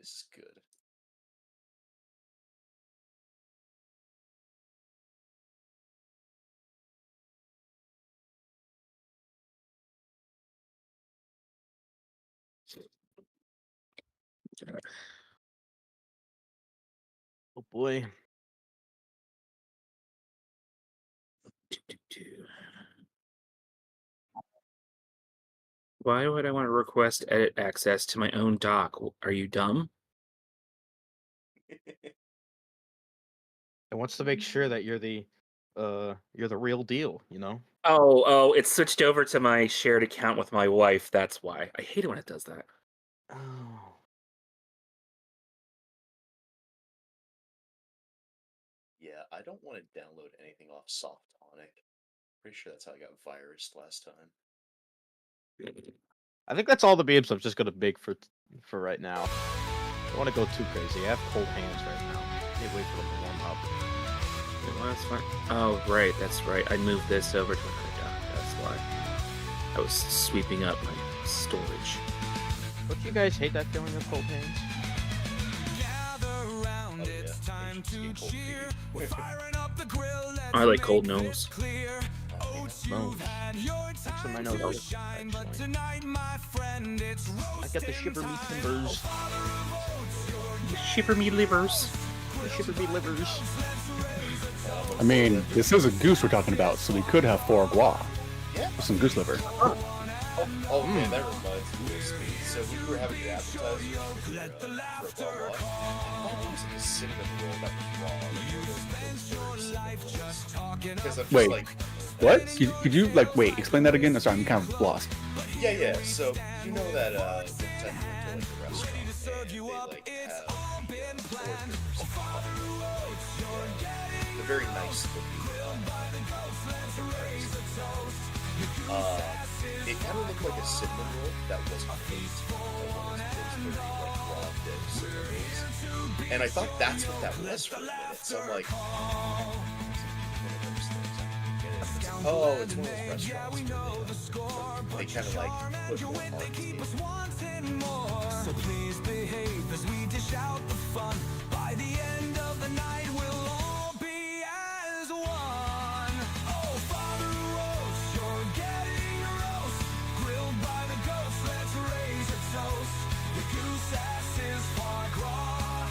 This is good. Oh boy. Why would I want to request edit access to my own doc? Are you dumb? It wants to make sure that you're the real deal, you know? Oh, it's switched over to my shared account with my wife. That's why. I hate it when it does that. Oh. Yeah, I don't want to download anything off Softonic. Pretty sure that's how I got virused last time. I think that's all the memes I'm just gonna make for right now. I don't want to go too crazy. I have cold hands right now. Can't wait for them to warm up. Well, that's fine. Oh, right. That's right. I moved this over to another doc. That's why. I was sweeping up my storage. Don't you guys hate that feeling of cold hands? Oh yeah, I should just get cold feet. I like cold nose. Oh No. Actually, my nose is actually. I get the shiver me timbers. Shiver me livers. The shiver me livers. yeah. I mean, this is a goose we're talking about, so we could have foie gras Yeah. with some goose liver. Oh man, that reminds me of speed. So we were having the appetizer for Bella. I thought it was like a cinnamon roll that was raw. Because I'm just Wait, like, What? Could you like wait? Explain that again. Sorry, I'm kind of lost. yeah. So you know that one time we went to like a restaurant and they like have the very nice looking. It kind of looked like a cinnamon roll that was baked, like one of those very like raw dead cinnamon rolls. And I thought that's what that was for a minute. So I'm like, one of those things. Oh, it's one of those restaurants where they kind of like put more art in. So please behave as we dish out the fun. By the end of the night, we'll all be as one. Oh, Father Roach, you're getting a roast. Grilled by the ghost, let's raise a toast. The goose ass is foie gras,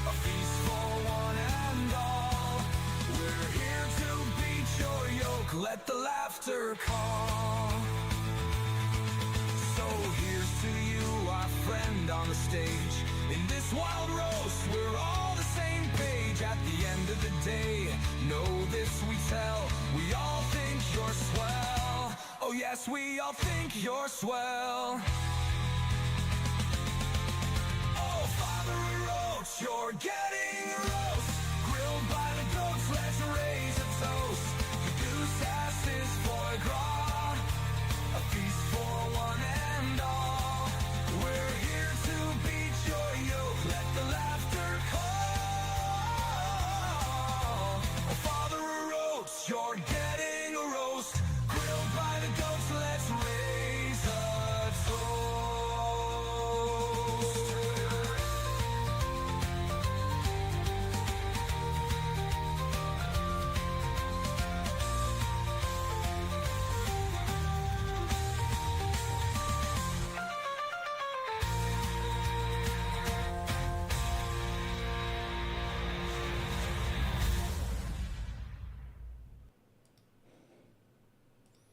a feast for one and all. We're here to beat your yoke, let the laughter call. So here's to you, our friend on the stage. In this wild roast, we're all the same page. At the end of the day, know this we tell. We all think you're swell. Oh yes, we all think you're swell. Oh, Father Roach, you're getting roast. Grilled by the goats, let's raise a toast. The goose ass is foie gras, a feast for one and all. We're here to beat your yoke, let the laughter call. Oh, Father Roach, you're getting a roast. Grilled by the goats, let's raise a toast.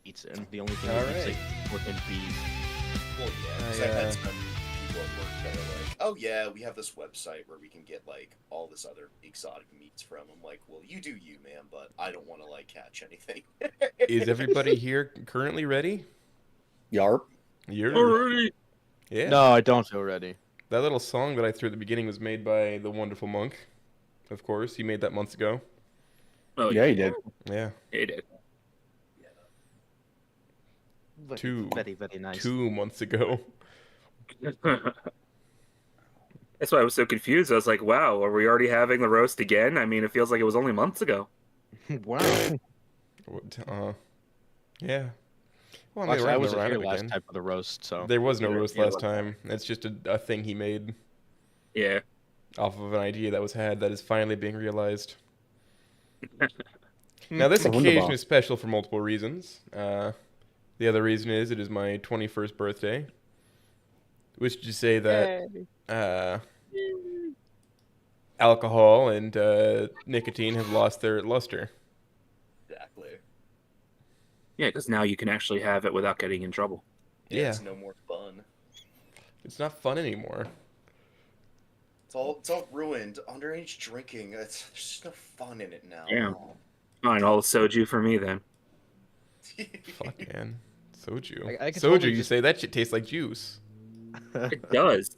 Pizza, and the only thing All we can say right. fucking beef. Well, yeah, because I, I had some people at work that are like, "Oh yeah, we have this website where we can get like all this other exotic meats from." I'm like, "Well, you do you, man, but I don't want to like catch anything." Is everybody here currently ready? Yarp. You're Alrighty. yeah. No, I don't already. That little song that I threw at the beginning was made by the wonderful Monk. Of course, he made that months ago. Oh, Yeah, you did. Yeah, He did. Two. Very, very nice. 2 months ago. That's why I was so confused. I was like, wow, are we already having the roast again? I mean, it feels like it was only months ago. Wow. What, yeah. Well, I mean, Actually, we're I having wasn't around here it last again. time for the roast, so There was no you're- roast you're last lucky. time. It's just a thing he made. Yeah. off of an idea that was had that is finally being realized. Now, this occasion Wunderbar. is special for multiple reasons. The other reason is it is my 21st birthday, which is to say that alcohol and nicotine have lost their luster. Exactly. Yeah, because now you can actually have it without getting in trouble. Yeah. It's no more fun. It's not fun anymore. It's all ruined. Underage drinking. There's just no fun in it now. Yeah. Fine, all the soju for me then. Fuck, man. Soju. I could Soju, totally you just- say? That shit tastes like juice. It does.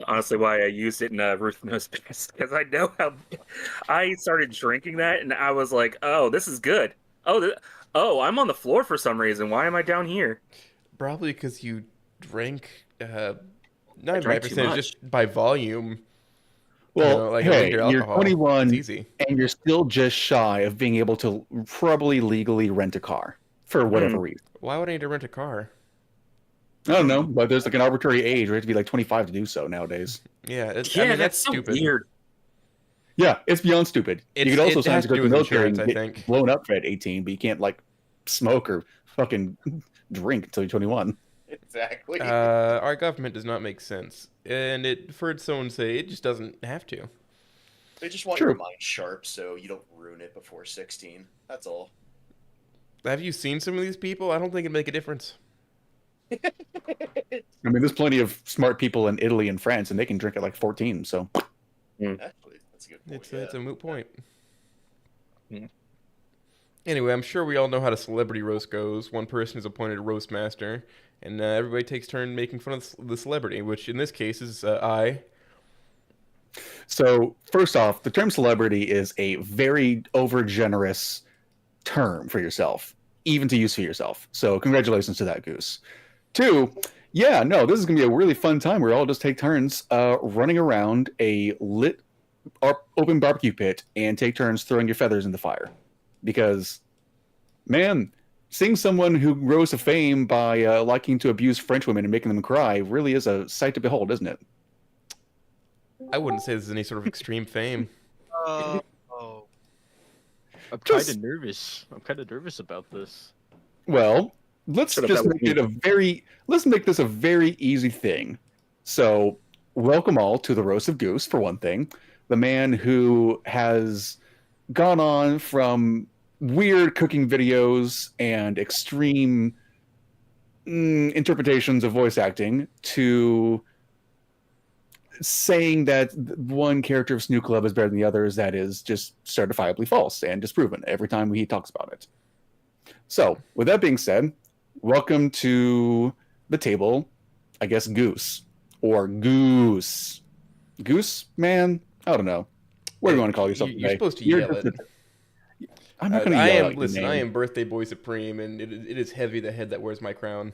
Honestly, why I used it in Ruth Knows Best, because I know how I started drinking that, and I was like, "Oh, this is good. Oh, I'm on the floor for some reason. Why am I down here?" Probably because you drank, not by drank too percentage, much. just by volume. Well, like hey, liter you're alcohol. 21 It's easy. and you're still just shy of being able to probably legally rent a car for whatever reason. Why would I need to rent a car? I don't know, but there's like an arbitrary age where you have to be like 25 to do so nowadays. Yeah, Yeah, I mean, that's so stupid. weird. Yeah, it's beyond stupid. It's- you could also it sign has to to go do to the with military and insurance, I get think. blown up at 18, but you can't like smoke or fucking drink until you're 21. Exactly. Our government does not make sense, and I've heard someone say it just doesn't have to. They just want True. your mind sharp so you don't ruin it before 16. That's all. Have you seen some of these people? I don't think it'd make a difference. I mean, there's plenty of smart people in Italy and France, and they can drink at like 14. So Actually, that's a good point. It's a moot point. Yeah. Anyway, I'm sure we all know how the celebrity roast goes. One person is appointed roast master, and everybody takes turn making fun of the celebrity, which in this case is I. So, first off, the term celebrity is a very overgenerous term for yourself, even to use for yourself. So, congratulations to that, Goose. Two, yeah, no, this is going to be a really fun time where we all just take turns running around a lit open barbecue pit and take turns throwing your feathers in the fire. Because, man, seeing someone who rose to fame by liking to abuse French women and making them cry really is a sight to behold, isn't it? I wouldn't say this is any sort of extreme fame. Oh. I'm Just- kind of nervous. I'm kind of nervous about this. Well, let's Shut up, just that make was it a very let's make this a very easy thing. So, welcome all to the roast of Goose for one thing. The man who has gone on from weird cooking videos and extreme interpretations of voice acting to saying that one character of Snoop Club is better than the others, that is just certifiably false and disproven every time he talks about it. So, with that being said, welcome to the table, I guess Goose. Or Goose. Goose, man? I don't know. What do you want to call yourself You're today? supposed to You're yell just it. I'm not going to I yell am. out your Listen, name. I am birthday boy supreme, and it is heavy the head that wears my crown.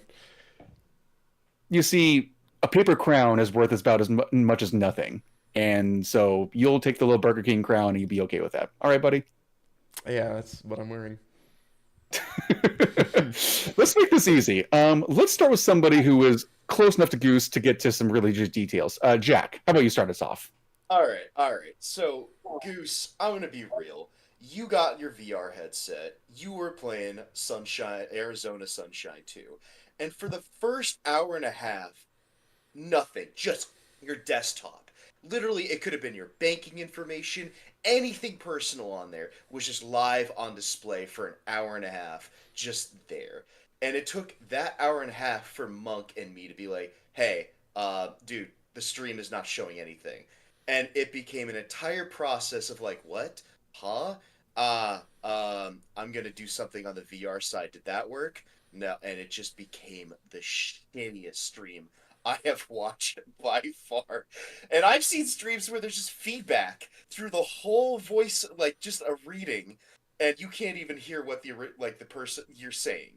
You see, a paper crown is worth about as much as nothing. And so you'll take the little Burger King crown and you'll be okay with that. All right, buddy? Yeah, that's what I'm wearing. Let's make this easy. Let's start with somebody who is close enough to Goose to get to some really good details. Jack, how about you start us off? All right. So, Goose, I'm gonna be real. You got your VR headset. You were playing Sunshine, Arizona Sunshine 2, and for the first hour and a half, nothing. Just your desktop. Literally, it could have been your banking information. Anything personal on there was just live on display for an hour and a half, just there. And it took that hour and a half for Monk and me to be like, "Hey, dude, the stream is not showing anything." And it became an entire process of like, what? Huh? I'm gonna do something on the VR side. Did that work? No, and it just became the shittiest stream I have watched by far. And I've seen streams where there's just feedback through the whole voice, like just a reading, and you can't even hear what the person you're saying.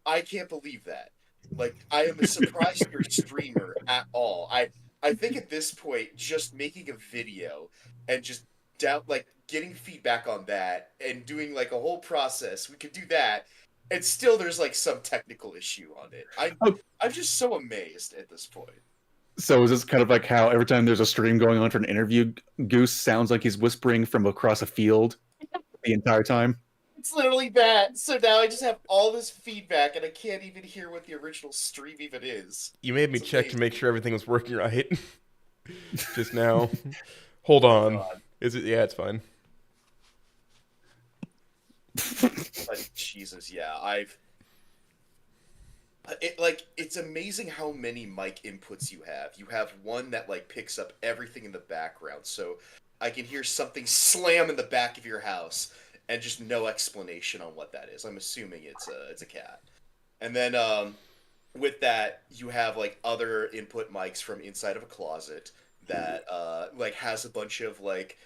I can't believe that. Like, I am surprised you're a streamer at all. I think at this point, just making a video and just getting feedback on that and doing like a whole process, we could do that. And still, there's like some technical issue on it. Oh. I'm just so amazed at this point. So is this kind of like how every time there's a stream going on for an interview, Goose sounds like he's whispering from across a field the entire time? It's literally that. So now I just have all this feedback, and I can't even hear what the original stream even is. You made me It's check to amazing. make sure everything was working right. Just now. Hold on. God. Is it? Yeah, it's fine. But Jesus, yeah, it's amazing how many mic inputs you have. You have one that like picks up everything in the background, so I can hear something slam in the back of your house, and just no explanation on what that is. I'm assuming it's a cat. And then with that, you have like other input mics from inside of a closet that like has a bunch of like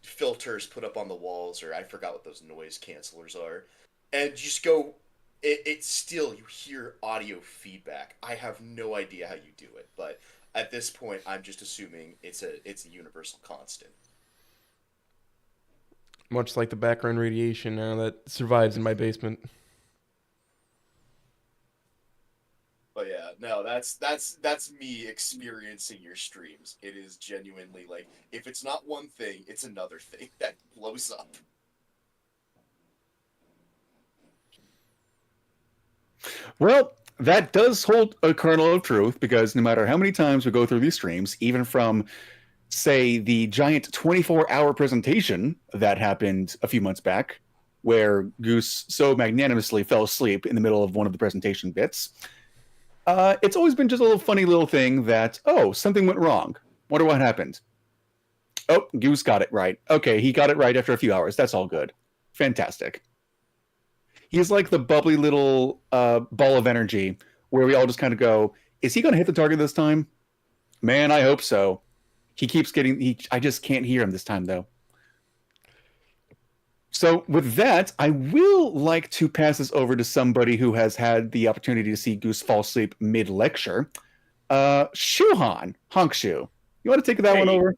filters put up on the walls, or I forgot what those noise cancelers are, and just go. It's still, you hear audio feedback. I have no idea how you do it, but at this point, I'm just assuming it's a universal constant. Much like the background radiation that survives in my basement. But yeah, no, that's me experiencing your streams. It is genuinely like, if it's not one thing, it's another thing that blows up. Well, that does hold a kernel of truth, because no matter how many times we go through these streams, even from, say, the giant 24-hour presentation that happened a few months back, where Goose so magnanimously fell asleep in the middle of one of the presentation bits, it's always been just a little funny little thing that, oh, something went wrong. Wonder what happened. Oh, Goose got it right. Okay, he got it right after a few hours. That's all good. Fantastic. He's like the bubbly little ball of energy where we all just kind of go, is he going to hit the target this time? Man, I hope so. He keeps getting... I just can't hear him this time, though. So with that, I will like to pass this over to somebody who has had the opportunity to see Goose fall asleep mid-lecture. Shuhan, Honkshu. You want to take that one over?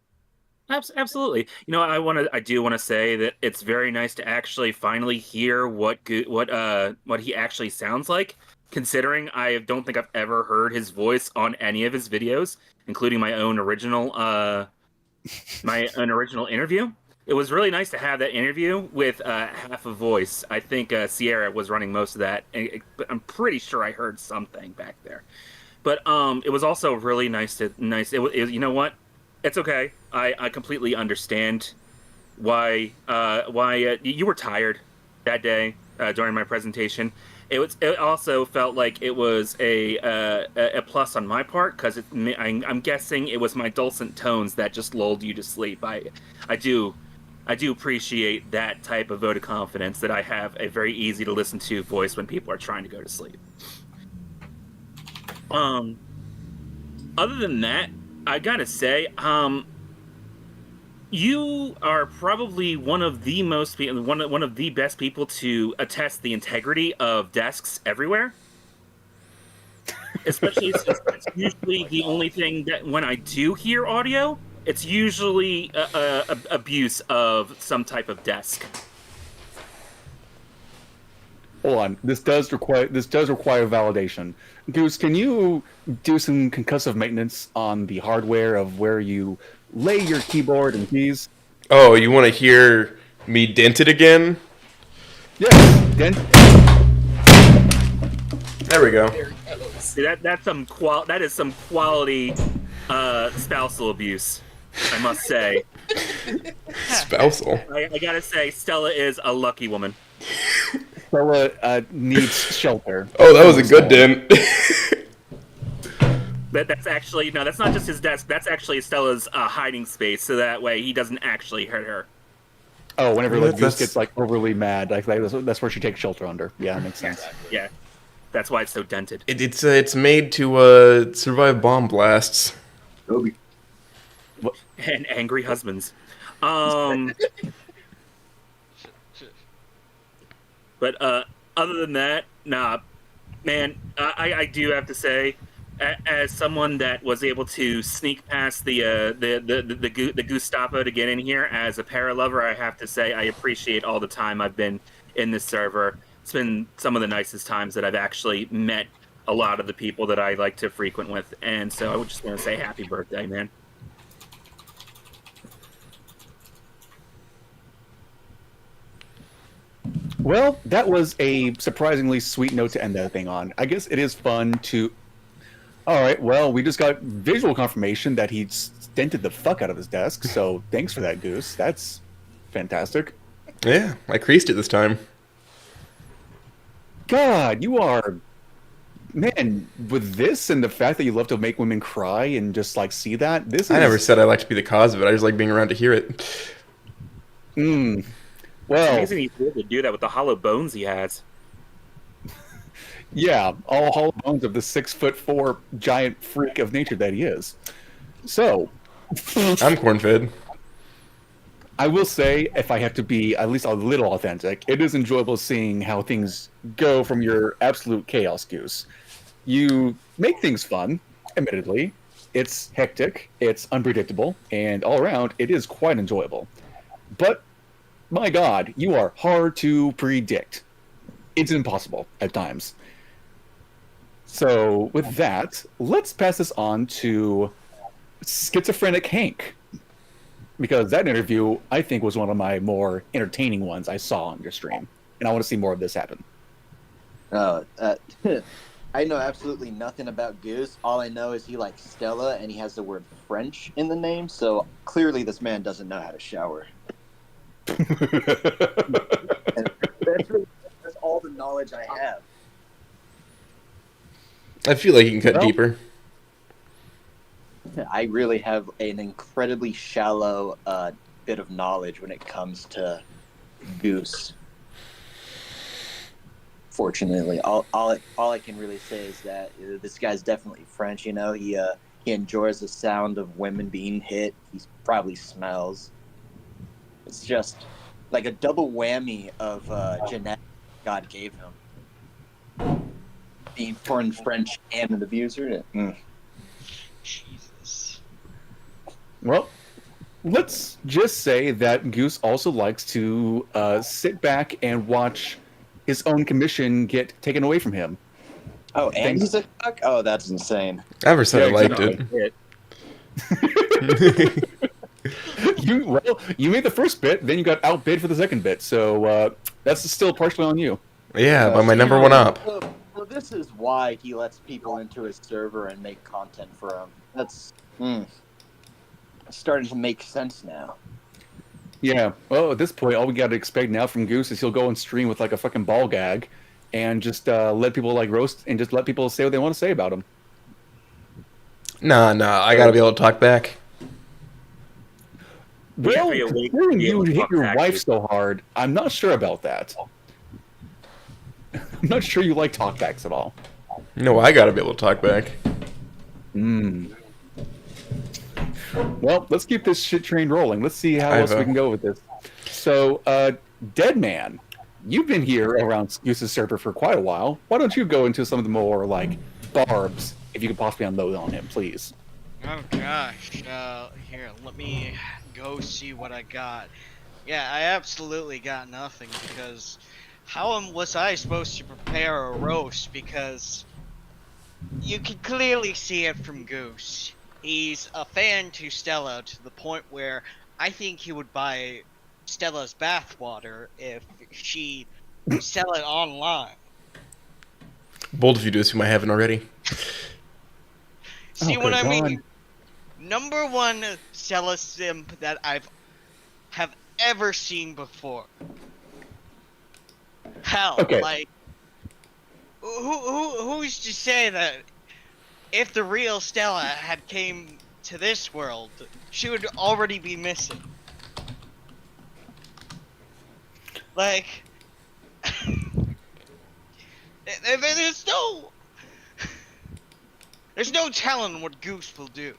Absolutely. You know, I do want to say that it's very nice to actually finally hear what he actually sounds like. Considering I don't think I've ever heard his voice on any of his videos, including my own original interview. It was really nice to have that interview with half a voice. I think Sierra was running most of that. But I'm pretty sure I heard something back there. But it was also really nice. You know what? It's okay. I completely understand why you were tired that day during my presentation. It also felt like it was a plus on my part, because I'm guessing it was my dulcet tones that just lulled you to sleep. I do appreciate that type of vote of confidence, that I have a very easy to listen to voice when people are trying to go to sleep. Other than that, I gotta say, you are probably one of the best people to attest the integrity of desks everywhere. Especially since it's usually the only thing that, when I do hear audio, it's usually abuse of some type of desk. Hold on. This does require validation. Goose, can you do some concussive maintenance on the hardware of where you lay your keyboard and keys? Oh, you want to hear me dent it again? Yes. Dent. There we go. See, that is some quality spousal abuse, I must say. Spousal. I gotta say, Stella is a lucky woman. Stella needs shelter. Oh, that was a good dent. That's actually, no, that's not just his desk. That's actually Stella's hiding space, so that way he doesn't actually hurt her. Oh, whenever like, Goose That's- gets like overly mad, like that's where she takes shelter under. Yeah, that makes sense. Yeah, that's why it's so dented. It's made to survive bomb blasts. And angry husbands. But other than that, nah, man, I do have to say, as someone that was able to sneak past the Gustavo to get in here as a para lover, I have to say I appreciate all the time I've been in this server. it's been some of the nicest times that I've actually met a lot of the people that I like to frequent with, and so I would just want to say happy birthday, man. Well, that was a surprisingly sweet note to end that thing on. I guess it is fun to. All right, well, we just got visual confirmation that he stented the fuck out of his desk, so thanks for that, Goose. That's fantastic. Yeah, I creased it this time. God, you are. Man, with this and the fact that you love to make women cry and just like see that, this is. I never said I like to be the cause of it. I just like being around to hear it. Mm. It's Well, amazing he's able to do that with the hollow bones he has. yeah, all hollow bones of the 6'4" giant freak of nature that he is. So, I'm corn-fed. I will say, if I have to be at least a little authentic, it is enjoyable seeing how things go from your absolute chaos, Goose. You make things fun, admittedly. It's hectic, it's unpredictable, and all around, it is quite enjoyable. But, my God, you are hard to predict. It's impossible at times. So, with that, let's pass this on to Schizophrenic Hank. Because that interview, I think, was one of my more entertaining ones I saw on your stream. And I want to see more of this happen. I know absolutely nothing about Goose. All I know is he likes Stella and he has the word French in the name, so clearly this man doesn't know how to shower. And that's all the knowledge I have. I feel like you can cut Well- deeper. I really have an incredibly shallow bit of knowledge when it comes to Goose. Fortunately, all I can really say is that this guy's definitely French. You know, he enjoys the sound of women being hit. He probably smells. It's just like a double whammy of genetics God gave him. Being foreign French and an abuser. Jesus. Well, let's just say that Goose also likes to sit back and watch his own commission get taken away from him. Oh, and he's a fuck? Oh, that's insane. I never said Yeah, I liked It. it. You made the first bit, then you got outbid for the second bit, so that's still partially on you. Yeah, by my number one op. So this is why he lets people into his server and make content for him. That's it's starting to make sense now. Yeah. Well, at this point, all we got to expect now from Goose is he'll go and stream with like a fucking ball gag, and just let people like roast and just let people say what they want to say about him. Nah, I gotta be able to talk back. You have Well, to be awake to considering be able you to hit talk your back, wife dude. so hard, I'm not sure about that. I'm not sure you like talkbacks at all. No, I gotta be able to talk back. Hmm. Well, let's keep this shit train rolling. Let's see how else we can go with this. So, Dead Man, you've been here around Goose's server for quite a while. Why don't you go into some of the more like barbs, if you could possibly unload on him, please? Oh gosh. Here, let me go see what I got. Yeah, I absolutely got nothing because was I supposed to prepare a roast? Because you can clearly see it from Goose. He's a fan to Stella to the point where I think he would buy Stella's bathwater if she sell it online. Bold of you to assume I haven't already. See Oh, what I good mean? God. Number one Stella simp that have ever seen before. Hell, Okay. like who's to say that if the real Stella had came to this world, she would already be missing. Like there's no telling what Goose will do.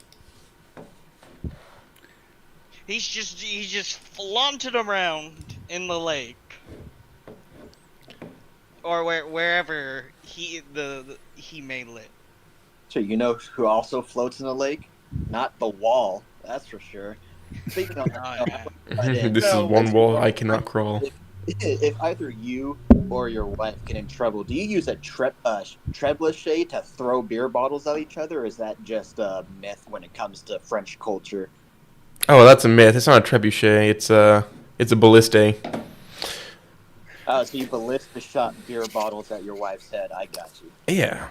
He's just flaunted around in the lake, or wherever he may live. So you know who also floats in the lake? Not the wall, that's for sure. Speaking of Oh, yeah. but, This is no, one let's- wall I cannot crawl. if either you or your wife get in trouble, do you use a trebuchet to throw beer bottles at each other, or is that just a myth when it comes to French culture? Oh, that's a myth. It's not a trebuchet. It's a balliste. Oh, so you ballista shot beer bottles at your wife's head. I got you. Yeah.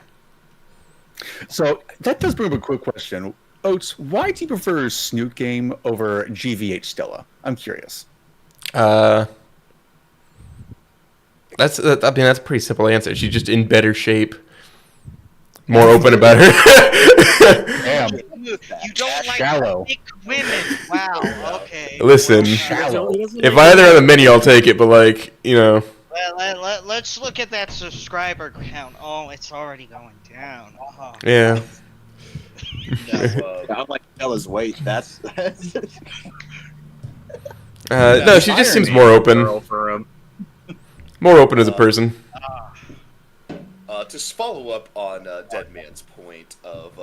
So that does bring up a quick question. Oates, why do you prefer Snoot Game over GVH Stella? I'm curious. That's a pretty simple answer. She's just in better shape, more open about her. Damn. You don't like Shallow. thick women. Wow. Okay. Listen, Shallow. if either are the many, I'll take it. But like, Well, let's look at that subscriber count. Oh, it's already going down. Oh. yeah. I'm like Stella's weight. That's No, she just seems more open. More open as a person. To follow up on Dead Man's point of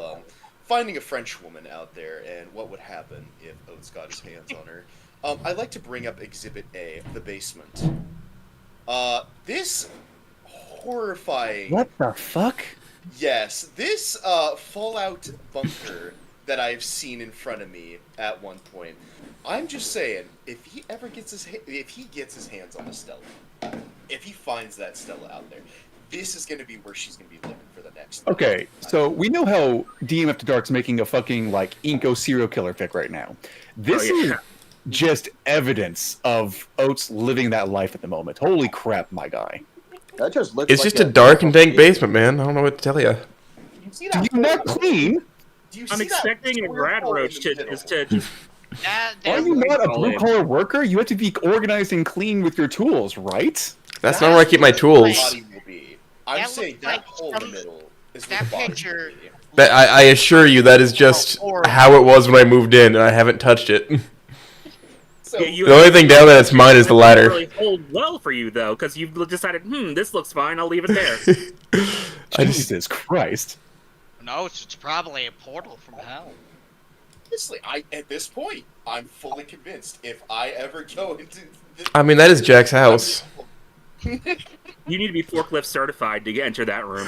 finding a French woman out there and what would happen if Oates got his hands on her, I'd like to bring up Exhibit A, the basement. This horrifying... What the fuck? Yes, this Fallout bunker that I've seen in front of me at one point. I'm just saying, if he gets his hands on a Stella, if he finds that Stella out there, this is going to be where she's going to be living for the next. Okay, so we know how DM After Dark's making a fucking like Inko serial killer pick right now. This is just evidence of Oates living that life at the moment. Holy crap, my guy! that just looks. It's like just a dark and dank basement, man. I don't know what to tell you. Do you Do you not clean? I'm expecting a grad roach to just Are you not a blue collar worker? You have to be organized and clean with your tools, right? That's not where I keep my tools. Body will be. I'm That saying looks that like hole in the some- middle is where that the body picture- will be. That I assure you, that is just how it was when I moved in, and I haven't touched it. So, The only thing down that's mine is the ladder. Really hold well for you though, because you've decided, this looks fine. I'll leave it there. Jesus Christ! No, it's probably a portal from hell. honestly, at this point, I'm fully convinced if I ever go into... I mean, that is Jack's house. You need to be forklift certified to enter that room.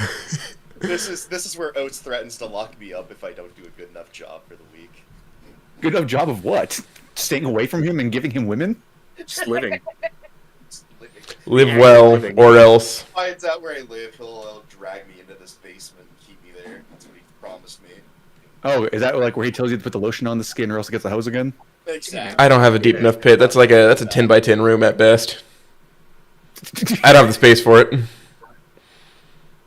This is where Oates threatens to lock me up if I don't do a good enough job for the week. Good enough job of what? Staying away from him and giving him women? Just living. Live Yeah, well, living. or else. Finds out where I live, he'll drag me into this basement and keep me there. That's what he promised me. Oh, is that like where he tells you to put the lotion on the skin or else it gets the hose again? Exactly. I don't have a deep enough pit. That's a 10 by 10 room at best. I don't have the space for it.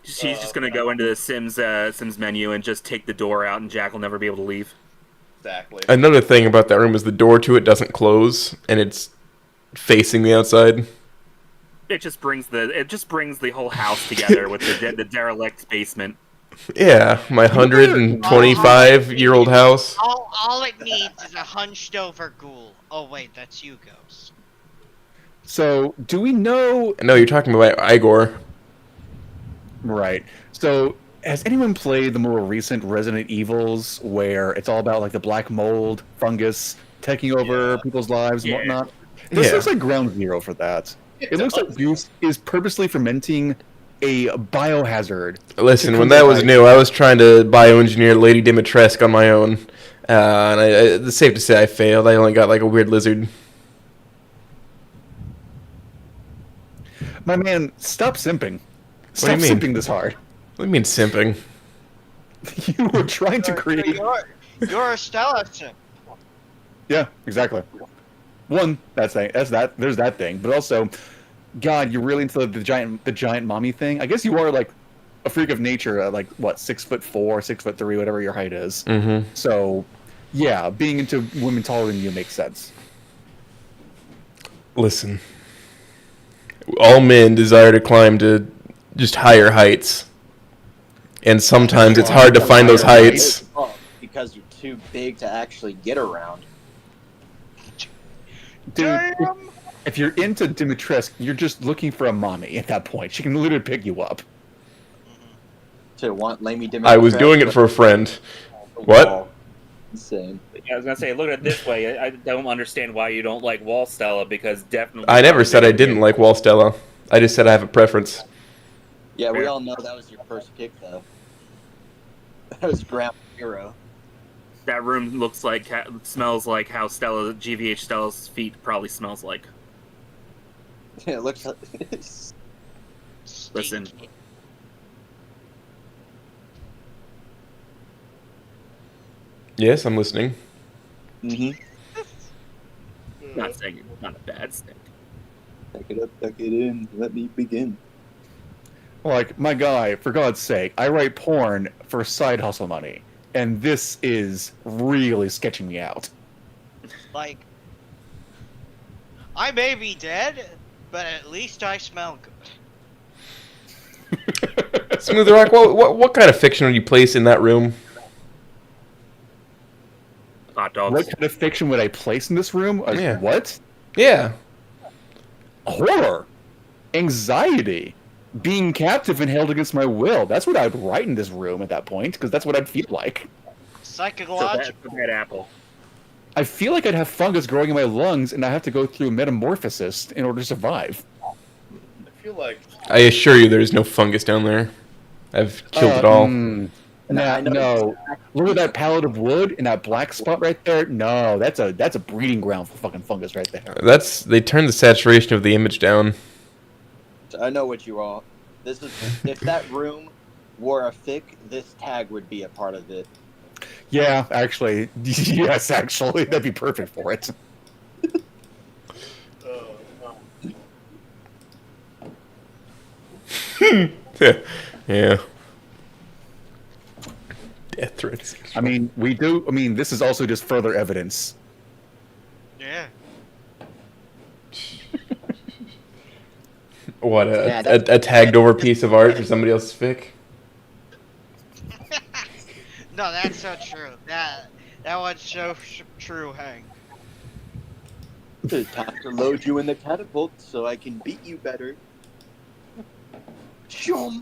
She's just gonna go into the Sims menu and just take the door out, and Jack will never be able to leave. Exactly. Another thing about that room is the door to it doesn't close, and it's facing the outside. It just brings the whole house together with the derelict basement. Yeah, my 125-year-old house. All it needs is a hunched over ghoul. Oh wait, that's you, Ghost. So, do we know... No, you're talking about Igor. Right. So, has anyone played the more recent Resident Evils where it's all about like the black mold, fungus, taking over people's lives and Yeah. whatnot? This Yeah. looks like ground zero for that. It looks like Goose is purposely fermenting a biohazard. Listen, when that was new, I was trying to bioengineer Lady Dimitrescu on my own. And it's safe to say I failed. I only got like a weird lizard. My man, stop simping. What Stop do you mean? simping this hard. What do you mean simping? You were trying to create... You're a Stella simp. Yeah, exactly. One, there's that thing, but also, God, you're really into the giant mommy thing. I guess you are like a freak of nature, like what, 6'4", 6'3", whatever your height is. Mm-hmm. So, yeah, being into women taller than you makes sense. Listen. All men desire to climb to just higher heights. And sometimes it's hard to find those heights. Because you're too big to actually get around. Dude, if you're into Dimitrescu, you're just looking for a mommy at that point. She can literally pick you up. To want Lamy Dimitrescu. I was doing it for a friend. What? Insane. Yeah, I was gonna say, look at it this way. I don't understand why you don't like Wall Stella, because definitely. I never said I didn't like Wall Stella. I just said I have a preference. Yeah, we Fair. all know that was your first pick, though. That was Ground Zero. That room looks like, smells like how GVH Stella's feet probably smells like. It looks like. Listen. Stinky. Yes, I'm listening. Mm-hmm. Not saying it's not a bad stink. Tuck it up, tuck it in. Let me begin. Like, my guy, for God's sake, I write porn for side hustle money, and this is really sketching me out. Like, I may be dead, but at least I smell good. Smooth Rock, what kind of fiction would you place in that room? Hot dogs. What kind of fiction would I place in this room? Yeah. What? Yeah. Horror, anxiety, being captive and held against my will. That's what I'd write in this room at that point, because that's what I'd feel like. Psychological. Bad apple. I feel like I'd have fungus growing in my lungs, and I have to go through metamorphosis in order to survive. I feel like I assure you, there is no fungus down there. I've killed it all. Nah, I know no. Look at that pallet of wood and that black spot right there. No, that's a breeding ground for fucking fungus right there. They turned the saturation of the image down. I know what you all. This is if that room wore a fic, this tag would be a part of it. Yeah, actually, yes, actually, that'd be perfect for it. Yeah. Death threats. I mean, this is also just further evidence. Yeah. What, Yeah, a tagged over piece of art for somebody else's fic? No, that's so true. That one's so true, Hank. It's time to load you in the catapult so I can beat you better. Shum.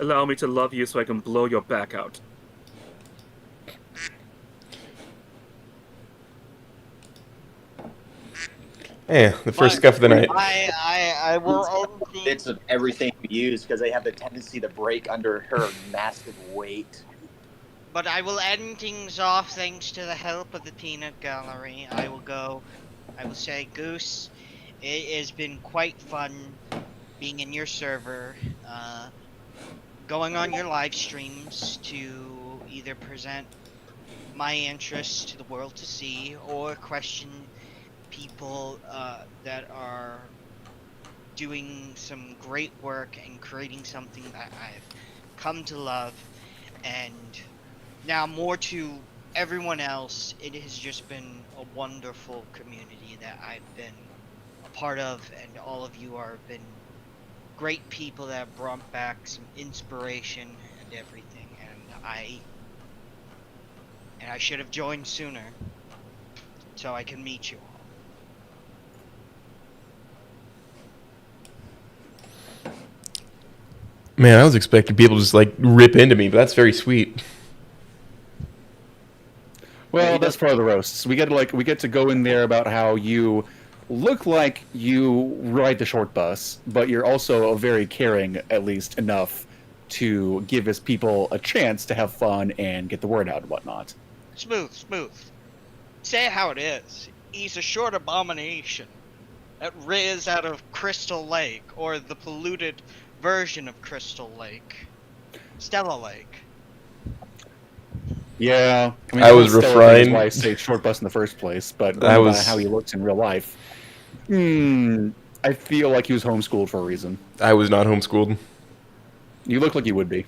Allow me to love you so I can blow your back out. Yeah, the first scuff of the night. I will only. Bits of everything we use because they have the tendency to break under her massive weight. But I will end things off thanks to the help of the Peanut Gallery. I will say, Goose, it has been quite fun being in your server, going on your live streams to either present my interests to the world to see or question people that are doing some great work and creating something that I've come to love. And now more to everyone else, it has just been a wonderful community that I've been a part of, and all of you are been great people that have brought back some inspiration and everything, and I should have joined sooner so I can meet you all. Man, I was expecting people to just like rip into me, but that's very sweet. Well, that's part of the roasts. We get to go in there about how you look like you ride the short bus, but you're also very caring, at least enough, to give his people a chance to have fun and get the word out and whatnot. Smooth. Say it how it is. He's a short abomination that riz out of Crystal Lake, or the polluted version of Crystal Lake. Stella Lake. Yeah, I was that's refined. Why I say short bus in the first place, but I going by was- how he looks in real life. I feel like he was homeschooled for a reason. I was not homeschooled. You look like you would be.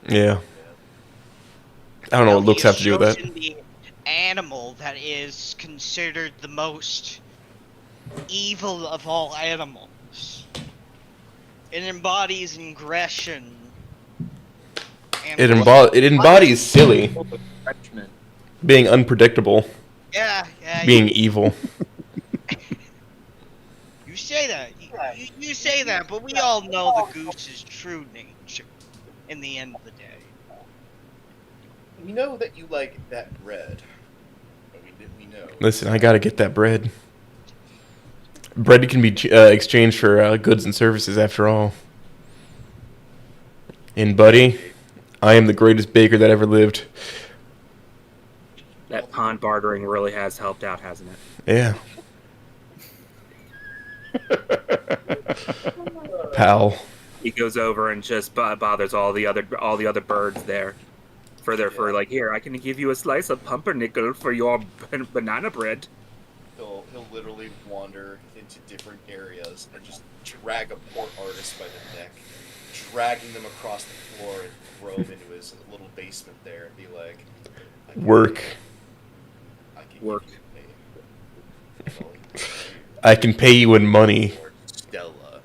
Yeah. I don't know what looks have to do with that. He has chosen the animal that is considered the most evil of all animals. It embodies aggression. And It embodies silly, Frenchman. being unpredictable, Yeah, being evil. you say that. You say that, but we all know the goose's true nature in the end of the day. We know that you like that bread. We know. Listen, I gotta get that bread. Bread can be exchanged for goods and services, after all. And buddy, I am the greatest baker that ever lived. That pond bartering really has helped out, hasn't it? Yeah. Pal. He goes over and just bothers all the other birds there. For like, here, I can give you a slice of pumpernickel for your banana bread. He'll literally wander into different areas and just drag a poor artist by the neck, dragging them across the floor and throw him into his little basement there and be like, Work. I can Work. I can pay you in money. Stella.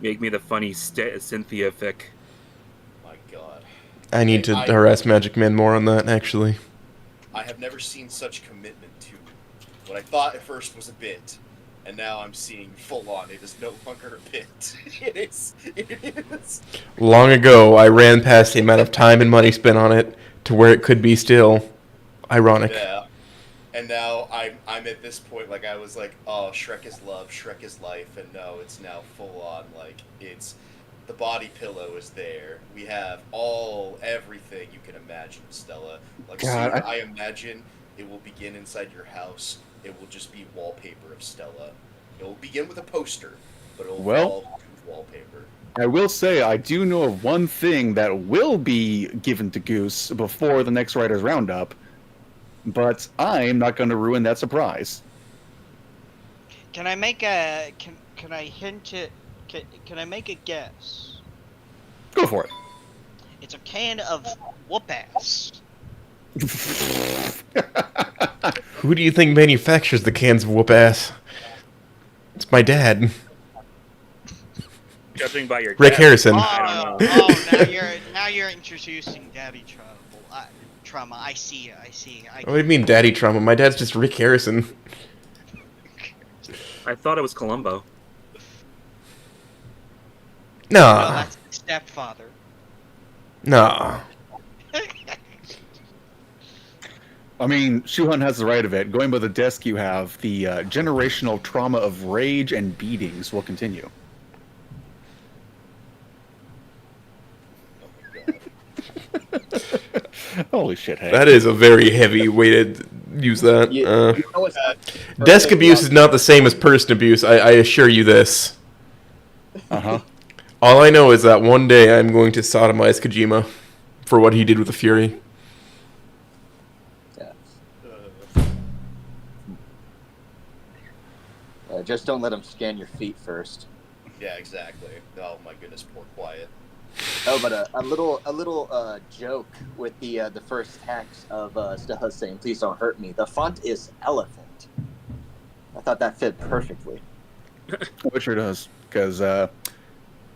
Make me the funny Cynthia fic. My God. I need to harass Magic Man more on that, actually. I have never seen such commitment to what I thought at first was a bit, and now I'm seeing full on. It is no longer a bit. It is. Long ago, I ran past the amount of time and money spent on it to where it could be still. Ironic. Yeah. And now I'm at this point, like, I was like, oh, Shrek is love, Shrek is life, and no, it's now full on, like, it's, the body pillow is there. We have everything you can imagine, Stella. Like, God, soon, I imagine it will begin inside your house. It will just be wallpaper of Stella. It will begin with a poster, but it will evolve to wallpaper. I will say I do know of one thing that will be given to Goose before the next Writers Roundup, but I'm not going to ruin that surprise. Can I make a can I hint it? Can I make a guess? Go for It's a can of whoop ass. it. Who do you think manufactures the cans of whoop ass? It's my dad. Judging by your Rick dad, Harrison. I don't know. Now you're introducing daddy trouble. Trauma. I see. What do you mean, daddy trauma? My dad's just Rick Harrison. I thought it was Columbo. No, Nah. that's the stepfather. Nah. I mean, Shuhan has the right of it. Going by the desk you have, the generational trauma of rage and beatings will continue. Holy shit, hey. That is a very heavy way to use that. You know what's Desk abuse is not the same as person abuse, I assure you this. Uh-huh. All I know is that one day I'm going to sodomize Kojima for what he did with the Fury. Just don't let him scan your feet first. Yeah, exactly. Oh my goodness, poor Quiet. Oh, but a little joke with the first text of Stella saying, "Please don't hurt me." The font is elephant. I thought that fit perfectly. It sure does, because an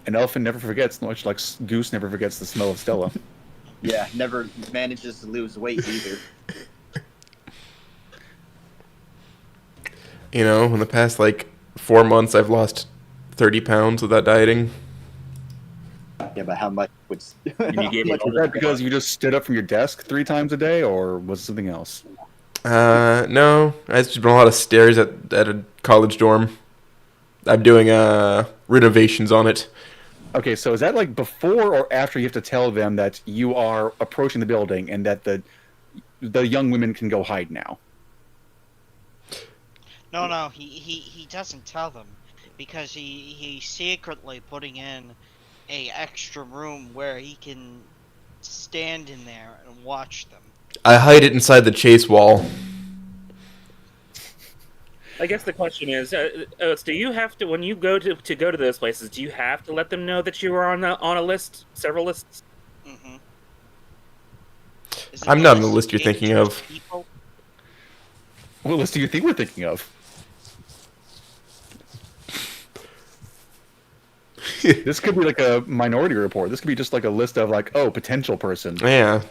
elephant never forgets, much like Goose never forgets the smell of Stella. Yeah, never manages to lose weight either. You know, in the past, 4 months, I've lost 30 pounds without dieting. Yeah, but how much would? You gave it Was that because you just stood up from your desk 3 times a day, or was it something else? No. It's just been a lot of stairs at a college dorm. I'm doing renovations on it. Okay, so is that like before or after you have to tell them that you are approaching the building and that the young women can go hide now? No, he doesn't tell them because he's secretly putting in a extra room where he can stand in there and watch them. I hide it inside the chase wall. I guess the question is, do you have to, when you go to go to those places, do you have to let them know that you are on a list, several lists? Mm-hmm. I'm not on the list you're thinking of. People? What list do you think we're thinking of? This could be like a minority report. This could be just like a list of potential person Yeah.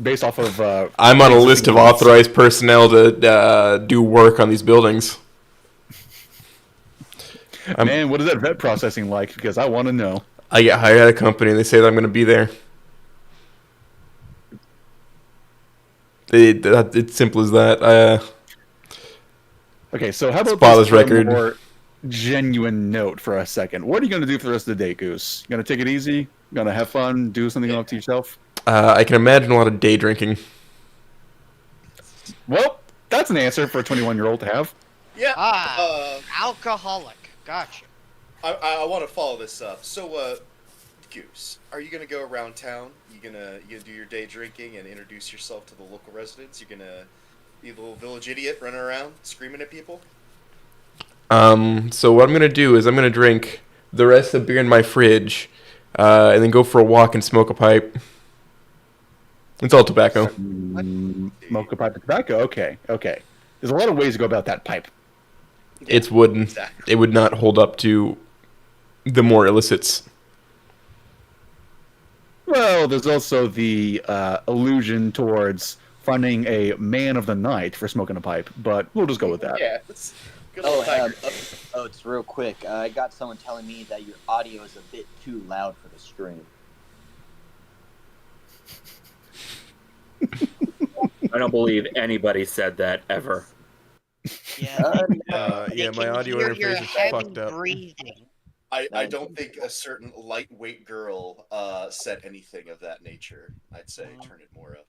based off of. I'm on a list of authorized personnel to do work on these buildings. Man, what is that vet processing like? Because I want to know. I get hired at a company and they say that I'm going to be there. It's simple as that. Okay, so how about Spotless this for a record. more genuine note for a second? What are you going to do for the rest of the day, Goose? You going to take it easy? Going to have fun? Do something up to yourself? I can imagine a lot of day drinking. Well, that's an answer for a 21-year-old to have. Yeah. Ah, alcoholic. Gotcha. I want to follow this up. So, Goose, are you gonna go around town? You gonna do your day drinking and introduce yourself to the local residents? You're gonna be a little village idiot running around screaming at people? So what I'm gonna do is I'm gonna drink the rest of the beer in my fridge, and then go for a walk and smoke a pipe. It's all tobacco. Smoke a pipe of tobacco? Okay. There's a lot of ways to go about that pipe. It's wooden. Exactly. It would not hold up to the more illicits. Well, there's also the allusion towards finding a man of the night for smoking a pipe, but we'll just go with that. Yeah. It's good Oh, old tiger. it's real quick. I got someone telling me that your audio is a bit too loud for the stream. I don't believe anybody said that ever. Yeah. Yeah, my can audio hear your interface is heavy fucked up. breathing. I don't think a certain lightweight girl said anything of that nature. I'd say turn it more up.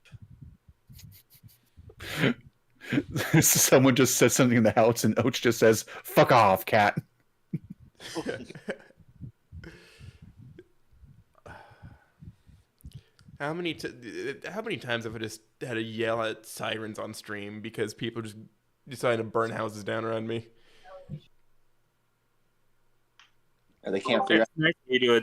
Someone just says something in the house, and Oach just says, "Fuck off, cat." How many times have I just had to yell at sirens on stream because people just decided to burn houses down around me? They can't figure It's nice of you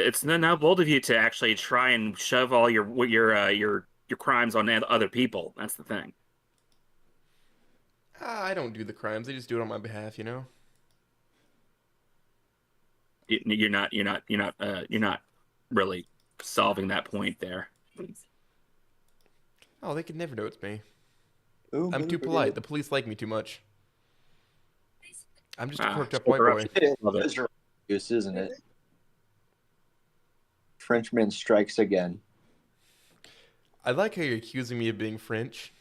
it's now bold of you to actually try and shove all your crimes on other people. That's the thing. I don't do the crimes; they just do it on my behalf, you know. You're not really solving that point there. Oh, they could never know it's me. Ooh, I'm too polite. The police like me too much. I'm just a corked up white boy. Love it. It's Goose, isn't it? Frenchman strikes again. I like how you're accusing me of being French.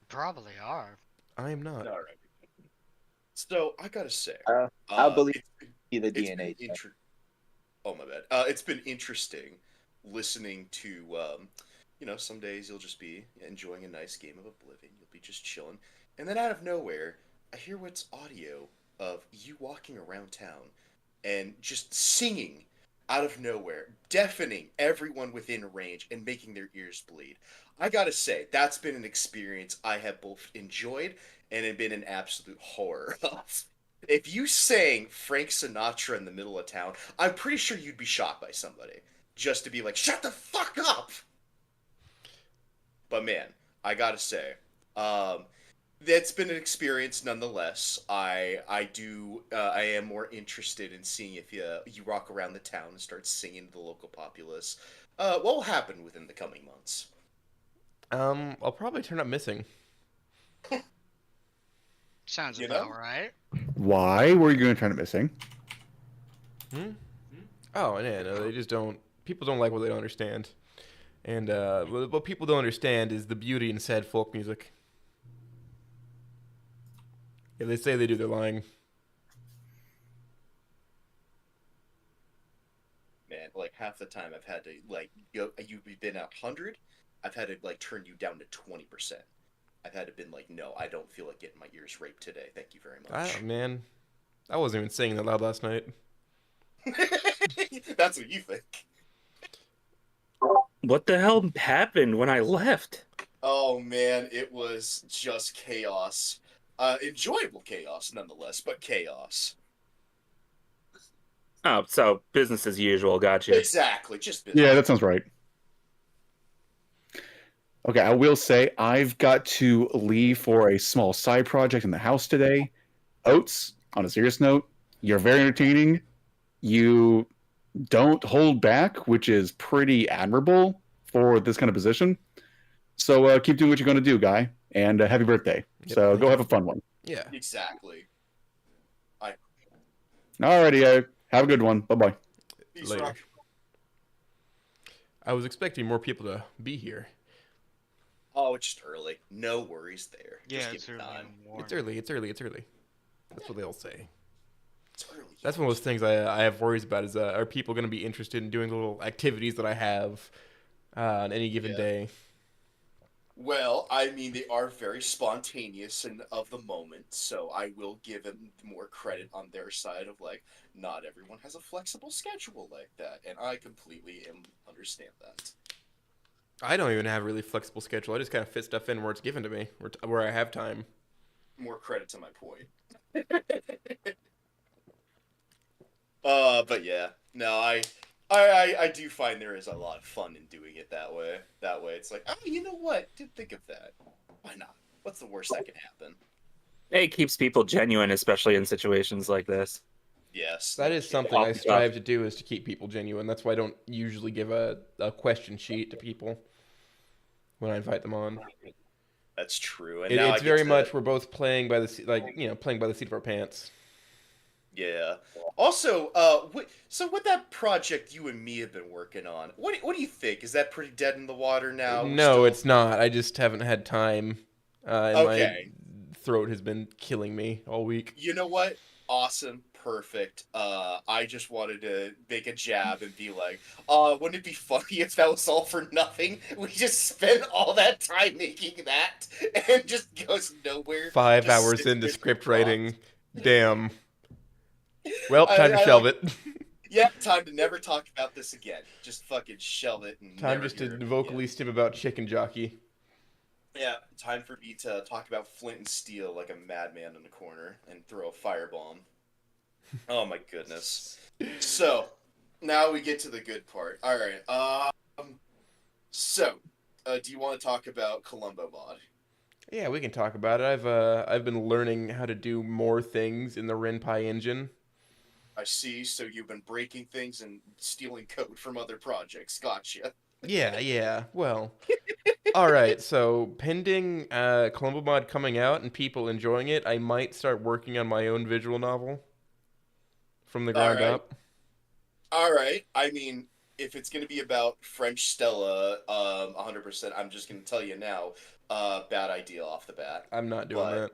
Probably are. I am not. All right. So I gotta say, I believe it's the been DNA. Oh my bad. It's been interesting listening to. Some days you'll just be enjoying a nice game of Oblivion. You'll be just chilling, and then out of nowhere, I hear what's audio of you walking around town and just singing out of nowhere, deafening everyone within range and making their ears bleed. I gotta say, that's been an experience I have both enjoyed and have been an absolute horror of. If you sang Frank Sinatra in the middle of town, I'm pretty sure you'd be shot by somebody. Just to be like, shut the fuck up! But man, I gotta say, that's been an experience nonetheless. I am more interested in seeing if you rock around the town and start singing to the local populace. What will happen within the coming months? I'll probably turn up missing. Sounds You about know? right. Why were you going to turn it missing? Oh, yeah, no, they just don't. People don't like what they don't understand. And what people don't understand is the beauty in sad folk music. If they say they do, they're lying. Man, like half the time I've had to you've been at 100, I've had to turn you down to 20%. I've had to been like, no, I don't feel like getting my ears raped today. Thank you very much. Man, I wasn't even singing that loud last night. That's what you think. What the hell happened when I left? Oh man, it was just chaos. Enjoyable chaos nonetheless, but chaos. Oh, so business as usual. Gotcha. Exactly, just business. Yeah, that sounds right. Okay, I will say I've got to leave for a small side project in the house today. Oats, on a serious note, you're very entertaining. You don't hold back, which is pretty admirable for this kind of position. So keep doing what you're going to do, guy. And happy birthday. Yep, So thank go you. have a fun one. Yeah. Exactly. Alrighty, have a good one. Bye-bye. Peace, Later. Rock. I was expecting more people to be here. Oh, it's just early. No worries there. Yeah, Just it's give early it in time. the morning. It's early. It's early. It's early. That's what they'll say. It's early. That's one of those things I have worries about. Is are people going to be interested in doing the little activities that I have on any given Yeah. day? Well, I mean, they are very spontaneous and of the moment, so I will give them more credit on their side of like, not everyone has a flexible schedule like that, and I completely understand that. I don't even have a really flexible schedule. I just kind of fit stuff in where it's given to me, where I have time. More credit to my point. But yeah, no, I do find there is a lot of fun in doing it that way. That way, it's like, oh, you know what? Didn't think of that. Why not? What's the worst that can happen? It keeps people genuine, especially in situations like this. Yes, That no is kidding. something I Off the strive to do, is to keep people genuine. That's why I don't usually give a question sheet to people when I invite them on. That's true. And now I It's get very to- much we're both playing by the playing by the seat of our pants. Yeah. Also, so with that project you and me have been working on, what do you think? Is that pretty dead in the water now? We're No, still- it's not. I just haven't had time. And Okay. my throat has been killing me all week. You know what? Awesome. Perfect. I just wanted to make a jab and be like, wouldn't it be funny if that was all for nothing? We just spent all that time making that and just goes nowhere. 5 Just hours sits into there script dropped. writing. Damn. Well, I- time to I shelve like- it. Yeah, time to never talk about this again. Just fucking shelve it and Time never just to hear it vocally stim about Chicken Jockey. again. Yeah, time for me to talk about Flint and Steel like a madman in the corner and throw a firebomb. Oh my goodness. So, now we get to the good part. All right. So, do you want to talk about Columbo Mod? Yeah, we can talk about it. I've been learning how to do more things in the RenPy engine. I see. So you've been breaking things and stealing code from other projects. Gotcha. Yeah. Well, all right. So pending Columbo Mod coming out and people enjoying it, I might start working on my own visual novel from the ground Alright. up. All right. I mean, if it's going to be about French Stella, 100%, I'm just going to tell you now, bad idea off the bat. I'm not doing But- that.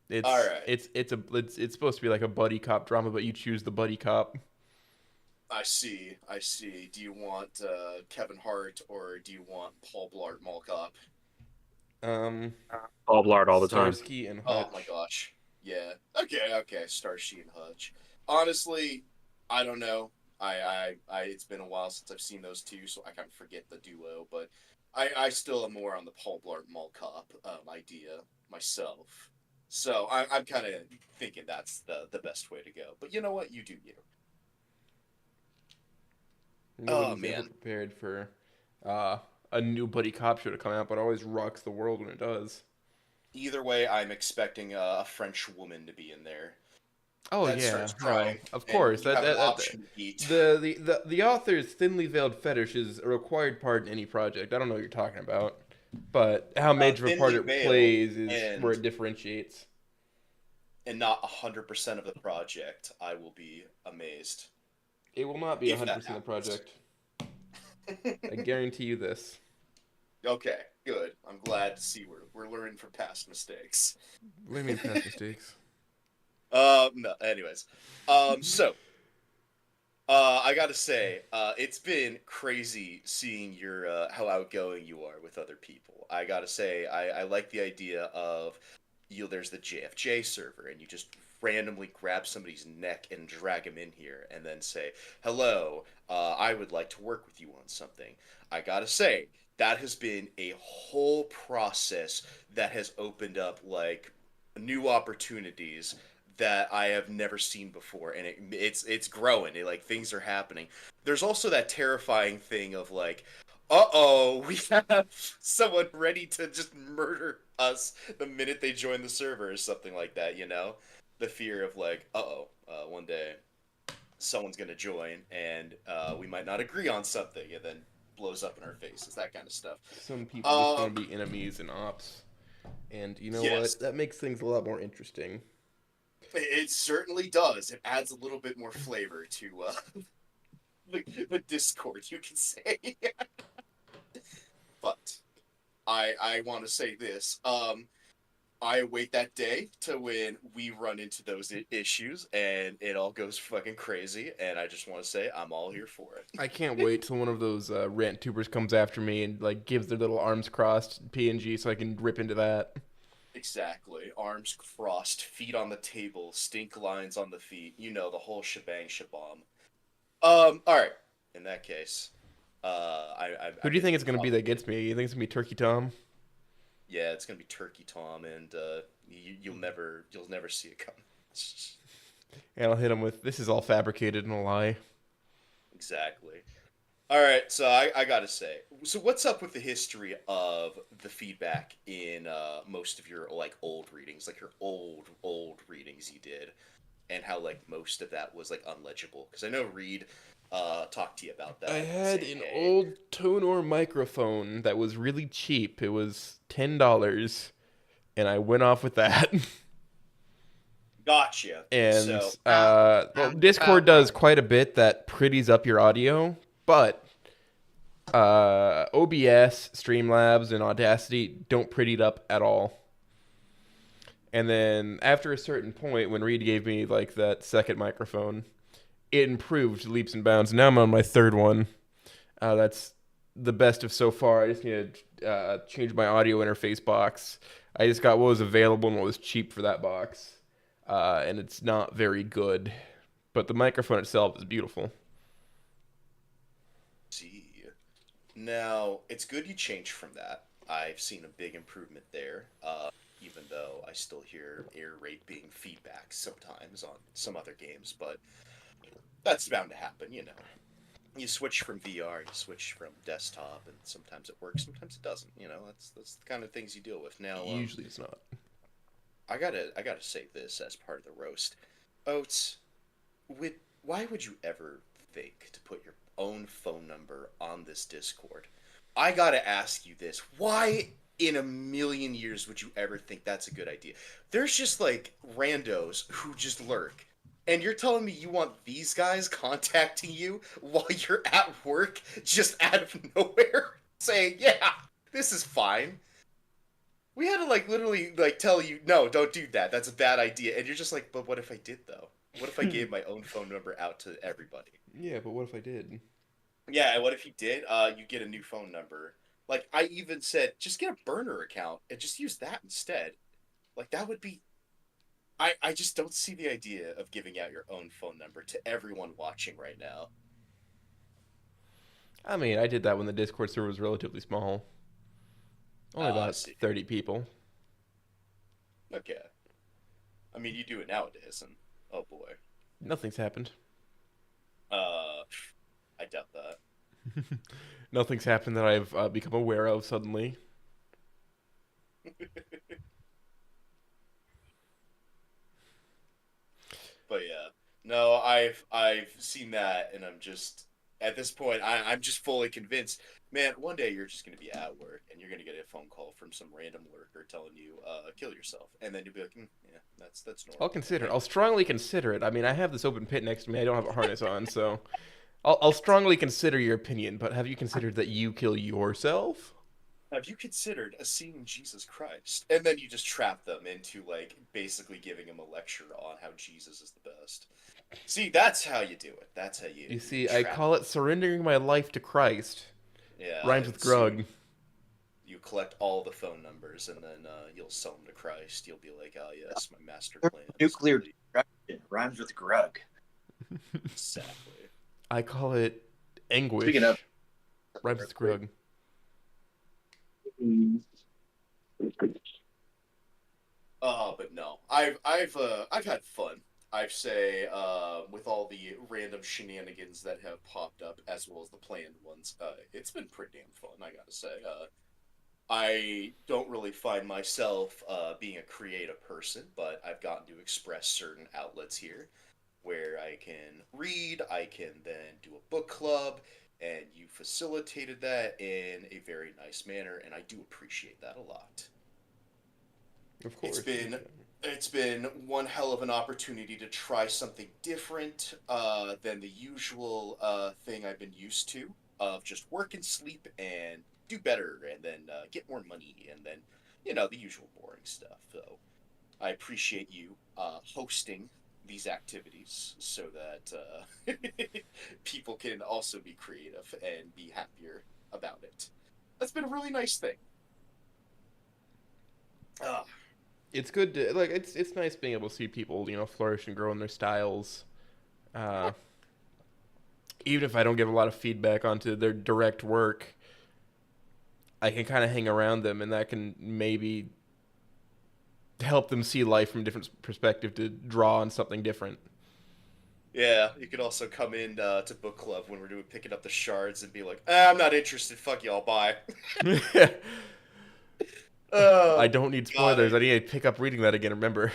It's all right. it's supposed to be like a buddy cop drama, but you choose the buddy cop. I see. Do you want Kevin Hart or do you want Paul Blart Mall Cop? Paul Blart all the time. Starsky and Oh Hutch. my gosh. Yeah. Okay. Starsky and Hutch. Honestly, I don't know. I it's been a while since I've seen those two, so I kind of forget the duo. But I still am more on the Paul Blart Mall Cop idea myself. So I'm kind of thinking that's the best way to go. But you know what? You do you. Nobody's ever man. prepared for a new buddy cop show to come out, but always rocks the world when it does. Either way, I'm expecting a French woman to be in there. Oh that yeah, starts no, crying, of and course. you have an That option to eat. the author's thinly veiled fetish is a required part in any project. I don't know what you're talking about, but how major of a part it thinly veiled plays is and- where it differentiates. And not 100% of the project, I will be amazed. It will not be If that 100% of the happens. project. I guarantee you this. Okay, good. I'm glad to see we're learning from past mistakes. What do you mean past mistakes? No, anyways. So, I gotta say, it's been crazy seeing your, how outgoing you are with other people. I gotta say, I like the idea of, there's the JFJ server, and you just randomly grab somebody's neck and drag him in here, and then say, hello, I would like to work with you on something. I gotta say, that has been a whole process that has opened up, like, new opportunities that I have never seen before, and it's growing. Like, things are happening. There's also that terrifying thing of like, we have someone ready to just murder us the minute they join the server or something like that. You know, the fear of like, one day someone's gonna join and we might not agree on something, and then blows up in our faces. That kind of stuff. Some people just want to be enemies and ops, and you know Yes. what? That makes things a lot more interesting. It certainly does. It adds a little bit more flavor to the Discord, you can say. But I want to say this. I await that day to when we run into those issues and it all goes fucking crazy. And I just want to say I'm all here for it. I can't wait till one of those rant tubers comes after me and like gives their little arms crossed PNG so I can rip into that. Exactly. Arms crossed, feet on the table, stink lines on the feet. You know, the whole shebang shabam. All right. In that case, Who do you think it's gonna be that gets me? You think it's gonna be Turkey Tom? Yeah, it's gonna be Turkey Tom, and you'll never see it come. And I'll hit him with, "This is all fabricated and a lie." Exactly. All right, so I gotta say, so what's up with the history of the feedback in most of your like old readings, like your old readings you did, and how like most of that was like unlegible? Because I know Reed talked to you about that. I had saying, an "Hey, old Tonor microphone that was really cheap. It was $10, and I went off with that. gotcha." And So well, Discord does quite a bit that pretties up your audio, but OBS, Streamlabs, and Audacity don't pretty it up at all. And then after a certain point, when Reed gave me like that second microphone, it improved leaps and bounds. Now I'm on my third one. That's the best of so far. I just need to change my audio interface box. I just got what was available and what was cheap for that box. And it's not very good. But the microphone itself is beautiful. see. Now, it's good you changed from that. I've seen a big improvement there, even though I still hear error rate being feedback sometimes on some other games, but that's bound to happen, you know. You switch from VR, you switch from desktop, and sometimes it works, sometimes it doesn't, you know. That's the kind of things you deal with. Now, Usually it's not. I gotta say this as part of the roast. Oates, why would you ever think to put your own phone number on this Discord? I gotta ask you this. Why in a million years would you ever think that's a good idea? There's just like randos who just lurk. And you're telling me you want these guys contacting you while you're at work just out of nowhere saying, yeah, this is fine. We had to like literally like tell you, no, don't do that. That's a bad idea. And you're just like, but what if I did though? What if I gave my own phone number out to everybody? Yeah, but what if I did? Yeah, and what if you did? You get a new phone number. Like I even said, just get a burner account and just use that instead. Like that would be. I just don't see the idea of giving out your own phone number to everyone watching right now. I mean, I did that when the Discord server was relatively small. Only I about see. 30 people. Okay. I mean, you do it nowadays, and oh boy. Nothing's happened. I doubt that. Nothing's happened that I've become aware of suddenly. But yeah, no, I've seen that, and I'm just at this point, I'm just fully convinced. Man, one day you're just gonna be at work, and you're gonna get a phone call from some random lurker telling you, kill yourself, and then you'll be like, yeah, that's normal. I'll consider it. I'll strongly consider it. I mean, I have this open pit next to me. I don't have a harness on, so I'll strongly consider your opinion. But have you considered that you kill yourself? Have you considered seeing Jesus Christ? And then you just trap them into like basically giving them a lecture on how Jesus is the best. See, that's how you do it. That's how you. You see, I call it surrendering my life to Christ. Yeah. Rhymes with it's- grug. You collect all the phone numbers, and then you'll sell them to Christ. You'll be like, "Oh yes, my master plan." Nuclear destruction rhymes with grug. Exactly. I call it anguish. Speaking of- Rhymes with grug. But no, I've had fun. I say with all the random shenanigans that have popped up, as well as the planned ones, it's been pretty damn fun. I gotta say. I don't really find myself being a creative person, but I've gotten to express certain outlets here where I can read, I can then do a book club, and you facilitated that in a very nice manner, and I do appreciate that a lot. Of course. It's been one hell of an opportunity to try something different than the usual thing I've been used to of just work and sleep and do better, and then get more money, and then the usual boring stuff. So I appreciate you hosting these activities so that people can also be creative and be happier about it. That's been a really nice thing. It's good to like. It's nice being able to see people, flourish and grow in their styles. Even if I don't give a lot of feedback onto their direct work, I can kind of hang around them, and that can maybe help them see life from a different perspective to draw on something different. Yeah, you could also come in to book club when we're doing picking up the shards and be like, I'm not interested. Fuck y'all. Bye. I don't need spoilers. God. I need to pick up reading that again. Remember?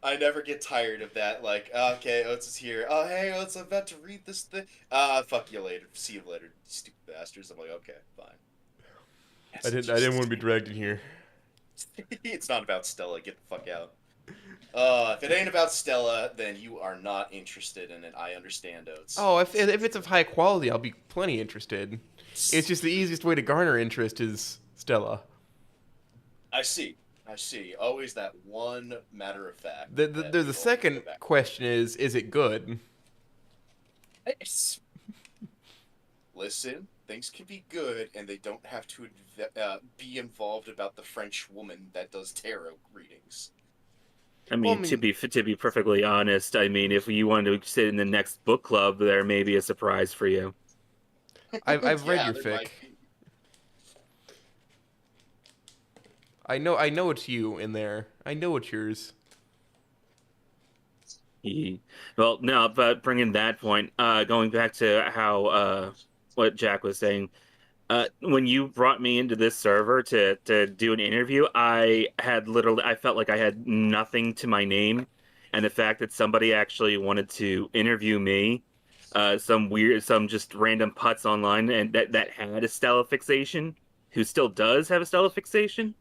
I never get tired of that. Like, okay, Oates is here. Oh, hey, Oates, I'm about to read this thing. Fuck you later. See you later, stupid bastards. I'm like, okay, fine. I didn't want to be dragged in here. It's not about Stella. Get the fuck out. If it ain't about Stella, then you are not interested in it. I understand, Oates. Oh, if it's of high quality, I'll be plenty interested. It's just the easiest way to garner interest is Stella. I see. Always that one matter of fact. There's a second question is it good? Listen, things can be good, and they don't have to be involved about the French woman that does tarot readings. I mean, to be perfectly honest, I mean, if you wanted to sit in the next book club, there may be a surprise for you. I've read your there fic. I know it's you in there. I know it's yours. Well, no, but bringing that point, going back to how what Jack was saying, when you brought me into this server to do an interview, I felt like I had nothing to my name, and the fact that somebody actually wanted to interview me, some just random putz online, and that had a Stella fixation, who still does have a Stella fixation.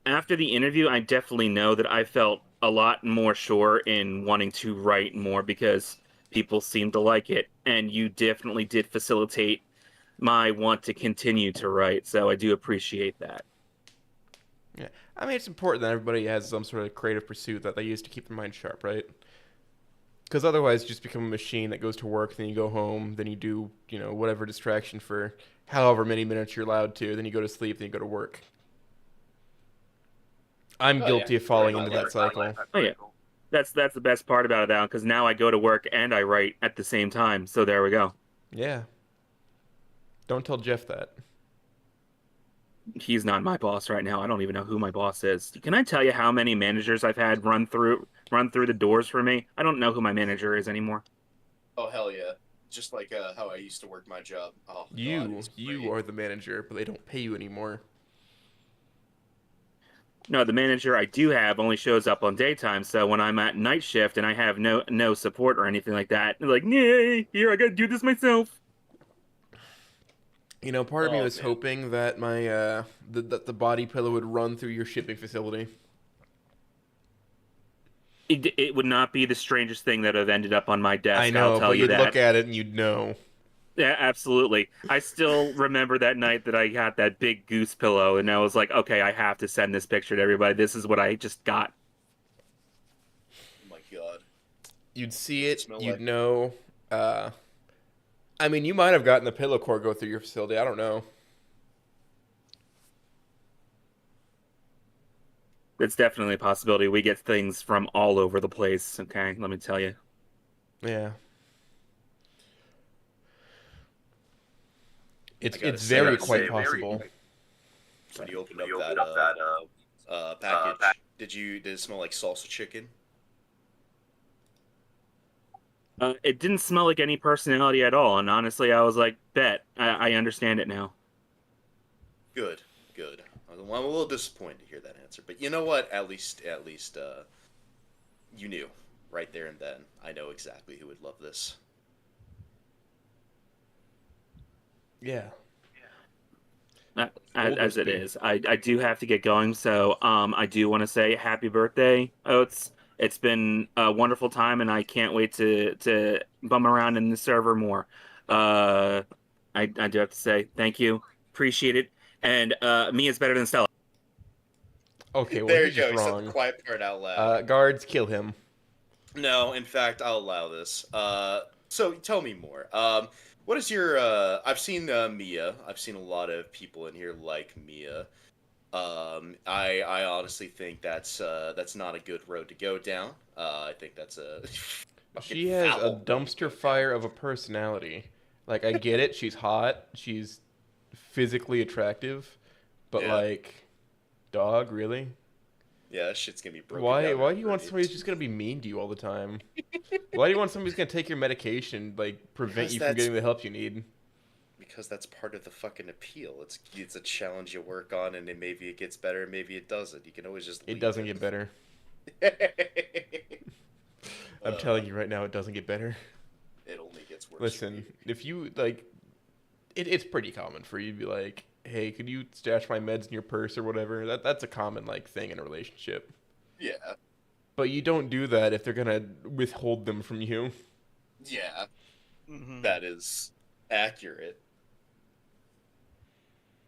After the interview, I definitely know that I felt a lot more sure in wanting to write more because people seemed to like it, and you definitely did facilitate my want to continue to write, so I do appreciate that. Yeah, I mean, it's important that everybody has some sort of creative pursuit that they use to keep their mind sharp, right? Because otherwise, you just become a machine that goes to work, then you go home, then you do, whatever distraction for however many minutes you're allowed to, then you go to sleep, then you go to work. I'm guilty of falling into that cycle. Oh yeah, that's the best part about it now, because now I go to work and I write at the same time. So there we go. Yeah. Don't tell Jeff that. He's not my boss right now. I don't even know who my boss is. Can I tell you how many managers I've had run through the doors for me? I don't know who my manager is anymore. Oh hell yeah! Just like how I used to work my job. Oh, God, you are the manager, but they don't pay you anymore. No, the manager I do have only shows up on daytime, so when I'm at night shift and I have no support or anything like that, they're like, "Yay, here, I gotta do this myself." Part of me was hoping that my the body pillow would run through your shipping facility. It would not be the strangest thing that have ended up on my desk. I know, I'll tell but you you'd that. look at it and you'd know. Yeah, absolutely. I still remember that night that I got that big goose pillow, and I was like, okay, I have to send this picture to everybody. This is what I just got. Oh my God. You'd see it, Smell you'd like- know. I mean, you might have gotten the pillow core go through your facility. I don't know. It's definitely a possibility. We get things from all over the place, okay? Let me tell you. Yeah. I gotta It's say, very quite possible. When you opened up that package, did it smell like salsa chicken? It didn't smell like any personality at all, and honestly, I was like, bet. I understand it now. Good. I'm a little disappointed to hear that answer, but you know what? At least, you knew right there and then. I know exactly who would love this. Yeah. As it is. I do have to get going, so I do want to say happy birthday, Oates. It's been a wonderful time, and I can't wait to bum around in the server more. I do have to say thank you appreciate it. And Mia's better than Stella. Okay, well, There he's you go. just He said wrong. the quiet part out loud. Guards, kill him. No, in fact, I'll allow this. So tell me more. What is your? I've seen Mia. I've seen a lot of people in here like Mia. I honestly think that's not a good road to go down. I think that's a. She has a foul road to dumpster go fire of a personality. Like, I get it. She's hot. She's physically attractive. But, Yeah. like, dog, really? down. Yeah, that shit's gonna be broken. Why down do in you want grades. somebody who's just going to be mean to you all the time? Why do you want somebody who's going to take your medication, like, prevent Because you from that's- getting the help you need? Because that's part of the fucking appeal. It's a challenge you work on, and then maybe it gets better, maybe it doesn't. You can always just. It leave doesn't get better. I'm telling you right now, it doesn't get better. It only gets worse. Listen, if you, like, it's pretty common for you to be like, hey, could you stash my meds in your purse or whatever? That's a common, like, thing in a relationship. Yeah. But you don't do that if they're gonna withhold them from you. Yeah. Mhm. That is accurate.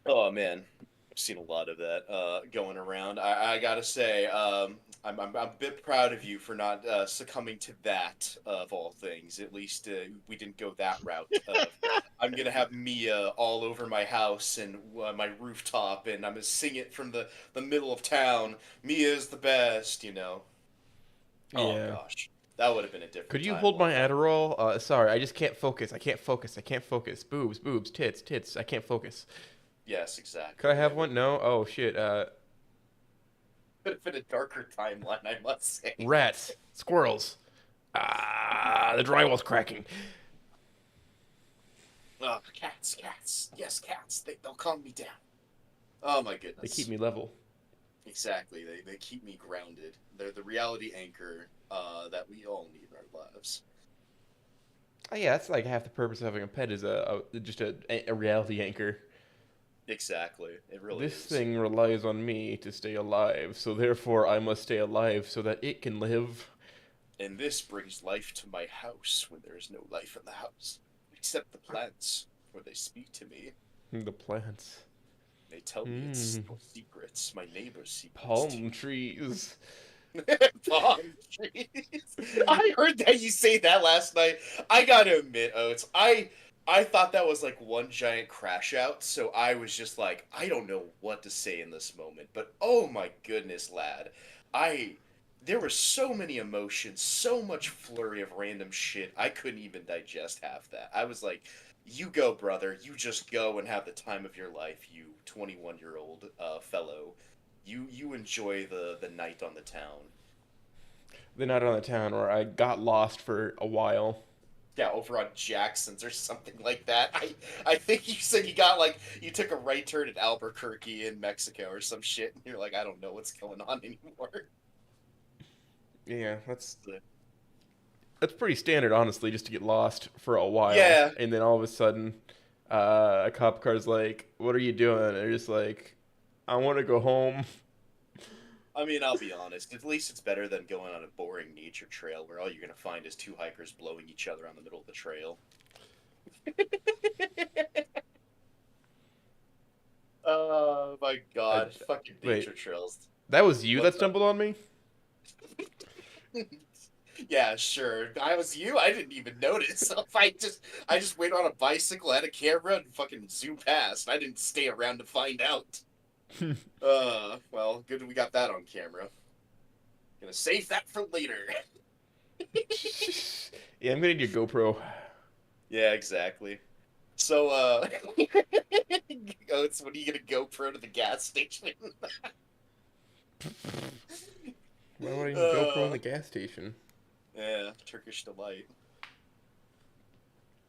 Oh man, I've seen a lot of that going around. I gotta say, I'm a bit proud of you for not succumbing to that of all things. At least we didn't go that route. I'm gonna have Mia all over my house and my rooftop, and I'm gonna sing it from the middle of town. Mia's the best, you know. Oh Yeah. gosh, that would have been a different. Could you time. hold my Adderall? Sorry, I just can't focus. I can't focus. I can't focus. Boobs, boobs, tits, tits. I can't focus. Yes, exactly. Could I have one? No? Oh, shit. Could have been a darker timeline, I must say. Rats. Squirrels. Ah, the drywall's cracking. Oh, cats. Yes, cats. They'll calm me down. Oh my goodness. They keep me level. Exactly. They keep me grounded. They're the reality anchor that we all need in our lives. Oh, yeah, that's like half the purpose of having a pet is just a reality anchor. Exactly. It really This is. thing relies on me to stay alive, so therefore I must stay alive so that it can live. And this brings life to my house when there is no life in the house. Except the plants, where they speak to me. The plants. They tell me it's no secrets, my neighbor's secrets. Palm trees. Palm trees. I heard that you say that last night. I gotta admit, Oates, I thought that was like one giant crash out, so I was just like, I don't know what to say in this moment. But oh my goodness, lad. There were so many emotions, so much flurry of random shit, I couldn't even digest half that. I was like, you go, brother. You just go and have the time of your life, you 21-year-old fellow. You enjoy the night on the town. The night on the town where I got lost for a while. Yeah, over on Jackson's or something like that. I think you said you took a right turn at Albuquerque in Mexico or some shit, and you're like, I don't know what's going on anymore. Yeah, that's pretty standard, honestly, just to get lost for a while. Yeah. And then all of a sudden, a cop car's like, "What are you doing?" And they're just like, "I want to go home." I mean, I'll be honest. At least it's better than going on a boring nature trail where all you're gonna find is two hikers blowing each other on the middle of the trail. Oh my god, fucking wait. nature trails. That was you that What's up? stumbled on me? Yeah, sure. I was you. I didn't even notice. I just went on a bicycle, had a camera, and fucking zoomed past. I didn't stay around to find out. Well, good we got that on camera. Gonna save that for later. Yeah, I'm gonna need your GoPro. Yeah, exactly. So, Oates, when are you gonna GoPro to the gas station? Why would I need a GoPro in the gas station? Yeah, Turkish delight.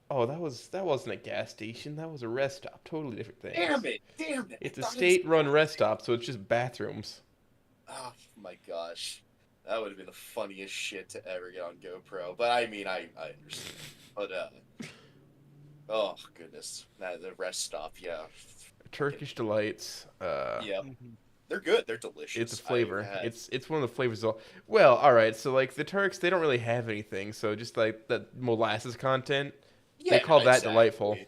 Oh, that wasn't a gas station. That was a rest stop. Totally different thing. Damn it! It's I a thought state-run rest stop, so it's just bathrooms. Oh my gosh. That would have been the funniest shit to ever get on GoPro. But I mean, I understand. But, oh goodness. The rest stop, yeah. Turkish delights. Yeah. They're good. They're delicious. It's a flavor. I had- It's one of the flavors. Well, all right. So like the Turks, they don't really have anything. So just like the molasses content, they Yeah, call that exactly. delightful.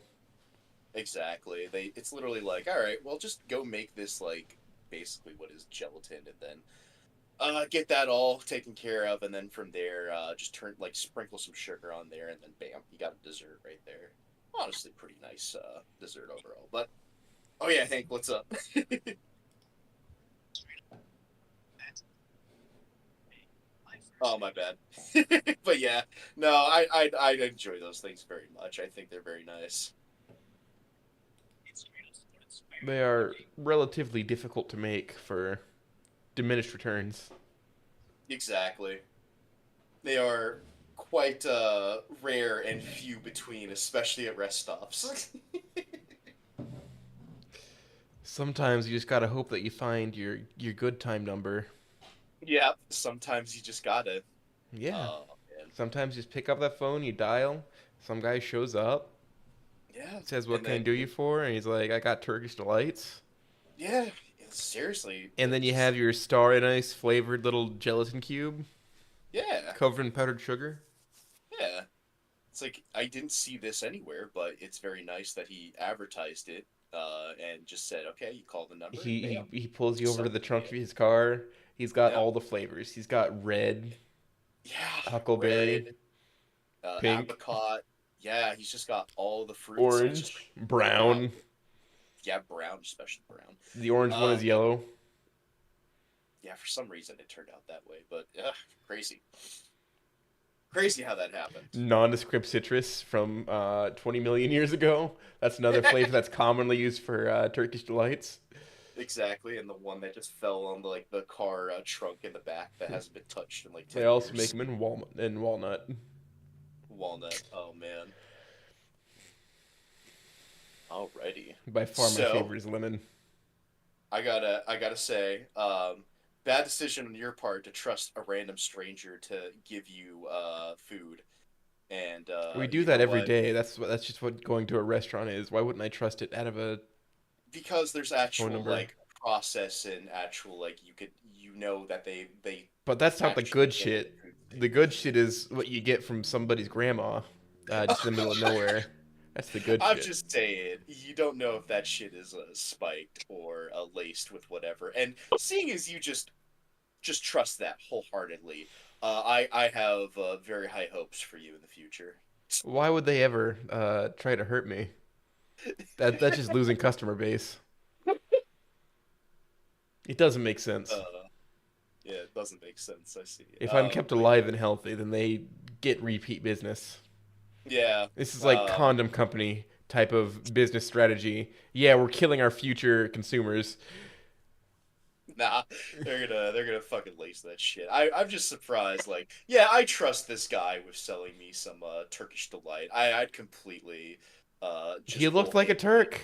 Exactly. It's literally like, all right, well, just go make this like basically what is gelatin, and then get that all taken care of, and then from there, just sprinkle some sugar on there, and then bam, you got a dessert right there. Honestly, pretty nice dessert overall. But oh yeah, Hank, what's up? Oh, my bad. But yeah, no, I enjoy those things very much. I think they're very nice. They are relatively difficult to make for diminished returns. Exactly. They are quite rare and few between, especially at rest stops. Sometimes you just gotta hope that you find your good time number. Yeah, sometimes you just gotta. Yeah. Oh, man. Sometimes you just pick up that phone, you dial, some guy shows up, Yeah. says, "What and can I then- do you for?" And he's like, "I got Turkish delights." Yeah, seriously. And then you have your Star Anise flavored little gelatin cube Yeah, covered in powdered sugar. yeah. It's like I didn't see this anywhere, but it's very nice that he advertised it and just said, "Okay, you call the number." and He bam. he pulls you over to the Something trunk in of it. his car. He's got Yeah. all the flavors. He's got red, Yeah, huckleberry, red, pink, apricot. Yeah, he's just got all the fruits. It's just orange, brown. yeah, brown, especially brown. The orange one is yellow. Yeah, for some reason it turned out that way, but crazy. Crazy how that happened. Nondescript citrus from 20 million years ago. That's another flavor that's commonly used for Turkish delights. Exactly, and the one that just fell on the car trunk in the back that hasn't been touched in like 10 They also years. make them in walnut. Walnut. Oh man. Alrighty. By far, my So- favorite is lemon. I gotta say, bad decision on your part to trust a random stranger to give you food. And We do you that know every what? day. That's just what going to a restaurant is. Why wouldn't I trust it out of a? Because there's actual number. like process and actual like you know that they But that's not the actually good get shit. food. The good shit is what you get from somebody's grandma, just in the middle of nowhere. That's the good I'm shit. just saying, you don't know if that shit is spiked or laced with whatever. And seeing as you just trust that wholeheartedly, I have very high hopes for you in the future. Why would they ever try to hurt me? That's just losing customer base. It doesn't make sense. Yeah, it doesn't make sense. I see. If I'm kept alive and healthy, then they get repeat business. Yeah. This is like condom company type of business strategy. Yeah, we're killing our future consumers. Nah, they're gonna fucking lace that shit. I'm just surprised. Like, yeah, I trust this guy with selling me some Turkish delight. I'd completely just He looked like a Turk.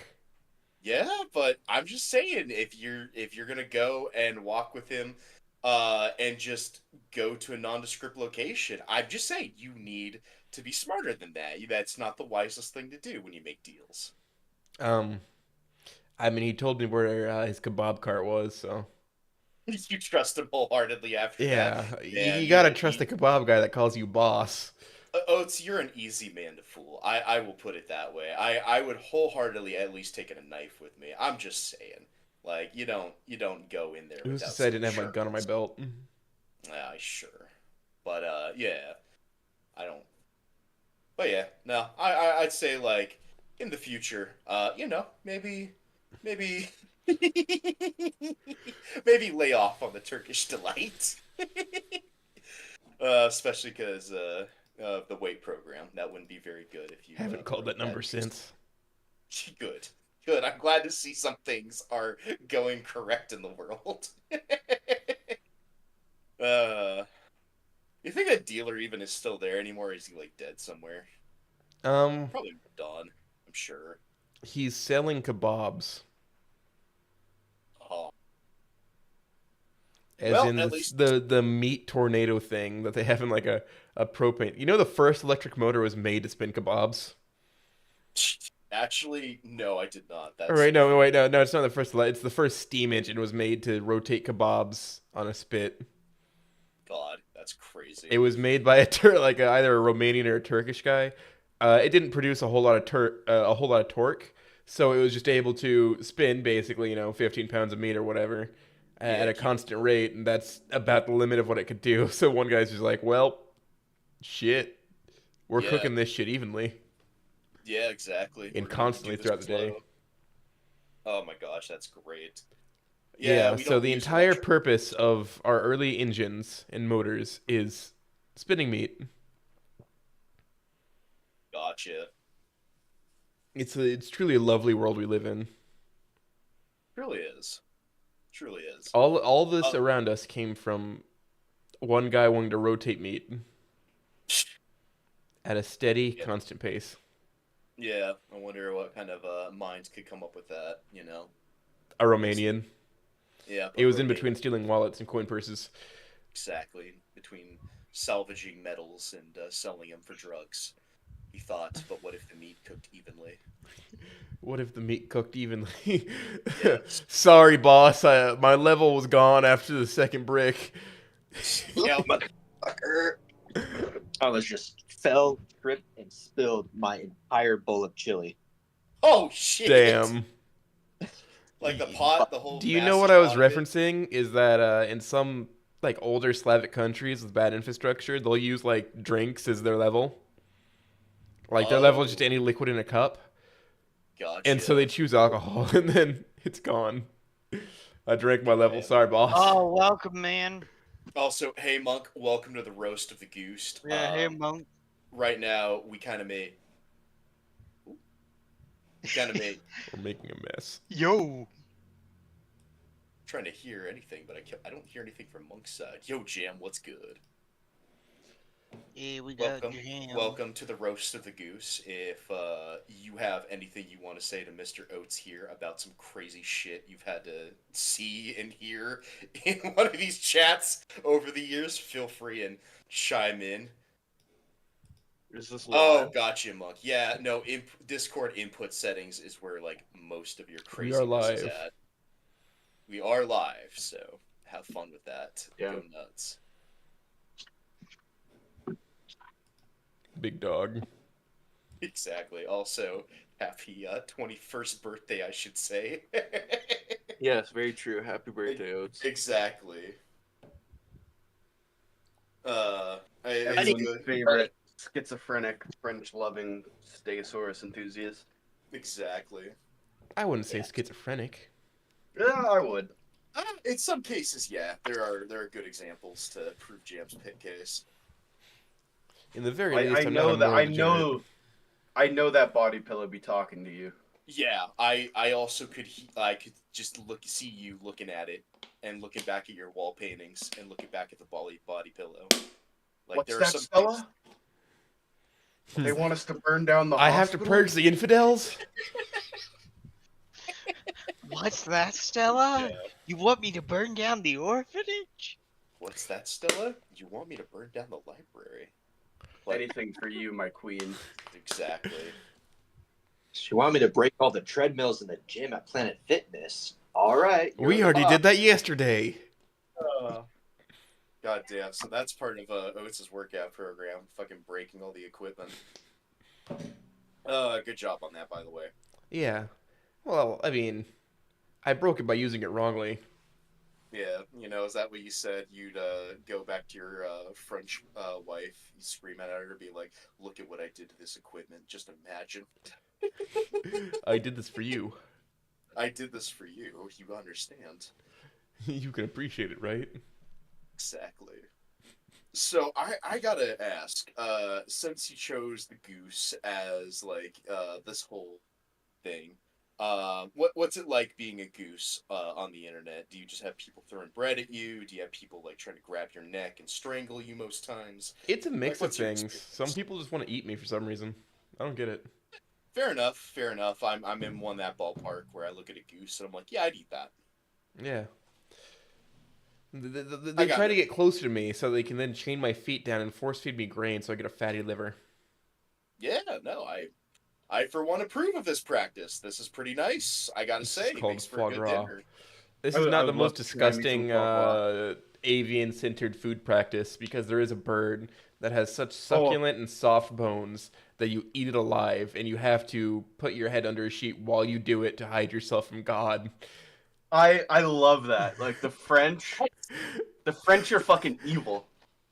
Yeah, but I'm just saying, if you're gonna go and walk with him, and just go to a nondescript location, I'm just saying you need to be smarter than that. That's not the wisest thing to do when you make deals. I mean, he told me where his kebab cart was, so You trust him wholeheartedly after yeah, that. you gotta trust the kebab guy that calls you boss. Oates, you're an easy man to fool. I will put it that way. I would wholeheartedly at least take a knife with me. I'm just saying. Like, you don't go in there. Who's to without say I some didn't have my gun on my insurance. belt? Sure. But yeah. I don't. But yeah, no. I'd say like in the future, maybe maybe lay off on the Turkish delight. Especially because of the weight program. That wouldn't be very good if you Haven't called that number since. Good. Good. I'm glad to see some things are going correct in the world. You think that dealer even is still there anymore? Or is he like dead somewhere? Probably done. I'm sure. He's selling kebabs. Oh, As Well, in at the, least- the meat tornado thing that they have in like a propane. You know, the first electric motor was made to spin kebabs. actually, no, I did not. That's All right, no, wait, no, it's not the first. It's the first steam engine was made to rotate kebabs on a spit. God, that's crazy. It was made by either a Romanian or a Turkish guy. It didn't produce a whole lot of torque, So it was just able to spin basically, 15 pounds a meat or whatever at a constant rate, and that's about the limit of what it could do. So one guy's just like, well, shit, we're cooking this shit evenly. Yeah, exactly. And We're gonna constantly do this throughout the day. slow. Oh my gosh, that's great. Yeah, we so don't the use entire electric- purpose of our early engines and motors is spinning meat. Gotcha. It's truly a lovely world we live in. Truly is. Truly is. All this Oh. around us came from one guy wanting to rotate meat at a steady, constant pace. Yeah, I wonder what kind of minds could come up with that, A Romanian. Yeah. It was in Romania. between stealing wallets and coin purses. Exactly. Between salvaging metals and selling them for drugs. He thought, but what if the meat cooked evenly? What if the meat cooked evenly? Yes. Sorry, boss. My level was gone after the second brick. Yeah, Motherfucker. I was just fell, tripped, and spilled my entire bowl of chili. oh shit! Damn. Like the pot, the whole. Do you know massive what I was pot of it? referencing? Is that in some like older Slavic countries with bad infrastructure, they'll use like drinks as their level. Like their level is just any liquid in a cup. Gotcha. And so they choose alcohol, and then it's gone. I drank my level. Sorry, boss. Oh, welcome, man. Also, hey Monk, welcome to the roast of the goose. Yeah, hey, monk. Right now, we kind of made. We're making a mess. Yo. Trying to hear anything, but I don't hear anything from Monk's side. Yo, Jam, what's good? Yeah, we got Welcome, jam. welcome to the roast of the goose. If you have anything you want to say to Mr. Oates here about some crazy shit you've had to see and hear in one of these chats over the years, feel free and chime in. Is this Oh, live? gotcha, Monk. Yeah, no, Discord input settings is where like most of your We craziness are is live. at. We are live, so have fun with that. Yeah. Go nuts. Big dog. Exactly. Also, happy 21st birthday, I should say. Yes, very true. Happy birthday, Oates. Exactly. Everyone's favorite schizophrenic, French-loving Stegosaurus enthusiast. Exactly. I wouldn't say schizophrenic. Yeah, I would. In some cases, yeah, there are good examples to prove Jam's pit case. In the very I least, I'm know not a that. moral I degenerate. know that body pillow be talking to you. Yeah, I also could I could just see you looking at it and looking back at your wall paintings and looking back at the body pillow. Like What's there are that, some Stella? They want us to burn down the I have to hospital? purge the infidels? What's that, Stella? Yeah. You want me to burn down the orphanage? What's that, Stella? You want me to burn down the library? Like, Anything for you, my queen. exactly. You want me to break all the treadmills in the gym at Planet Fitness? All right. you're We the already boss. did that yesterday. God damn. So that's part of Oates' workout program. Fucking breaking all the equipment. Good job on that, by the way. Yeah. Well, I mean, I broke it by using it wrongly. Yeah, is that what you said? You'd go back to your French wife, you scream at her, be like, "Look at what I did to this equipment. Just imagine. I did this for you. I did this for you. You understand." You can appreciate it, right? Exactly. So I gotta ask, since you chose the goose as like this whole thing, what's it like being a goose on the internet? Do you just have people throwing bread at you? Do you have people like trying to grab your neck and strangle you most times? It's a mix Like, of what's your things. experience? Some people just want to eat me for some reason. I don't get it. Fair enough. Fair enough. I'm in that ballpark where I look at a goose and I'm like, yeah, I'd eat that. Yeah. They I got try it. to get closer to me so they can then chain my feet down and force feed me grain so I get a fatty liver. Yeah, no, I for one approve of this practice. This is pretty nice. I gotta This say, is called makes for foie a good gras. dinner. This I is would- not I the would most love to try me some disgusting foie gras. avian-centered food practice because there is a bird that has such Oh. succulent and soft bones that you eat it alive, and you have to put your head under a sheet while you do it to hide yourself from God. I love that. Like the French are fucking evil.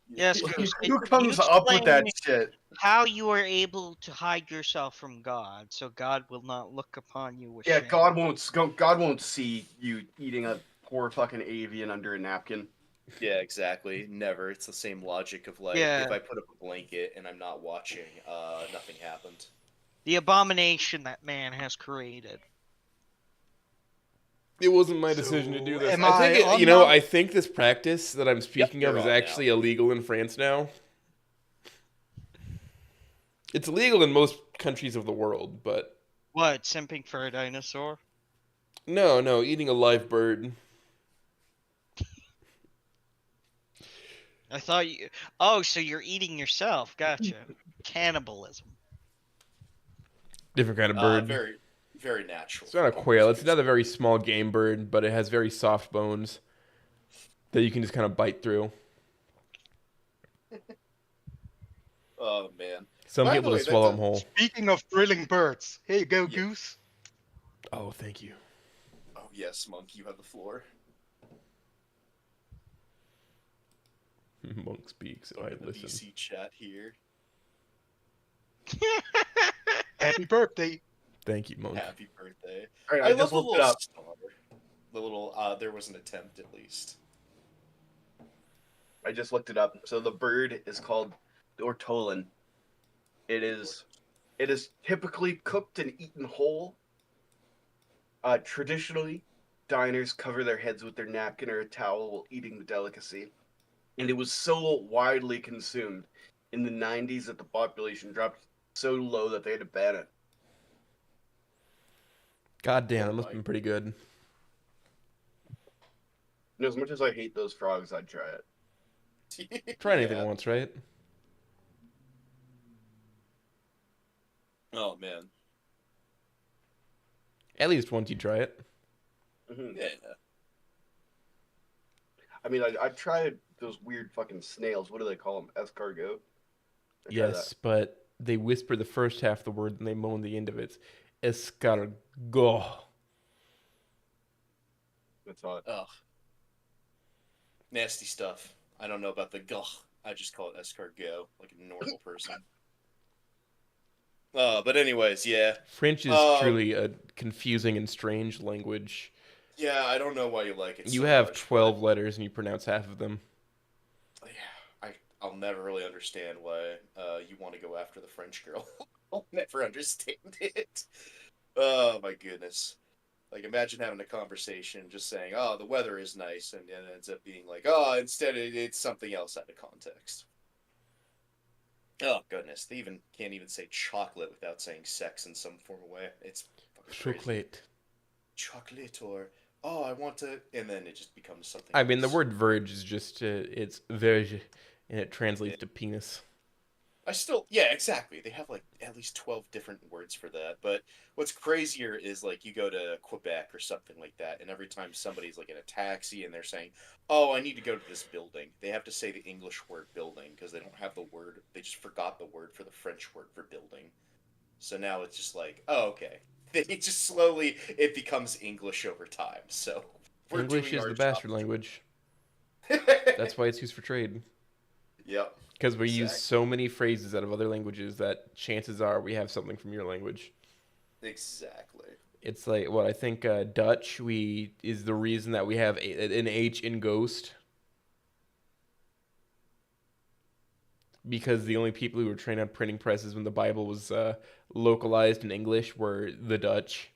Yes, Goose. Who Can comes you up with that explain shit? how you are able to hide yourself from God, so God will not look upon you with Yeah, shame? God won't see you eating a poor fucking avian under a napkin. Yeah, exactly. Never. It's the same logic of like, Yeah. if I put up a blanket and I'm not watching, nothing happened. The abomination that man has created. It wasn't my decision to do this. am I think I on you know, now? I think this practice that I'm speaking of you're is on actually illegal in France now. It's illegal in most countries of the world, but What, simping for a dinosaur? no, eating a live bird. I thought you. Oh, so you're eating yourself. Gotcha. Cannibalism. Different kind of bird. Very, very natural. It's not a quail. It's another very small game bird, but it has very soft bones that you can just kind of bite through. Oh man. Some By the people way, just swallow them that's whole. Speaking of thrilling birds, here you go, Yeah. Goose. Oh, thank you. Oh yes, Monk, you have the floor. Monk speaks. Go I to the listen. VC chat here. Happy birthday. Thank you, Monk. Happy birthday. All right, I I love just the looked it little up. star. The little there was an attempt at least. I just looked it up. So the bird is called the ortolan. It is typically cooked and eaten whole. Traditionally, diners cover their heads with their napkin or a towel while eating the delicacy. And it was so widely consumed in the 90s that the population dropped so low that they had to ban it. God damn, that must have been pretty good. And as much as I hate those frogs, I'd try it. Try anything Yeah. once, right? Oh man. At least once you try it. Mhm. Yeah. I mean, I tried those weird fucking snails. What do they call them? Escargot? I tried Yes, but they whisper the first half of the word and they moan the end of it. Escargot. That's hot. Ugh. Nasty stuff. I don't know about the gugh. I just call it escargot, like a normal person. But anyways, yeah. French is Um, truly a confusing and strange language. Yeah, I don't know why you like it You so have much, 12 letters and you pronounce half of them. but I'll never really understand why you want to go after the French girl. I'll never understand it. Oh my goodness. Like imagine having a conversation just saying, "Oh, the weather is nice," and it ends up being like, "Oh, instead it's something else out of context." Oh goodness, they can't even say chocolate without saying sex in some form of way. It's fucking crazy. Chocolate. Chocolate, or oh, I want to, and then it just becomes something. I mean, the else. word verge is just, it's verge, and it translates to penis. Yeah, exactly. They have like at least 12 different words for that. But what's crazier is like you go to Quebec or something like that, and every time somebody's like in a taxi and they're saying, "Oh, I need to go to this building," they have to say the English word building because they don't have the word. They just forgot the word for the French word for building. So now it's just like, oh, okay. It just slowly it becomes English over time. So we're English doing is our the job. bastard language. That's why it's used for trade. Yep. Because we use Exactly. so many phrases out of other languages that chances are we have something from your language. Exactly. It's like what I think Dutch is the reason that we have an H in ghost. Because the only people who were trained on printing presses when the Bible was localized in English were the Dutch.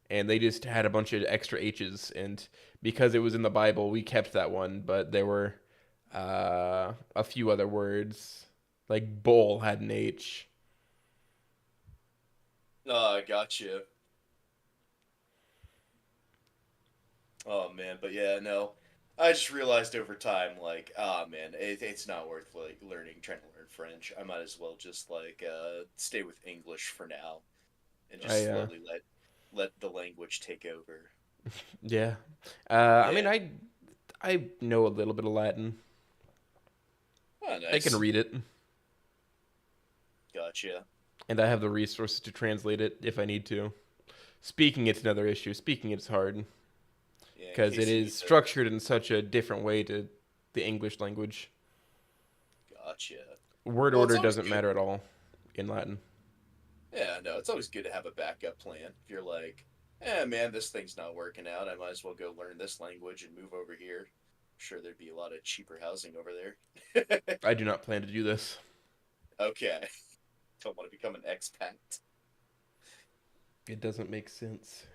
And they just had a bunch of extra H's. And because it was in the Bible, we kept that one. But there were a few other words. Like bowl had an H. Oh, I gotcha. Oh man, but yeah, no. I just realized over time, like, oh man, it's not worth like trying to learn French. I might as well just like stay with English for now, and just slowly let the language take over. Yeah. I mean, I know a little bit of Latin. Oh, nice. I can read it, Gotcha. and I have the resources to translate it if I need to. Speaking it's another issue. Speaking it's hard Yeah, in because case it you is need to- structured in such a different way to the English language. Gotcha. Word Well, it's order always doesn't good. matter at all in Latin. Yeah, no, it's always good to have a backup plan. If you're like, man, this thing's not working out, I might as well go learn this language and move over here. I'm sure there'd be a lot of cheaper housing over there. I do not plan to do this. Okay. Don't want to become an expat. It doesn't make sense.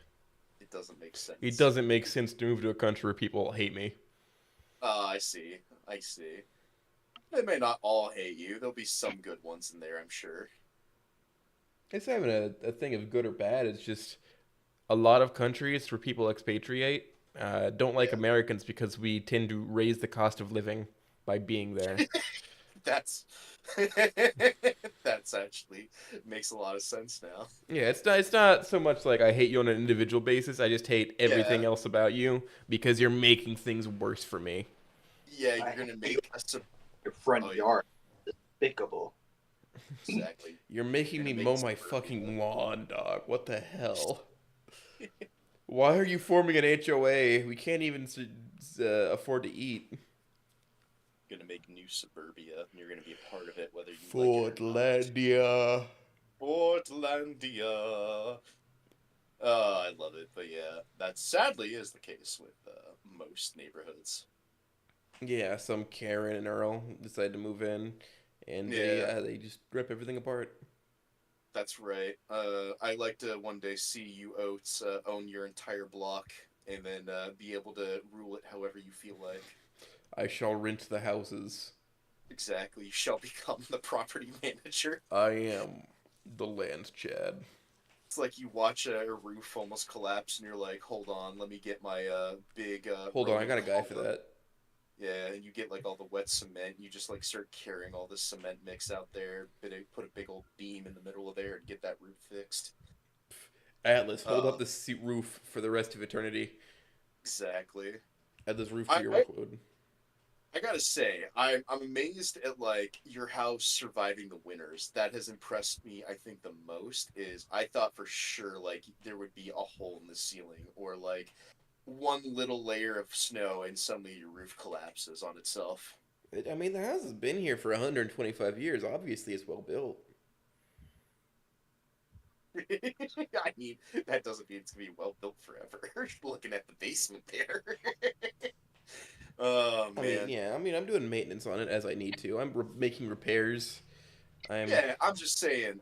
It doesn't make sense. It doesn't make sense to move to a country where people hate me. I see. I see. They may not all hate you. There'll be some good ones in there, I'm sure. It's not even a thing of good or bad. It's just a lot of countries where people expatriate don't like Yeah. Americans because we tend to raise the cost of living by being there. That's that's actually makes a lot of sense now. Yeah, it's not so much like I hate you on an individual basis. I just hate everything Yeah. else about you because you're making things worse for me. Yeah, I you're gonna hate make a Your front Oh, yeah. yard. Despicable. exactly. You're making me Gonna make mow us my work. fucking lawn, dog. What the hell? Why are you forming an HOA? We can't even afford to eat. Gonna make new suburbia, and you're gonna be a part of it, whether you like it or not. Portlandia. Portlandia. I love it, but yeah, that sadly is the case with most neighborhoods. Yeah, some Karen and Earl decided to move in, and they just rip everything apart. That's right. I'd like to one day see you, Oates, own your entire block, and then be able to rule it however you feel like. I shall rent the houses. Exactly. You shall become the property manager. I am the land Chad. It's like you watch a roof almost collapse, and you're like, "Hold on, let me get my big." Hold on, I Roman got a guy for column." that. Yeah, and you get like all the wet cement. You just like start carrying all this cement mix out there. Put a big old beam in the middle of there and get that roof fixed. Atlas, hold up the roof for the rest of eternity. Exactly. Add this roof to your I- workload. I gotta say, I'm amazed at like your house surviving the winters. That has impressed me. I think the most is I thought for sure like there would be a hole in the ceiling or like one little layer of snow and suddenly your roof collapses on itself. I mean, the house has been here for 125 years. Obviously, it's well built. I mean, that doesn't mean it's gonna be well built forever. Looking at the basement there. Oh man. I mean, I'm doing maintenance on it as I need to. I'm making repairs. Yeah, I'm just saying,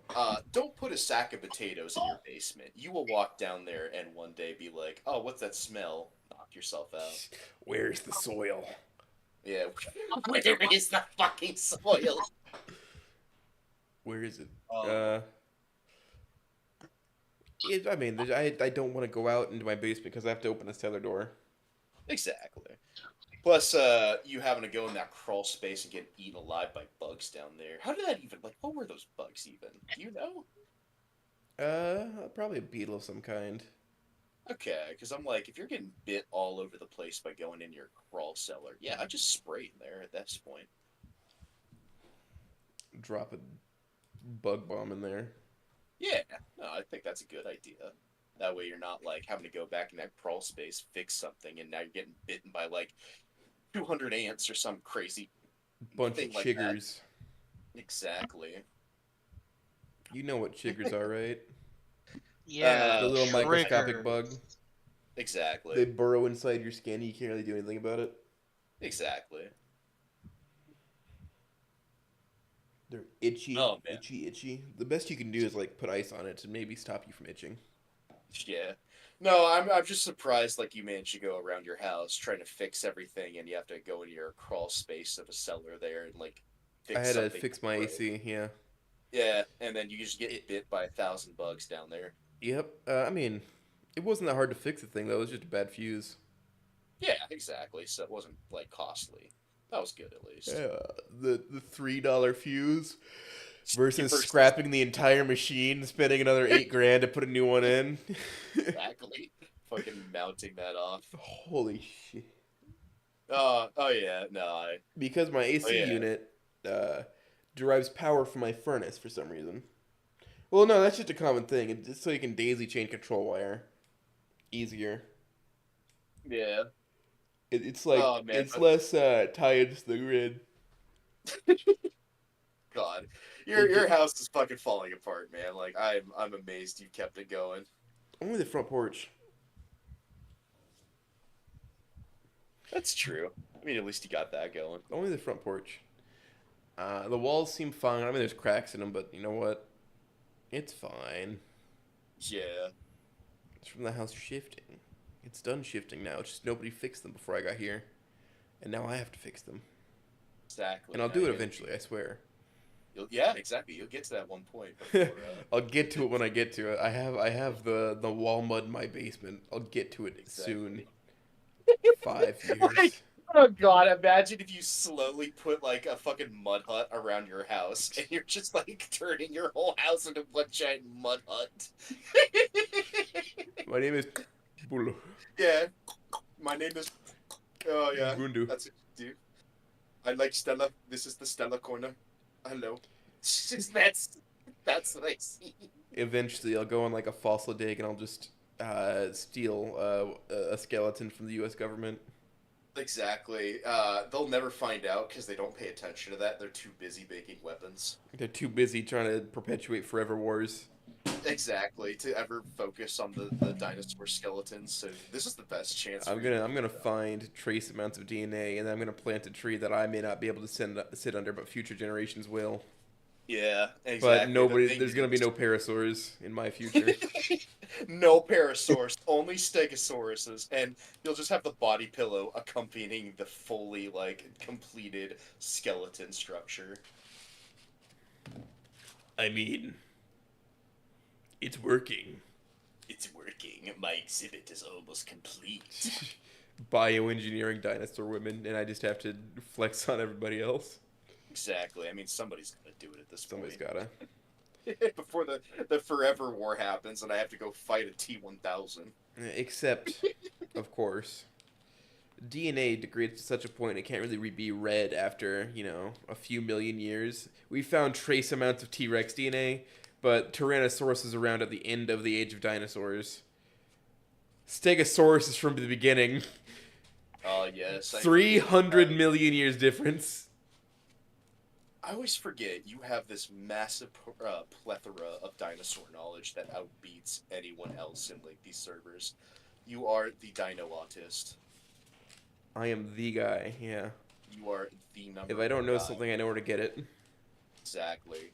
don't put a sack of potatoes in your basement. You will walk down there and one day be like, oh, what's that smell? Knock yourself out. Where's the soil? Yeah, where is the fucking soil? Where is it? Oh. I mean, I don't want to go out into my basement because I have to open the cellar door. Exactly. Plus, you having to go in that crawl space and get eaten alive by bugs down there. How did that even, like, what were those bugs even? Do you know? Probably a beetle of some kind. Okay, because I'm like, if you're getting bit all over the place by going in your crawl cellar, yeah, I just spray in there at this point. Drop a bug bomb in there. Yeah, no, I think that's a good idea. That way you're not, like, having to go back in that crawl space, fix something, and now you're getting bitten by, like, 200 ants or some crazy Bunch thing of like chiggers. that. Exactly. You know what chiggers are, right? Yeah, The little microscopic trigger. bug. Exactly. They burrow inside your skin. You can't really do anything about it. Exactly. They're itchy, Oh, man. itchy. The best you can do is like put ice on it to maybe stop you from itching. Yeah. No, I'm just surprised, like, you managed to go around your house trying to fix everything, and you have to go into your crawl space of a cellar there and, like, fix I had to something fix my broke. AC. Yeah. Yeah, and then you just get bit by 1,000 bugs down there. Yep. I mean, it wasn't that hard to fix the thing though. It was just a bad fuse. Yeah, exactly. So it wasn't, like, costly. That was good, at least. The $3 fuse versus Versus- scrapping the entire machine, spending another $8,000 to put a new one in. Exactly. Fucking mounting that off. Holy shit. Oh yeah, no, Because my AC yeah. unit derives power from my furnace for some reason. Well, no, that's just a common thing. It's just so you can daisy chain control wire easier. Yeah. It's like Oh man, it's less tied to the grid. God, It your get- house is fucking falling apart, man. Like I'm amazed you kept it going. Only the front porch. That's true. I mean, at least you got that going. Only the front porch. The walls seem fine. I mean, there's cracks in them, but you know what? It's fine. Yeah. It's from the house shifting. It's done shifting now. It's just nobody fixed them before I got here, and now I have to fix them. Exactly. And I'll Now do you it gotta- eventually. I swear. Yeah, exactly. You'll get to that one point. Before, I'll get to it when I get to it. I have the wall mud in my basement. I'll get to it soon. 5 years. Like, oh god, imagine if you slowly put like a fucking mud hut around your house and you're just like turning your whole house into one giant mud hut. My name is Bulo. Yeah. My name is Oh yeah. Gundu. That's it, dude. I like Stella. This is the Stella corner. Hello. That's what I see. Eventually, I'll go on like a fossil dig and I'll just steal a skeleton from the U.S. government. Exactly. They'll never find out because they don't pay attention to that. They're too busy making weapons. They're too busy trying to perpetuate forever wars. Exactly. To ever focus on the dinosaur skeletons. So this is the best chance. I'm for you. gonna find trace amounts of DNA and then I'm gonna plant a tree that I may not be able to sit under, but future generations will. Yeah. Exactly. But nobody, The thing there's gonna be is- no parasaurs in my future. No parasaurs, only stegosauruses, and you'll just have the body pillow accompanying the fully like completed skeleton structure. I mean, it's working. It's working. My exhibit is almost complete. Bioengineering dinosaur women, and I just have to flex on everybody else. Exactly. I mean, somebody's gonna do it at this Somebody's point. gotta. Before the forever war happens and I have to go fight a T-1000. Except, of course, DNA degrades to such a point it can't really be read after, a few million years. We found trace amounts of T-Rex DNA, but Tyrannosaurus is around at the end of the age of dinosaurs. Stegosaurus is from the beginning. Oh, yes. 300 million years difference. I always forget you have this massive plethora of dinosaur knowledge that outbeats anyone else in like these servers. You are the dino autist. I am the guy, yeah. You are the number. If I don't know one guy. something, I know where to get it. Exactly.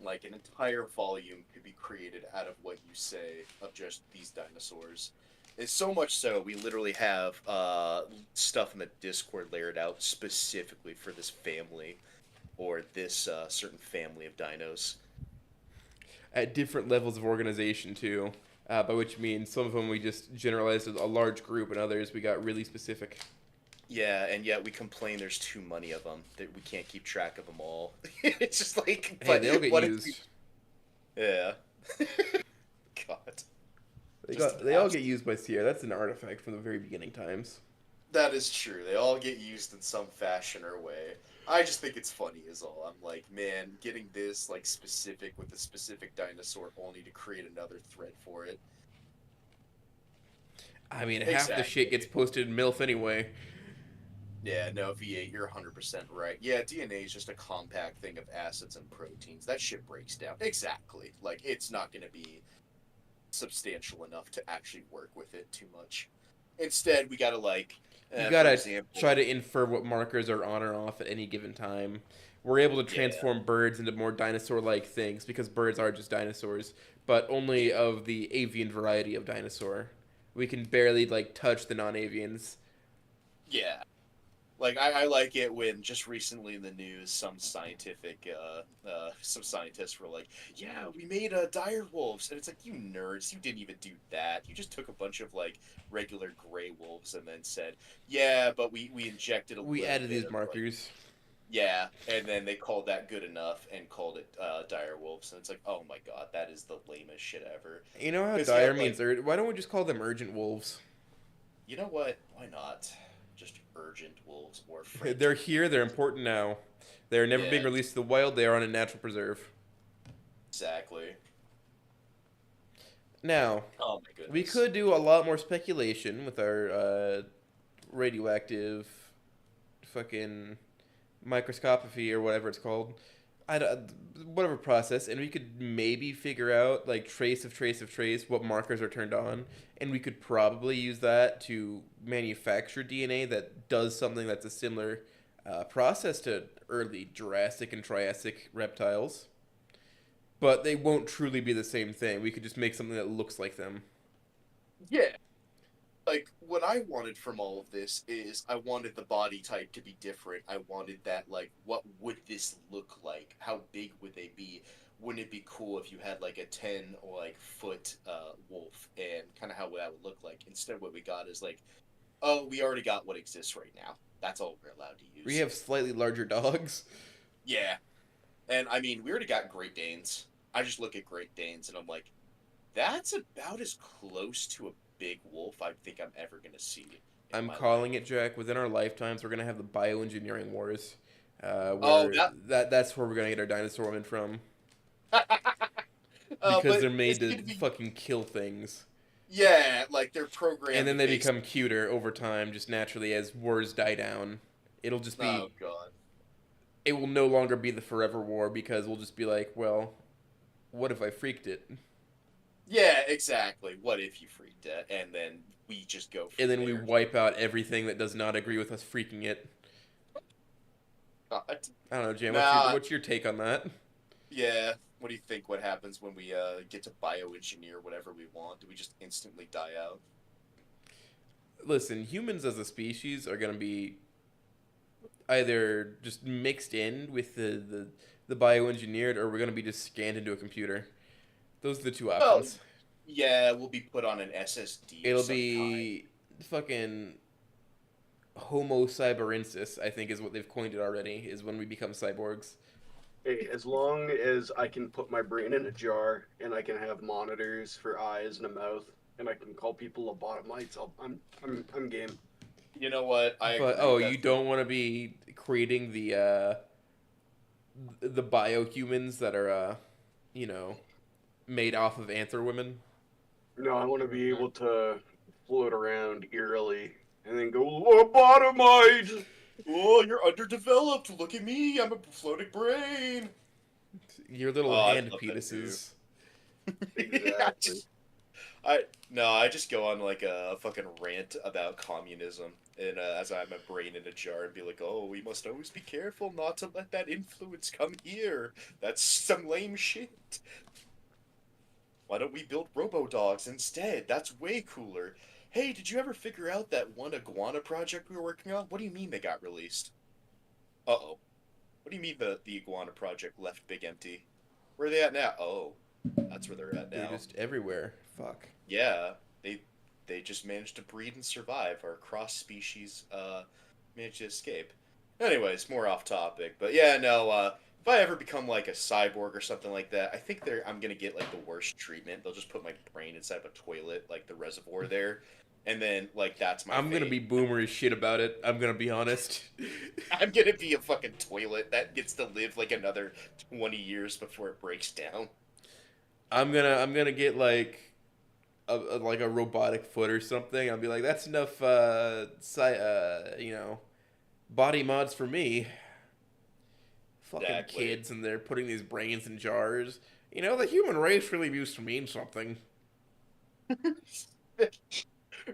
Like an entire volume could be created out of what you say of just these dinosaurs. It's so much so we literally have stuff in the Discord layered out specifically for this family or this certain family of dinos. At different levels of organization, too. By which means some of them we just generalized as a large group, and others we got really specific. Yeah, and yet we complain there's too many of them that we can't keep track of them all. It's just like, Hey, they all get what if used. Yeah. God. They all get used by Sierra. That's an artifact from the very beginning times. That is true. They all get used in some fashion or way. I just think it's funny is all. I'm like, man, getting this like specific with a specific dinosaur only to create another thread for it. I mean, half the shit gets posted in MILF anyway. Yeah, no, V8, you're 100% right. Yeah, DNA is just a compact thing of acids and proteins. That shit breaks down. Exactly. Like, it's not going to be substantial enough to actually work with it too much. Instead, we gotta like... You for gotta example- try to infer what markers are on or off at any given time. We're able to transform birds into more dinosaur-like things because birds are just dinosaurs, but only of the avian variety of dinosaur. We can barely like touch the non-avians. Yeah. Like, I like it when just recently in the news, some scientists were like, yeah, we made dire wolves. And it's like, you nerds, you didn't even do that. You just took a bunch of, like, regular gray wolves and then said, yeah, but we injected We little added bit these of, markers. yeah, and then they called that good enough and called it dire wolves. And it's like, oh my god, that is the lamest shit ever. You know how 'Cause, dire yeah, means why don't we just call them urgent wolves? You know what? Why not? Just urgent wolves or frantic. They're here. They're important now. They're never being Yeah. released to the wild. They are on a natural preserve. Exactly. Now, Oh my goodness. we could do a lot more speculation with our radioactive fucking microscopy or whatever it's called. Whatever process, and we could maybe figure out like trace of what markers are turned on, and we could probably use that to manufacture DNA that does something that's a similar process to early Jurassic and Triassic reptiles. But they won't truly be the same thing. We could just make something that looks like them. Yeah. Like, what I wanted from all of this is I wanted the body type to be different. I wanted that, like, what would this look like? How big would they be? Wouldn't it be cool if you had, like, a 10 or, like, foot wolf and kind of how that would look like? Instead, what we got is, like, oh, we already got what exists right now. That's all we're allowed to use. We have slightly larger dogs. Yeah. And, I mean, we already got Great Danes. I just look at Great Danes and I'm like, that's about as close to a big wolf I think I'm ever going to see. I'm calling it, Jack. Within our lifetimes, we're going to have the bioengineering wars. That's where we're going to get our dinosaur women from. Because they're made to fucking kill things. Yeah, like they're programmed. And then they become cuter over time, just naturally as wars die down. It'll just be... Oh, God. It will no longer be the forever war because we'll just be like, well, what if I freaked it? Yeah, exactly. What if you freaked it? And then we just go from And then there. we wipe out everything that does not agree with us freaking it. God. I don't know, Jam. Nah. What's your take on that? Yeah. What do you think? What happens when we get to bioengineer whatever we want? Do we just instantly die out? Listen, humans as a species are going to be either just mixed in with the bioengineered, or we're going to be just scanned into a computer. Those are the two options. Yeah, we'll be put on an SSD. It'll be fucking Homo cyberensis, I think is what they've coined it already, is when we become cyborgs. Hey, as long as I can put my brain in a jar and I can have monitors for eyes and a mouth, and I can call people lobotomites, I'm game. You know what? You don't want to be creating the biohumans that are made off of anther women. No, I want to be able to float around eerily and then go lobotomite. Oh, you're underdeveloped. Look at me. I'm a floating brain. Your little hand penises. Exactly. I just go on like a fucking rant about communism, and as I have my brain in a jar and be like, oh, we must always be careful not to let that influence come here. That's some lame shit. Why don't we build robo-dogs instead? That's way cooler. Hey, did you ever figure out that one iguana project we were working on? What do you mean they got released? Uh-oh. What do you mean the iguana project left big empty? Where are they at now? Oh, that's where they're at now. They're just everywhere. Fuck. Yeah, they just managed to breed and survive. Our cross-species managed to escape. Anyways, more off topic. But yeah, no, if I ever become like a cyborg or something like that, I think I'm gonna get like the worst treatment. They'll just put my brain inside of a toilet, like the reservoir there, and then like that's my. I'm gonna be boomer as shit about it. I'm gonna be honest. I'm gonna be a fucking toilet that gets to live like another 20 years before it breaks down. I'm gonna get like a robotic foot or something. I'll be like, that's enough body mods for me. Fucking Exactly. kids, and they're putting these brains in jars. The human race really used to mean something.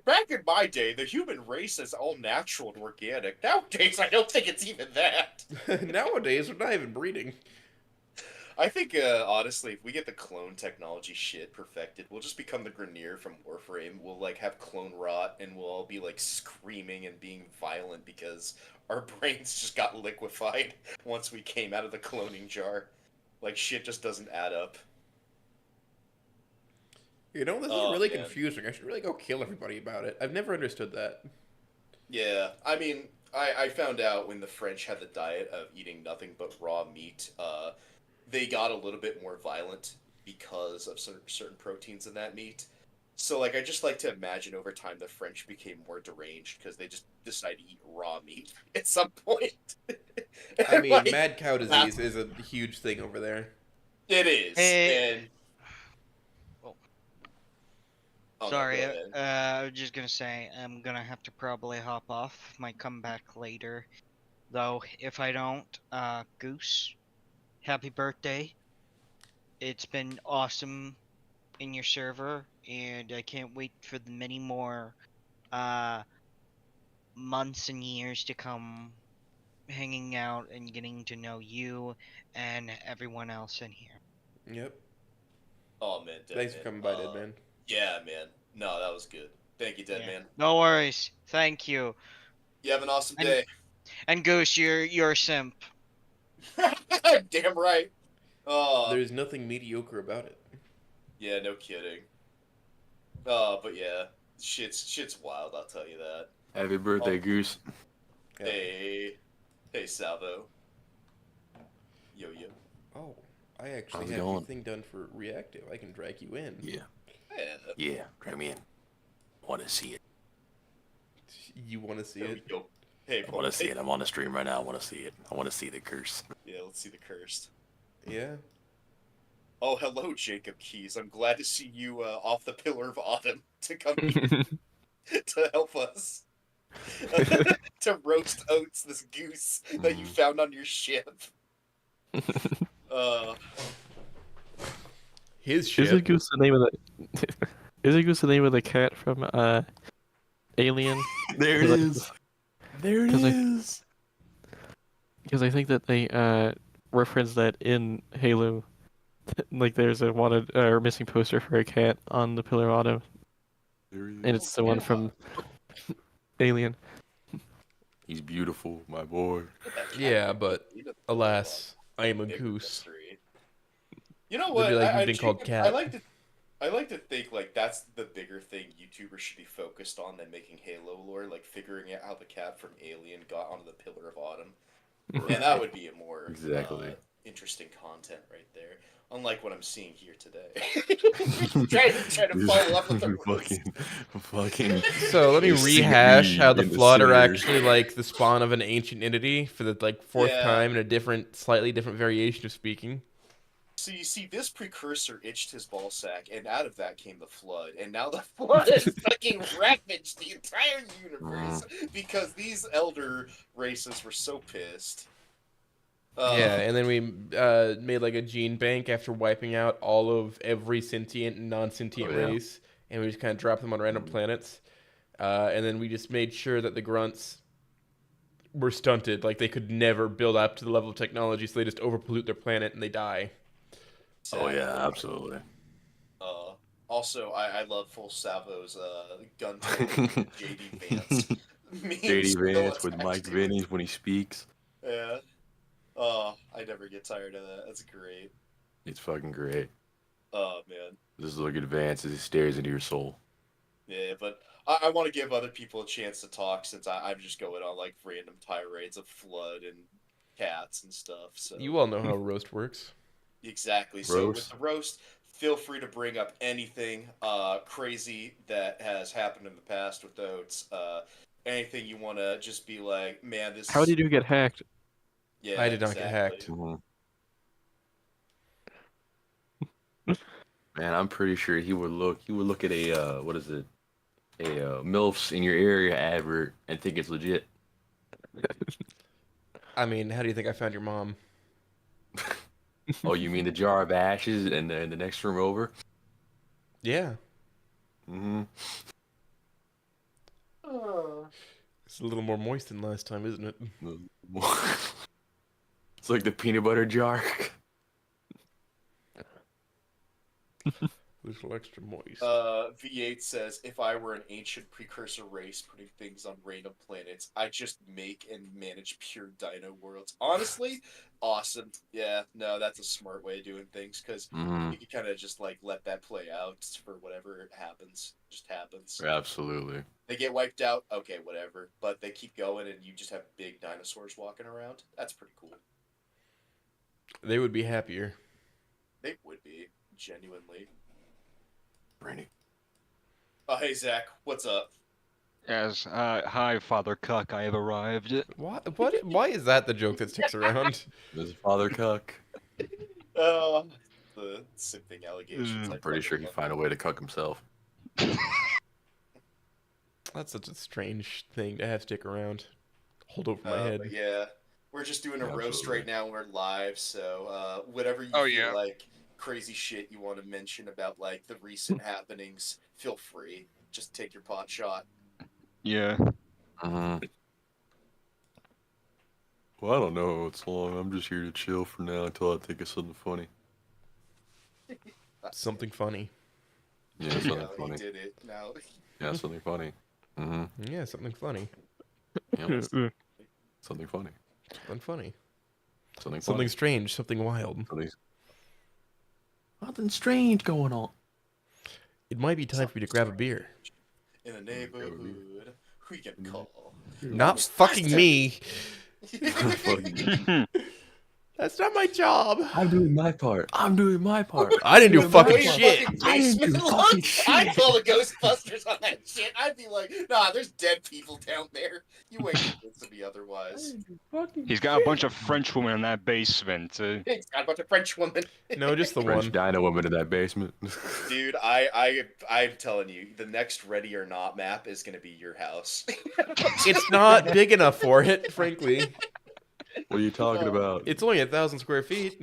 Back in my day, the human race is all natural and organic. Nowadays, I don't think it's even that. Nowadays, we're not even breeding. I think, honestly, if we get the clone technology shit perfected, we'll just become the Grineer from Warframe. We'll, like, have clone rot, and we'll all be, like, screaming and being violent because our brains just got liquefied once we came out of the cloning jar. Like, shit just doesn't add up. This is really confusing. I should really go kill everybody about it. I've never understood that. Yeah, I mean, I found out when the French had the diet of eating nothing but raw meat, they got a little bit more violent because of certain proteins in that meat. So like I just like to imagine over time the French became more deranged because they just decided to eat raw meat at some point. I And, mean, like, mad cow that's- disease is a huge thing over there. It is. Hey. And Oh. Oh, no, Sorry, go ahead. I was just gonna say I'm gonna have to probably hop off. Might come back later, though. If I don't, Goose, happy birthday! It's been awesome in your server, and I can't wait for the many more months and years to come, hanging out and getting to know you and everyone else in here. Yep. Oh man, Dead Thanks for Man. coming by, Dead Man. Yeah, man. No, that was good. Thank you, Dead Yeah. Man. No worries. Thank you. You have an awesome And- day. And Goose, you're a simp. Damn right. Oh, There's nothing mediocre about it. yeah, no kidding. But yeah, shit's wild. I'll tell you that. Happy birthday, Goose. Yeah. Hey, Salvo. Yo. Oh, I actually How's it have going? your thing done for reactive. I can drag you in. Yeah. Yeah. Yeah. Drag me in. Want to see it. You want to see Yo, it? yo. Hey, I want to see it. I'm on the stream right now. I want to see it. I want to see the curse. Yeah, let's see the cursed. Yeah. Oh, hello, Jacob Keys. I'm glad to see you off the Pillar of Autumn to come to help us. To roast Oats, this goose that you found on your ship. His Is ship. it Goose the name of the? Is it Goose the name of the cat from Alien? There it is. There it 'Cause I- is. Because I think that they reference that in Halo. Like there's a wanted or missing poster for a cat on the Pillar of Autumn, There it and is. it's the one from Alien. He's beautiful, my boy. Yeah, but alas, I am a Big goose. mystery. You know It'd what? be like I, you've been called Jacob, cat. I like to think like that's the bigger thing YouTubers should be focused on than making Halo lore, like figuring out how the cat from Alien got onto the Pillar of Autumn. And that would be a more Exactly. interesting content right there. Unlike what I'm seeing here today. trying to follow up with the fucking. So let me You see rehash me how the in the Flood are center. actually like the spawn of an ancient entity for the like fourth Yeah. time in a different, slightly different variation of speaking. So you see, this precursor itched his ball sack, and out of that came the Flood. And now the Flood has fucking ravaged the entire universe because these elder races were so pissed. Yeah, and then we made like a gene bank after wiping out all of every sentient and non-sentient Oh, yeah. race, and we just kind of dropped them on random planets. And then we just made sure that the grunts were stunted, like they could never build up to the level of technology, so they just overpollute their planet and they die. Oh yeah, absolutely. Also, I love Full Salvo's gun JD Vance. memes JD still Vance with attached Mike to it. Vinny when he speaks. Yeah. Oh, I never get tired of that. That's great. It's fucking great. Oh, man. Just look at Vance as he stares into your soul. Yeah, but I want to give other people a chance to talk since I'm just going on like random tirades of Flood and cats and stuff. So You all know how roast works. Exactly. So with Roast. the roast, feel free to bring up anything crazy that has happened in the past with Oats. Anything you want to just be like, man, this. How did you get hacked? Yeah, I did not get exactly. hacked. Man, I'm pretty sure he would look at a what is it? A MILFs in your area advert and think it's legit. I mean, how do you think I found your mom? Oh, you mean the jar of ashes in the next room over? Yeah. Mm-hmm. It's a little more moist than last time, isn't it? It's like the peanut butter jar. A little extra moist. V8 says, if I were an ancient precursor race putting things on random planets, I'd just make and manage pure dino worlds. Honestly, awesome. Yeah, no, that's a smart way of doing things because Mhm. you can kind of just like let that play out for whatever happens. Just happens. Absolutely. They get wiped out, okay, whatever. But they keep going and you just have big dinosaurs walking around. That's pretty cool. They would be happier. They would be, genuinely. Brainy. Oh, hey Zach, what's up? Yes, hi, Father Cuck, I have arrived. Why is that the joke that sticks around? This is Father Cuck. The simping allegations. I'm pretty sure he'd find a way to cuck himself. That's such a strange thing to have stick around. Hold over my head. But yeah, we're just doing a roast Absolutely. right now. We're live, so whatever you Oh, feel yeah. like crazy shit you want to mention about like the recent happenings, feel free. Just take your pot shot. Yeah. Well, I don't know. It's long. I'm just here to chill for now until I think of something funny. Something funny. Yeah, something He funny. did it. Now. Yeah, something funny. Yeah, something funny. Yep. Something funny. Something funny. Something funny. Something strange. Something wild. Nothing strange going on. It might be time for you to grab a beer. In a neighborhood, we can call. Not fucking me. Fucking- That's not my job. I'm doing my part. I'm doing my part. I didn't do fucking Wait, shit. fucking I didn't do basement fucking look. shit. I'd call the Ghostbusters on that shit. I'd be like, nah, there's dead people down there. You ain't convinced me otherwise. He's got a bunch of French women in that basement. He's got a bunch of French women. No, just the French one. dino woman in that basement. Dude, I'm telling you, the next Ready or Not map is gonna be your house. It's not big enough for it, frankly. What are you talking about? It's only 1,000 square feet.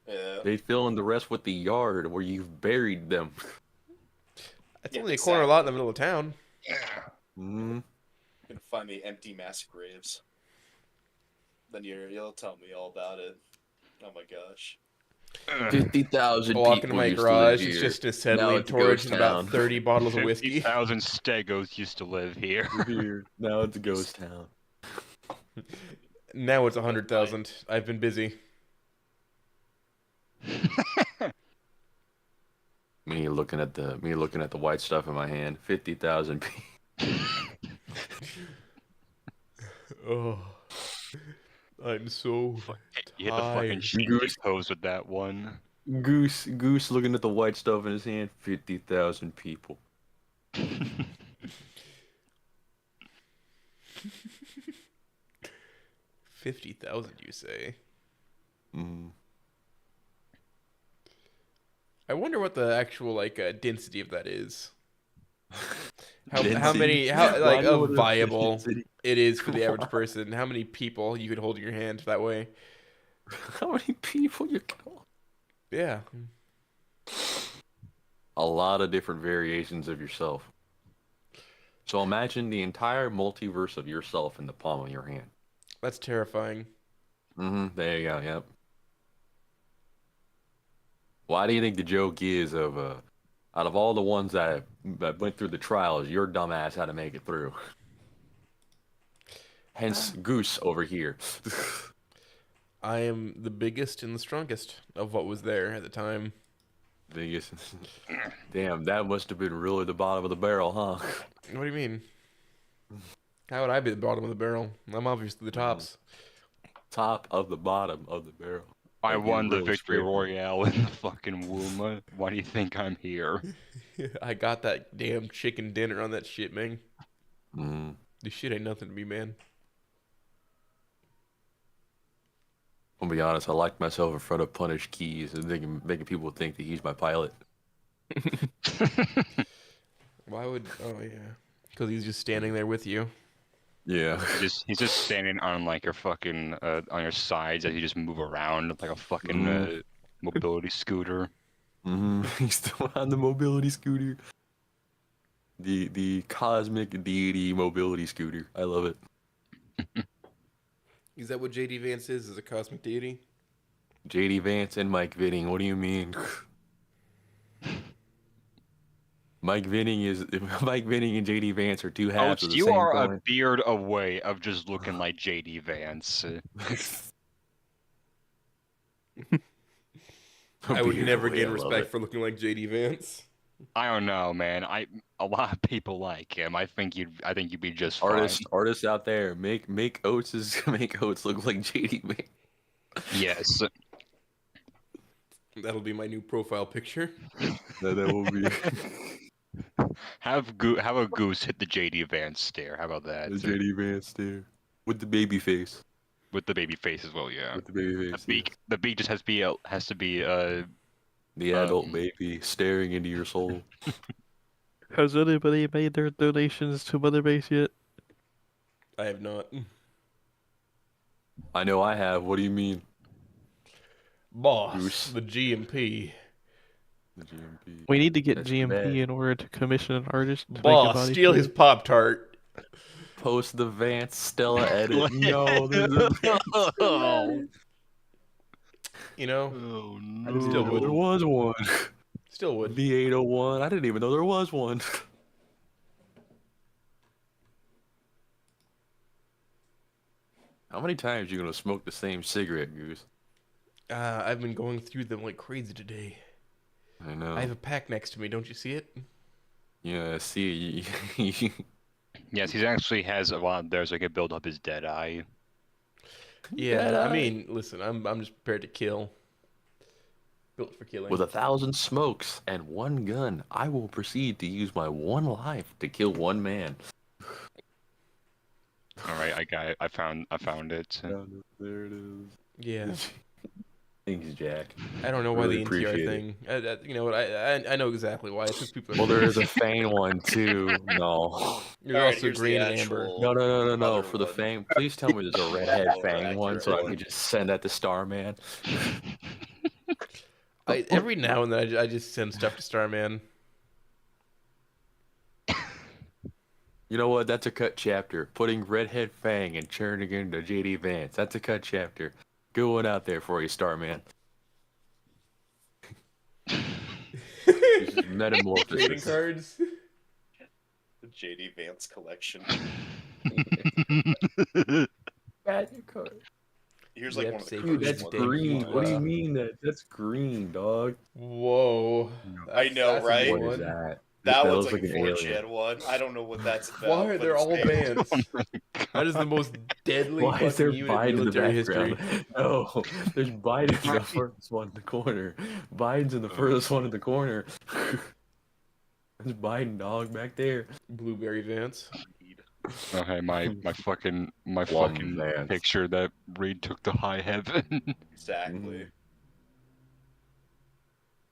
Yeah. They fill in the rest with the yard where you've buried them. It's Yeah, only a corner lot in the middle of town. Mm. Gonna find me empty mass graves. Then you'll tell me all about it. Oh my gosh. 50,000 I walk people into my used to garage, live it's here. just a Now settling it's a torch ghost and about town. 30 bottles of whiskey. 50,000 stegos used to live here. Here. Now it's a ghost town. Now it's 100,000. I've been busy. Me looking at the white stuff in my hand. 50,000 people. Oh, I'm so You hit the fucking tired. cheese pose with that one. Goose looking at the white stuff in his hand. 50,000 people. 50,000, you say? Mm. I wonder what the actual density of that is. How Density? many Why like know of what a viable density- it is for the average person? How many people you could hold in your hand that way? How many people you call? Yeah. A lot of different variations of yourself. So imagine the entire multiverse of yourself in the palm of your hand. That's terrifying. There you go. Yep. Why do you think the joke is of out of all the ones that went through the trials, your dumbass had to make it through? Hence, Goose over here. I am the biggest and the strongest of what was there at the time. Biggest. Damn, that must have been really the bottom of the barrel, huh? What do you mean? How would I be the bottom of the barrel? I'm obviously the tops. Top of the bottom of the barrel. I Like, you won the really victory scraped it. royale in the fucking womb. Why do you think I'm here? I got that damn chicken dinner on that shit, man. Mm. This shit ain't nothing to me, man. I'll be honest, I like myself in front of Punish Keys and making people think that he's my pilot. Why would? Oh yeah, because he's just standing there with you. Yeah. He's just standing on like your fucking on your sides as you just move around like a fucking mobility scooter. He's still on the mobility scooter. The cosmic deity mobility scooter. I love it. Is that what JD Vance is? Is a cosmic deity? JD Vance and Mike Vinning. What do you mean? Mike Vinning and JD Vance are two halves of the you same are coin. a beard away of just looking like JD Vance. I would never away, gain I love respect it. for looking like JD Vance. I don't know, man. A lot of people like him. I think you'd be just fine. Artists out there, make Oates look like JD Vance. Yes. That'll be my new profile picture. That will be. Have a Goose hit the JD Vance stare. How about that? The JD Vance there with the baby face. With the baby face as well, yeah. With the baby face. The beak just has to be the adult baby staring into your soul. Has anybody made their donations to Mother Base yet? I have not. I know I have. What do you mean? Boss, Goose. the GMP. The GMP. We need to get That's GMP bad. in order to commission an artist to make a Boss, body steal his fluid. Pop-Tart. Post the Vance Stella edit. No, there's a Vance. You know? Oh I still no, would. there was one. Still would. V801. I didn't even know there was one. How many times are you gonna smoke the same cigarette, Goose? I've been going through them like crazy today. I know. I have a pack next to me. Don't you see it? Yeah, see. Yes, he actually has a lot there so he can build up his dead eye. Yeah, I mean, listen, I'm just prepared to kill. Built for killing. With 1,000 smokes and one gun, I will proceed to use my one life to kill one man. All right, I got it. I found it. There it is. Yeah. Thanks, Jack. I don't know why Really the NTR appreciate thing. You know what? I know exactly why. It's just people. Well, there is a Fang one too. No. There's Alright, also here's the green and amber. actual- No. Other For the one. Fang, please tell me there's a redhead More Fang accurate one so I one. can just send that to Starman. Every now and then I just send stuff to Starman. You know what? That's a cut chapter. Putting redhead Fang and turning into JD Vance. That's a cut chapter. Good one out there for you, Starman. Trading Metamorphosis. cards. The JD Vance collection. Here's like Yep, one of the safe Dude, Dude, that's that's green. green. What do you mean that's green, dog? Whoa. I know, That's a right? good What one. is that? That That one's looks like a like an 4 alien. gen one. I don't know what that's about. Why are but they it's all big. bands? That is the most deadly Why is there fucking unit Biden in in the military background? history. No, there's Biden in the first one in the corner. Biden's in the furthest one in the corner. There's Biden, dog, back there. Blueberry Vance. Okay, my fucking Vance. picture that Reed took to high heaven. Exactly.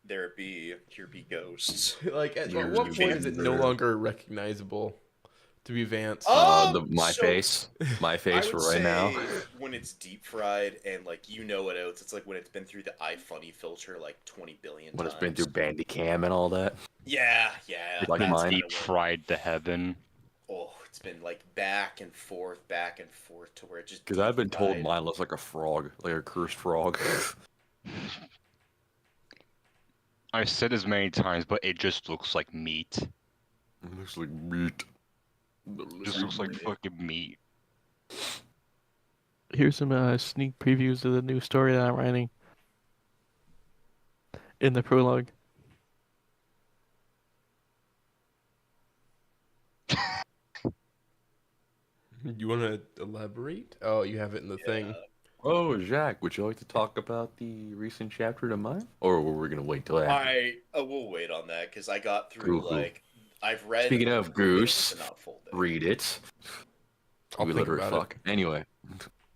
There be, here be ghosts. Like, at Years what of point is it no Vancouver. longer recognizable to be Vance? My So- face. My I face would for right now. say when it's deep fried and like you know it out, it's like when it's been through the iFunny filter like 20 billion When times. it's been through Bandicam and all that. Yeah. Like that's mine. kinda Deep when- fried to heaven. Oh, it's been like back and forth to where it just. Because I've been told deep-fried. mine looks like a frog, like a cursed frog. I've said this many times, but it just looks like meat. It looks like meat. It just looks like fucking meat. Here's some sneak previews of the new story that I'm writing. In the prologue. You want to elaborate? Oh, you have it in the thing. Oh, Jacques, would you like to talk about the recent chapter to mine? Or were we going to wait till after? We'll wait on that because I got through Cool, cool. like I've read. Speaking of Goose, but not full day. read it. I'll We think let her about fuck. Anyway.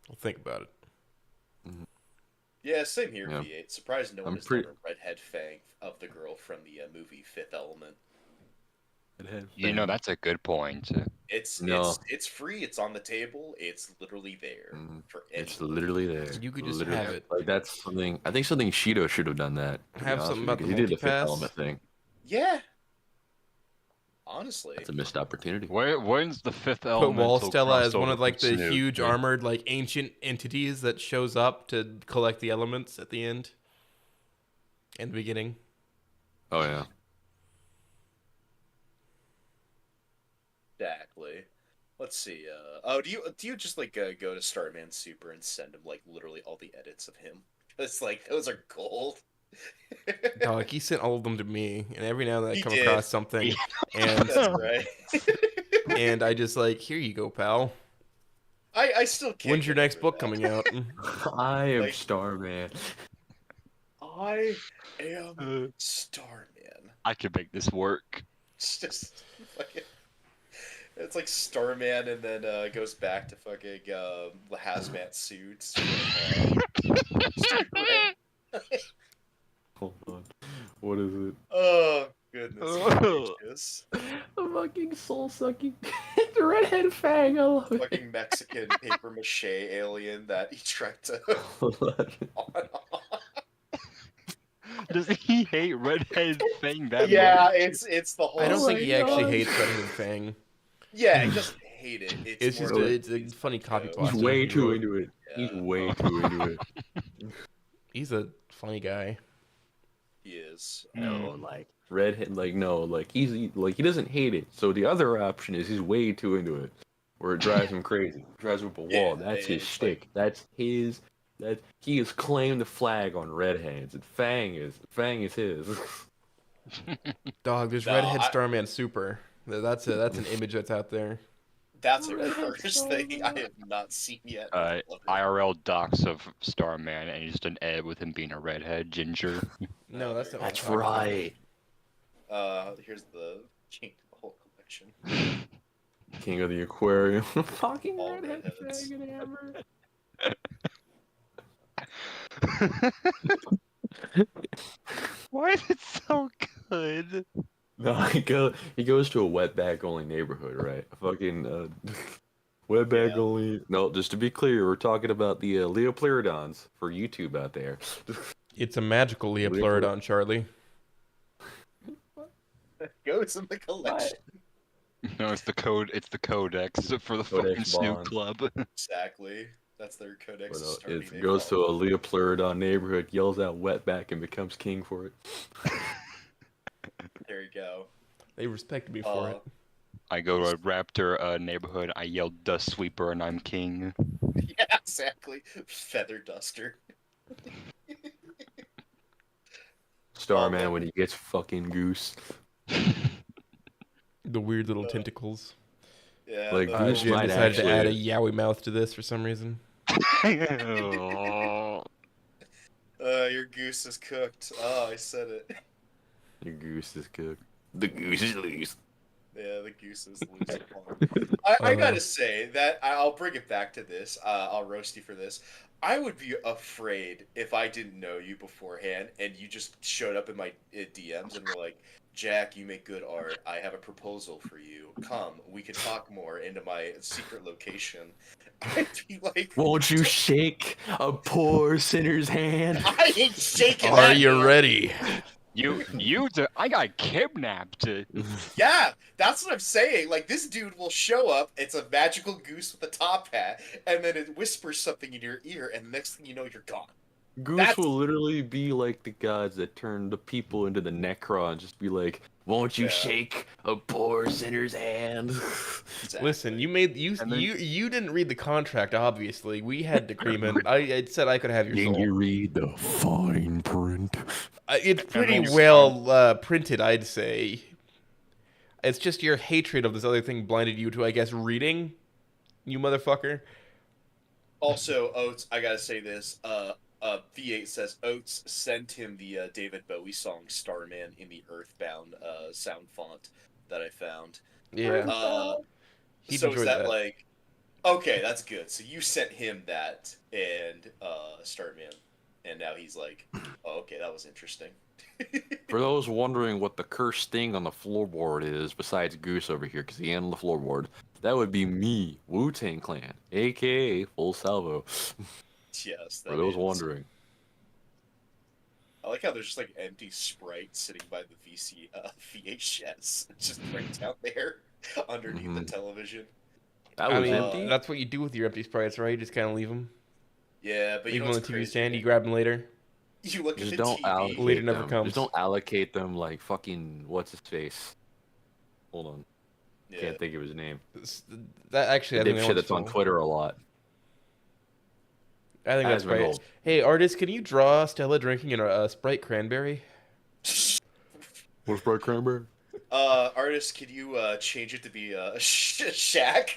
I'll think about it. Yeah, same here. Yeah. V8. Surprised no one I'm has pretty- done a redhead fang of the girl from the movie Fifth Element. You know, that's a good point. It's No. it's free. It's on the table. It's literally there for anyone. It's literally there. You could just Literally. have it. Like that's something. I think something Shido should have done that. to be Have honest something with you, about the 'cause he did the Fifth multipass. Element thing. Yeah. Honestly. That's a missed opportunity. When's the fifth Put element? Wall Stella as one of like the huge armored like ancient entities that shows up to collect the elements at the end. In the beginning. Oh yeah. Exactly. Let's see. Do you just like go to Starman Super and send him like literally all the edits of him? Because like those are gold. Dog, he sent all of them to me, and every now and then I He come did. across something, and That's right. and I just like, here you go, pal. I still can't. When's your get next over book that. coming out? I am Like- Starman. I am Starman. I can make this work. It's just fucking. It's like Starman, and then goes back to fucking hazmat suits. Hold on. What is it? Oh goodness gracious! A fucking soul sucking redhead fang. I love it. Fucking Mexican paper mache alien that he tried to. Does he hate redhead Fang that Yeah, much? it's the whole. I don't think he actually God. hates Redhead Fang. Yeah, he doesn't hate it. It's more just like it's a funny copy He's pasta. He's way he too wrote. into it. He's Yeah. way too into it. He's a funny guy. He is. No, like redhead, like no, like he doesn't hate it. So the other option is he's way too into it, where it drives him crazy, drives him up a wall. Yeah, That's his it's shtick. That's his. That he has claimed the flag on redheads, and Fang is his. Dog, there's No, Redhead I- Starman Super. That's an image that's out there. That's a first thing I have not seen yet. I love it. IRL docs of Starman, and just an ed with him being a redhead ginger. No, that's not. That's right. Here's the King of the whole collection. King of the Aquarium. Fucking All redhead redheads. Fang and Amber. Why is it so good? No, he goes to a wetback only neighborhood, right? A fucking wetback only. No, just to be clear, we're talking about the Leopleurodons for YouTube out there. It's a magical Leopleurodon, Charlie. Goes in the collection. No, it's the code. It's the codex for the fucking Codex Snoop Bond. Club. Exactly. That's their codex. But, starting it name goes to follow. a Leopleurodon neighborhood, yells out wetback, and becomes king for it. There you go. They respect me for Uh, it. I go to a raptor neighborhood. I yell "Dust Sweeper" and I'm king. Yeah, exactly. Feather duster. Starman when he gets fucking goose. The weird little tentacles. Yeah. Like, the- Goose Jim might decided to add a actually- yowie mouth to this for some reason. Your goose is cooked. Oh, I said it. The goose is cooked. The goose is loose. Yeah, the goose is loose. I gotta say that I'll bring it back to this. I'll roast you for this. I would be afraid if I didn't know you beforehand and you just showed up in my DMs and were like, "Jack, you make good art. I have a proposal for you. Come, we can talk more into my secret location." I'd be like, Won't you shake a poor sinner's hand? I ain't shaking. Are that you hand. ready? I got kidnapped. Yeah, that's what I'm saying. Like, this dude will show up, it's a magical goose with a top hat, and then it whispers something in your ear, and the next thing you know, you're gone. Goose That's- will literally be like the gods that turn the people into the Necron, just be like, "Won't you Yeah. shake a poor sinner's hand?" Exactly. Listen, you didn't read the contract. Obviously, we had agreement. I said I could have your Did soul. you read the fine print? It's pretty then well printed, I'd say. It's just your hatred of this other thing blinded you to, I guess, reading. You motherfucker. Also, Oates, I gotta say this. V8 says Oates sent him the David Bowie song "Starman" in the Earthbound sound font that I found. Yeah. He'd So is enjoy that, that. like, okay? That's good. So you sent him that and Starman, and now he's like, "Oh, okay, that was interesting." For those wondering what the cursed thing on the floorboard is, besides Goose over here, because he ain't on the floorboard, that would be me, Wu-Tang Clan, aka Full Salvo. Yes. For that those is. wondering. I like how there's just like empty Sprite sitting by the VHS, just right down there underneath the television. That I was mean, empty. that's what you do with your empty sprites, right? You just kind of leave them. Yeah, but you Leave know them on the what's TV crazy? stand. You grab them later. You look Just at the don't TV. allocate Later never them. comes. Just don't allocate them like fucking what's his face. Hold on, Yeah. can't think of his name. That actually, I The think that dipshit one's that's on full. Twitter a lot. I think that's Has been right. old. Hey, artist, can you draw Stella drinking a Sprite cranberry? What's Sprite Cranberry? Artist, could you change it to be Shaq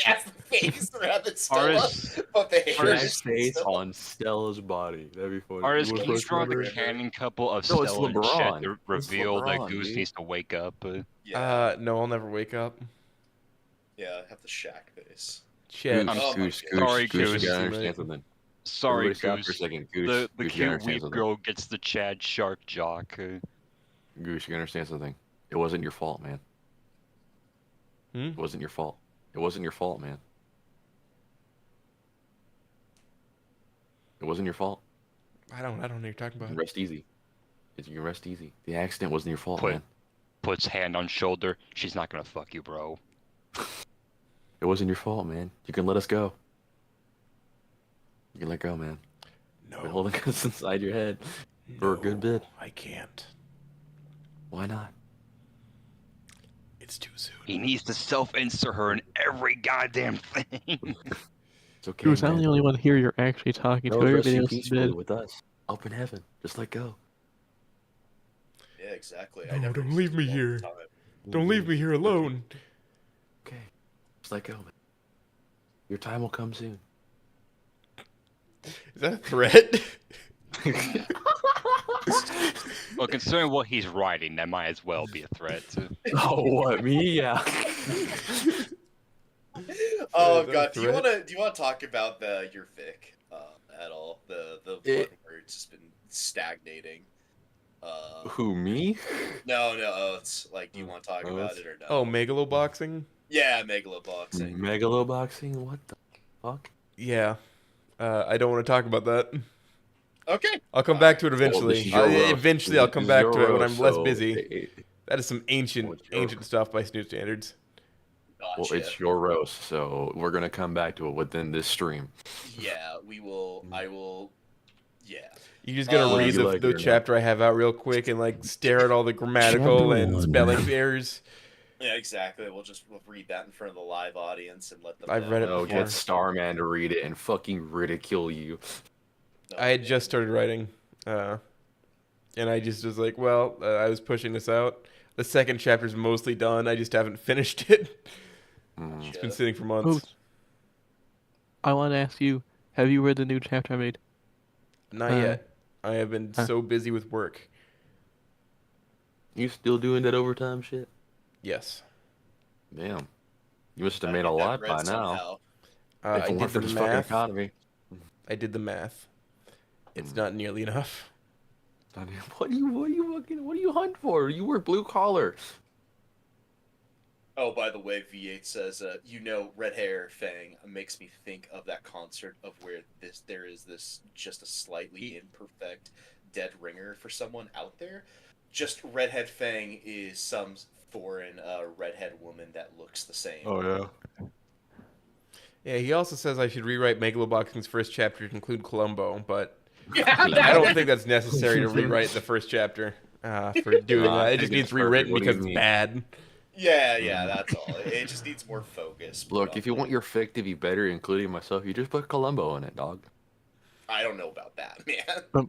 as the face rather than Stella, Artist- but the hair Artist is face Stella? on Stella's body. That'd be funny. Artist, You can wanna you draw the remember? canon couple of No, it's Stella and Chet LeBron. to It's reveal that LeBron, Goose dude. needs to wake up? Yeah, No, I'll never wake up. yeah, have the Shaq face. Shit. Goose, Oh my Goose, God. Goose, Sorry, Goose, Goose. you gotta understand something. Sorry, Everybody stop Goose. for a second. Goose, The Goose, you gotta cute understand weep something. girl gets the Chad Shark jock. Goose, you gotta understand something. It wasn't your fault, man. It wasn't your fault. It wasn't your fault, man. It wasn't your fault. I don't know what you're talking You about. can rest easy. You can rest easy. The accident wasn't your fault, Put- man. Puts hand on shoulder. She's not gonna fuck you, bro. It wasn't your fault, man. You can let us go. You can let go, man. No. Been holding us inside your head for a good bit. I can't. Why not? It's too soon. He needs to self-insert her in every goddamn thing. It's okay, Goose, I'm man. the only one here you're actually talking Go to. rest Everybody you else is peacefully dead. with us. Up in heaven. Just let go. Yeah, exactly. No, I never don't leave me existed all here. the time. Don't leave me here alone. Okay. Just let go, man. Your time will come soon. Is that a threat? Well, considering what he's writing, that might as well be a threat. Oh, what? Me? Yeah. Oh Is that a god, do you threat? want to talk about your Vic at all? The one where it's just been stagnating. Who, me? No, it's like, do you want to talk Oh, about it's- it or no? Oh, megaloboxing? Yeah, megaloboxing. Megaloboxing? What the fuck? Yeah. I don't want to talk about that. Okay. I'll come back to it Well, eventually. this is your roast. Eventually, I'll come This is back your to it when roast, I'm less so busy. That is some ancient stuff by Snoop standards. Gotcha. Well, it's your roast, so we're gonna come back to it within this stream. Yeah, we will. I will. Yeah. You just gotta read you like it the or not. chapter I have out real quick and like stare at all the grammatical Chapter and one, spelling man. errors. Yeah, exactly. We'll read that in front of the live audience and let them. I've know. read it No, before. get Starman to read it and fucking ridicule you. I had just started writing, and I just was like, well, I was pushing this out. The second chapter's mostly done. I just haven't finished it. It's been sitting for months. Goose, I want to ask you, have you read the new chapter I made? Not yet. I have been so busy with work. You still doing that overtime shit? Yes. Damn. You must have Gotta made a get that lot bread by now. somehow. If I it did weren't for the this fucking math. economy. I did the math. It's not nearly enough. I mean, what do you hunt for? You work blue collar. Oh, by the way, V8 says, red hair Fang makes me think of that concert of where there is this just a slightly imperfect dead ringer for someone out there. Just redhead Fang is some foreign redhead woman that looks the same. Oh yeah. Yeah, he also says I should rewrite Megaloboxing's first chapter to include Columbo, but Yeah. I don't think that's necessary to rewrite the first chapter for doing I that. It think just it's needs perfect. rewritten What do you because it's mean? bad. Yeah, that's all. It just needs more focus. Look, if you want your fic to be better, including myself, you just put Columbo in it, dog. I don't know about that, man.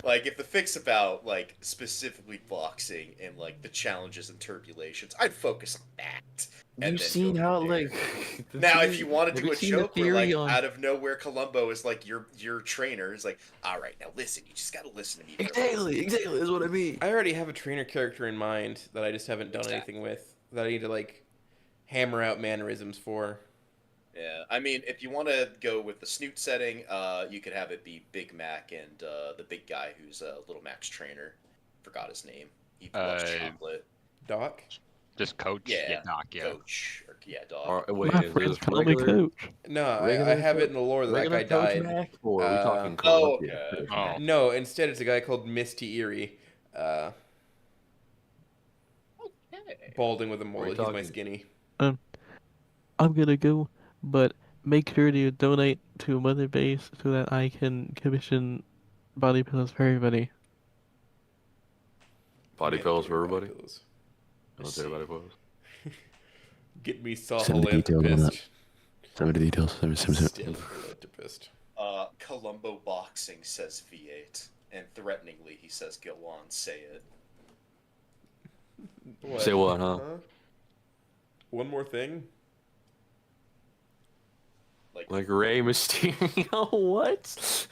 Like, if the fix about, like, specifically boxing and, like, the challenges and turbulations, I'd focus on that. and You've then seen go how from there. like Now, if you want to have do you a seen the joke where, like, theory on- out of nowhere, Columbo is, like, your trainer, is like, all right, now listen, you just gotta listen to me. Exactly, that's what I mean. I already have a trainer character in mind that I just haven't done Exactly. anything with. That I need to like hammer out mannerisms for. Yeah, I mean, if you want to go with the snoot setting, you could have it be Big Mac and the big guy who's Little Mac's trainer. Forgot his name. He loves chocolate. Doc? Just Coach? Yeah, Doc, yeah. Coach. Yeah, Dog. Or, wait, My is friends this call me regular- Coach. No, I regular have Coach- it in the lore that that guy regular Coach died. Mac, or are we talking Oh, Columbia? okay. Coach Oh. Mac? No, instead it's a guy called Misty Erie. Balding with a mullet. He's my talking? skinny. I'm gonna go, but make sure to donate to Mother Base so that I can commission body pillows for everybody. Body pillows for everybody. Pillows. Let's say body pillows. Get me saw Send the details on that. philanthropist. Send me the details. Send me. Still philanthropist. Columbo Boxing says V8, and threateningly he says, "Go on, say it." Say what, huh? One more thing. Like Rey Mysterio? What?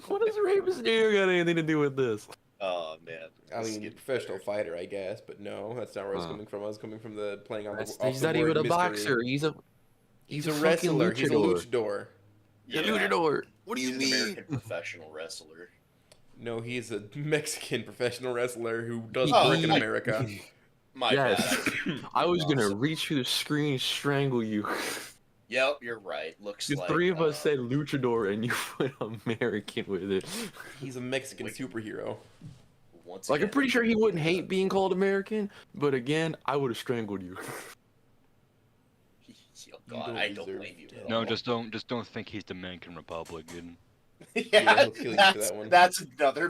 What does Rey Mysterio got anything to do with this? Oh man. I mean, professional fighter, I guess, but no, that's not where I was coming from. I was coming from the playing on the. He's not even a boxer. He's a fucking wrestler. He's a luchador. luchador. Yeah. Luchador. What do you He's mean? An American professional wrestler. No, he's a Mexican professional wrestler who does Oh, work in my- America. My bad. I was gonna reach through the screen and strangle you. Yep, you're right. Looks The like three of us said luchador and you went American with it. He's a Mexican superhero. Once Like, I'm again, pretty sure he wouldn't hate being called American, but again, I would have strangled you. Oh, God, I don't blame you. at No, all. just don't think he's Dominican Republican. Yeah, he'll kill you for that one. that's another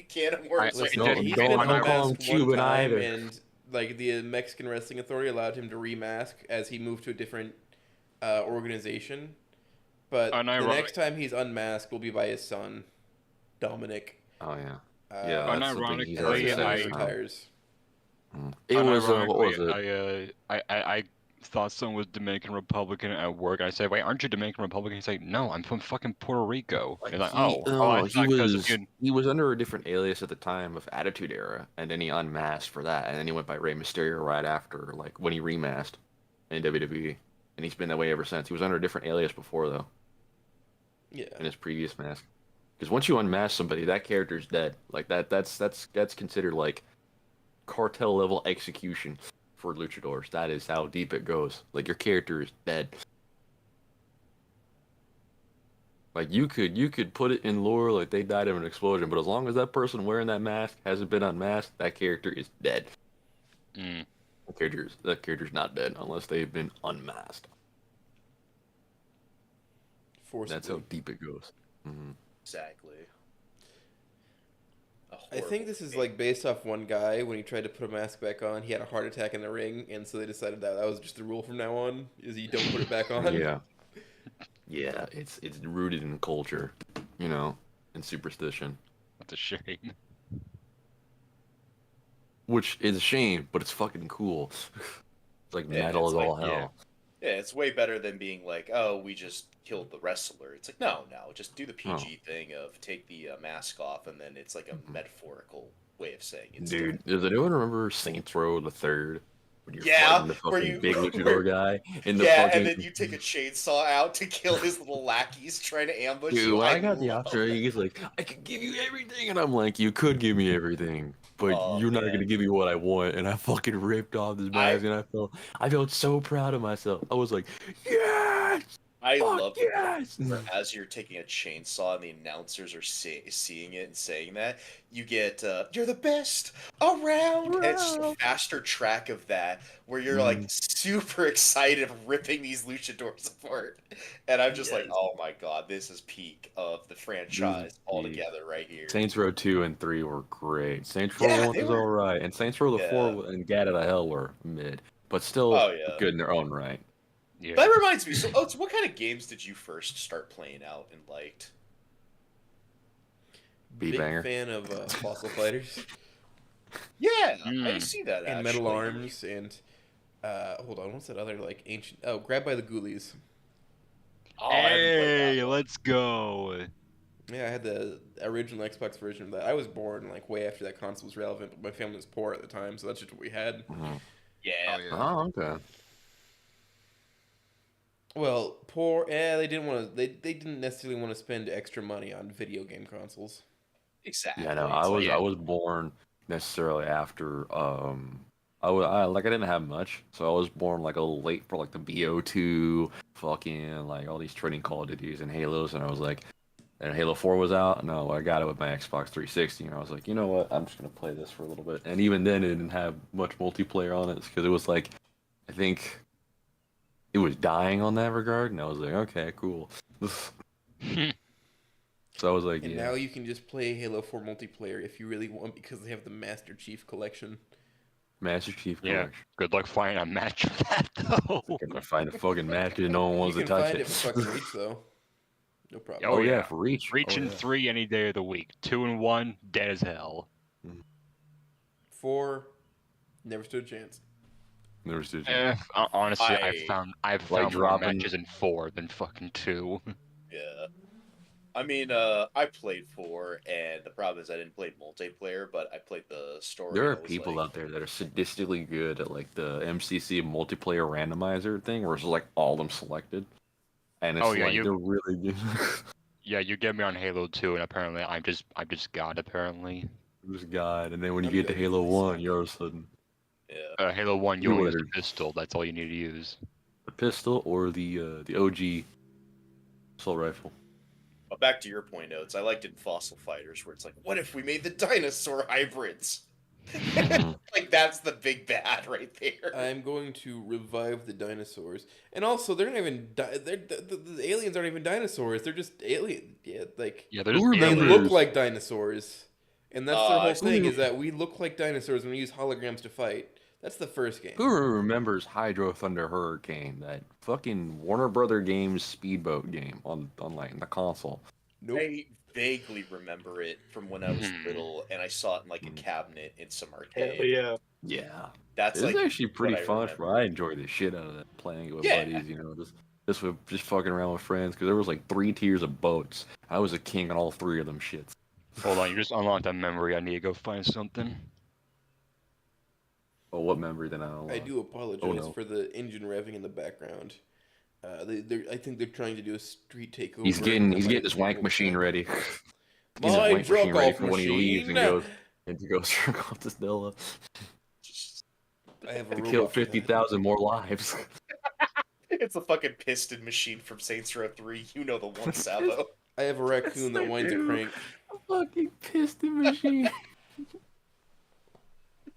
can of worms. Listen, No, he's don't- been don't call him unmasked one Cuban time, either. and like the Mexican Wrestling Authority allowed him to remask as he moved to a different organization. But the Unironic- next time he's unmasked will be by his son, Dominic. Oh yeah, Uh, yeah. That's something he's already Unironically, said I this time. retires. It was what was Unironically, it? I thought someone was Dominican Republican at work. I said, "Wait, aren't you Dominican Republican?" He's like, "No, I'm from fucking Puerto Rico." He's like, "Oh, I he thought 'cause of was you." he was under a different alias at the time of Attitude Era, and then he unmasked for that, and then he went by Rey Mysterio right after, like when he remasked in WWE, and he's been that way ever since. He was under a different alias before though, Yeah. in his previous mask. Because once you unmask somebody, that character's dead. Like that's considered like cartel level execution for luchadors. That is how deep it goes. Like your character is dead. Like you could put it in lore like they died of an explosion, but as long as that person wearing that mask hasn't been unmasked, that character is dead. Mm. That character's not dead unless they've been unmasked. That's how deep it goes. Mm-hmm. Exactly. I think this is like based off one guy when he tried to put a mask back on, he had a heart attack in the ring, and so they decided that was just the rule from now on: is you don't put it back on. Yeah. Yeah, it's rooted in culture, you know, and superstition. That's a shame. Which is a shame, but it's fucking cool. It's like Yeah, metal it's is all like- hell. Yeah, it's way better than being like, oh, we just killed the wrestler. It's like, no, just do the PG thing of take the mask off, and then it's like a metaphorical way of saying it. Dude, does anyone remember Saints Row the Third? When you're Yeah, fighting the where fucking you- big luchador guy in the Yeah, fucking... and then you take a chainsaw out to kill his little lackeys trying to ambush Dude, you. when I got the love option, he's like, I could give you everything, and I'm like, you could give me everything, but Oh, you're not man. gonna give me what I want. And I fucking ripped off this mask, and I felt so proud of myself. I was like, yes, I fuck love yes. it. As you're taking a chainsaw and the announcers are seeing it and saying that, you get, you're the best around. And it's just a faster track of that where you're like super excited of ripping these luchadors apart. And I'm just like, oh my god, this is peak of the franchise altogether right here. Saints Row 2 and 3 were great. Saints Row Yeah, 1 they was were- alright, and Saints Row the 4 and Gat Out of Hell were mid, but still Oh, yeah. good in their own right. Yeah. That reminds me, so what kind of games did you first start playing out and liked? Big B-Banger. fan of Fossil Fighters. Yeah, I see that And actually. Metal Arms and hold on, what's that other like ancient? Oh, Grabbed by the Ghoulies. Oh, I haven't played Hey, let's go. Yeah, I had the original Xbox version of that. I was born like way after that console was relevant, but my family was poor at the time, so that's just what we had. Yeah. Oh, okay. Well, poor. They didn't want to. They didn't necessarily want to spend extra money on video game consoles. Exactly. Yeah, no, I was born necessarily after I didn't have much, so I was born like a little late for like the BO2, fucking like all these trading Call of Duties and Halos, and I was like, and Halo 4 was out. No, I got it with my Xbox 360, and I was like, you know what, I'm just gonna play this for a little bit. And even then, it didn't have much multiplayer on it because it was like, I think it was dying on that regard, and I was like, okay, cool. So I was like, And yeah. now you can just play Halo 4 multiplayer if you really want because they have the Master Chief collection. Master Chief Yeah. Collection. Good luck finding a match for that though. Gonna find a fucking match and no one wants You to can touch find it. it for fucking Reach though. No problem. Oh, yeah, for Reach. Reach Oh, in yeah. 3 any day of the week. 2 and 1, dead as hell. 4, Never stood a chance. Never stood. Honestly, I- I've found more dropping- matches in 4 than fucking 2. Yeah. I mean, I played 4, and the problem is I didn't play multiplayer, but I played the story. There are and I was people like, out there that are sadistically good at like the MCC multiplayer randomizer thing, where it's like all of them selected, and it's Oh, yeah, like you- they're really good. Yeah, you get me on Halo 2, and apparently I'm just God. Apparently, Just God, and then when you I'm get to good. Halo 1, you're all of a sudden Yeah. Halo 1, you You only use ordered- the pistol. That's all you need to use. the pistol or the OG assault rifle. But back to your point, Notes. I liked in Fossil Fighters, where it's like, what if we made the dinosaur hybrids? Like, that's the big bad right there. I'm going to revive the dinosaurs, and also they're not even the aliens aren't even dinosaurs. They're just alien. Yeah, like Yeah, they're Who just they remembers- look like dinosaurs, and that's their whole thing who- is that we look like dinosaurs when we use holograms to fight. That's the first game. Who remembers Hydro Thunder Hurricane, that fucking Warner Brother Games speedboat game on like the console? Nope. I vaguely remember it from when I was little, and I saw it in like a cabinet in some arcade. Yeah. Yeah, That's it's like actually pretty what I fun. remember. I enjoyed the shit out of that, playing it with Yeah. buddies. You know, just fucking around with friends, because there was like 3 tiers of boats. I was a king on all 3 of them shits. Hold on, you just unlocked that memory. I need to go find something. Oh, what memory then? I do apologize no. for the engine revving in the background. I think they're trying to do a street takeover. He's getting his wank machine ready. He's his My wank machine ready jerk-off for when he leaves and machine. goes jerk off to Stella. I have a To robot kill for that. 50,000 more lives. It's a fucking piston machine from Saints Row 3. You know the one, Sabo. I have a raccoon that winds a crank. A fucking piston machine.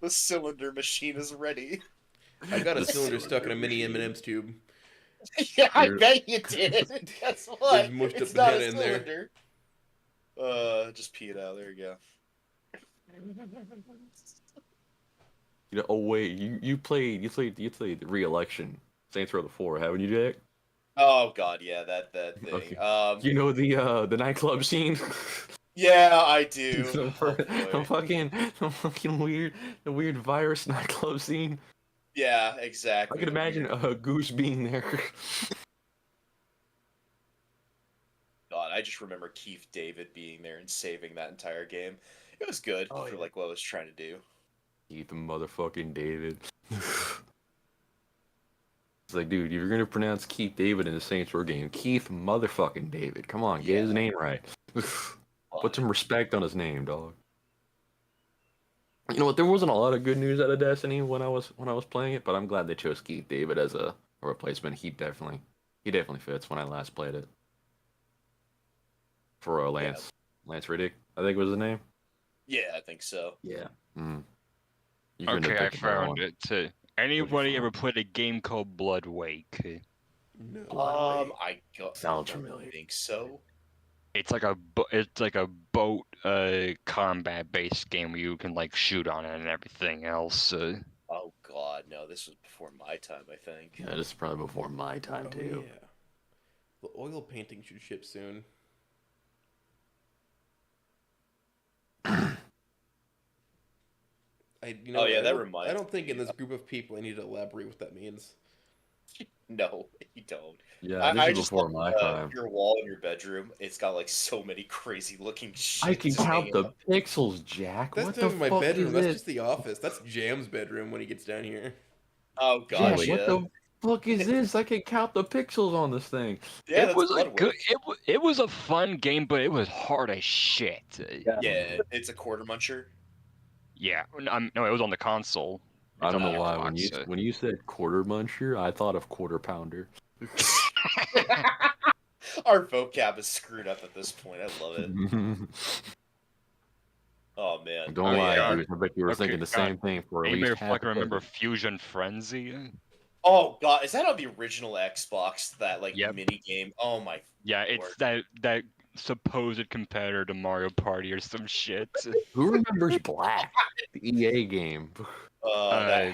The cylinder machine is ready. I got a cylinder stuck in a mini M&M's tube. Yeah, I You're- bet you did. Guess what? There's mushed It's up not banana a in there. cylinder. Just pee it out. There you go. You know, oh wait, you played the re-election Saints Row the 4, haven't you, Jack? Oh god, yeah, that thing. Okay. You know the nightclub scene? Yeah, I do. the, Oh, boy. the fucking weird virus nightclub scene. Yeah, exactly. I can imagine Goose being there. God, I just remember Keith David being there and saving that entire game. It was good for like what I was trying to do. Keith motherfucking David. It's like, dude, if you're gonna pronounce Keith David in the Saints Row game, Keith motherfucking David. Come on, get his name right. Put some respect on his name, dog. You know what? There wasn't a lot of good news out of Destiny when I was playing it, but I'm glad they chose Keith David as a replacement. He definitely fits when I last played it. For Lance Riddick, I think was his name. Yeah, I think so. Yeah. Mm. Okay, I found it. Anybody ever played a game called Blood Wake? No. I Sounds don't familiar. think so. It's like a boat combat based game where you can like shoot on it and everything else. Oh god, no, this was before my time, I think. Yeah, this is probably before my time Oh, too. yeah. The oil painting should ship soon. Oh, yeah, I that don't- reminds I don't think in me. this group of people I need to elaborate what that means. No, you don't. Yeah, this is just before love, my time. Your wall in your bedroom, it's got like so many crazy looking shit. I can just count hanging the up. pixels, Jack. That's What not the even my fuck bedroom. is That's this? just the office. That's Jam's bedroom when he gets down here. Oh Jack, god, what the fuck is this? I can count the pixels on this thing. Yeah, it that's was a Bloodwork. good. It was a fun game, but it was hard as shit. Yeah, it's a quarter muncher. Yeah, no, it was on the console. I don't It's know on why. Xbox. When you said quarter muncher, I thought of quarter pounder. Our vocab is screwed up at this point. I love it. Oh man. Don't lie, yeah. dude. I bet you were Okay, thinking the same thing for at Anybody least half fucking a remember second. Fusion Frenzy? Oh god, is that on the original Xbox? That like Yep. mini game? Oh my. Yeah, it's that supposed competitor to Mario Party or some shit. Who remembers Black, the EA game? That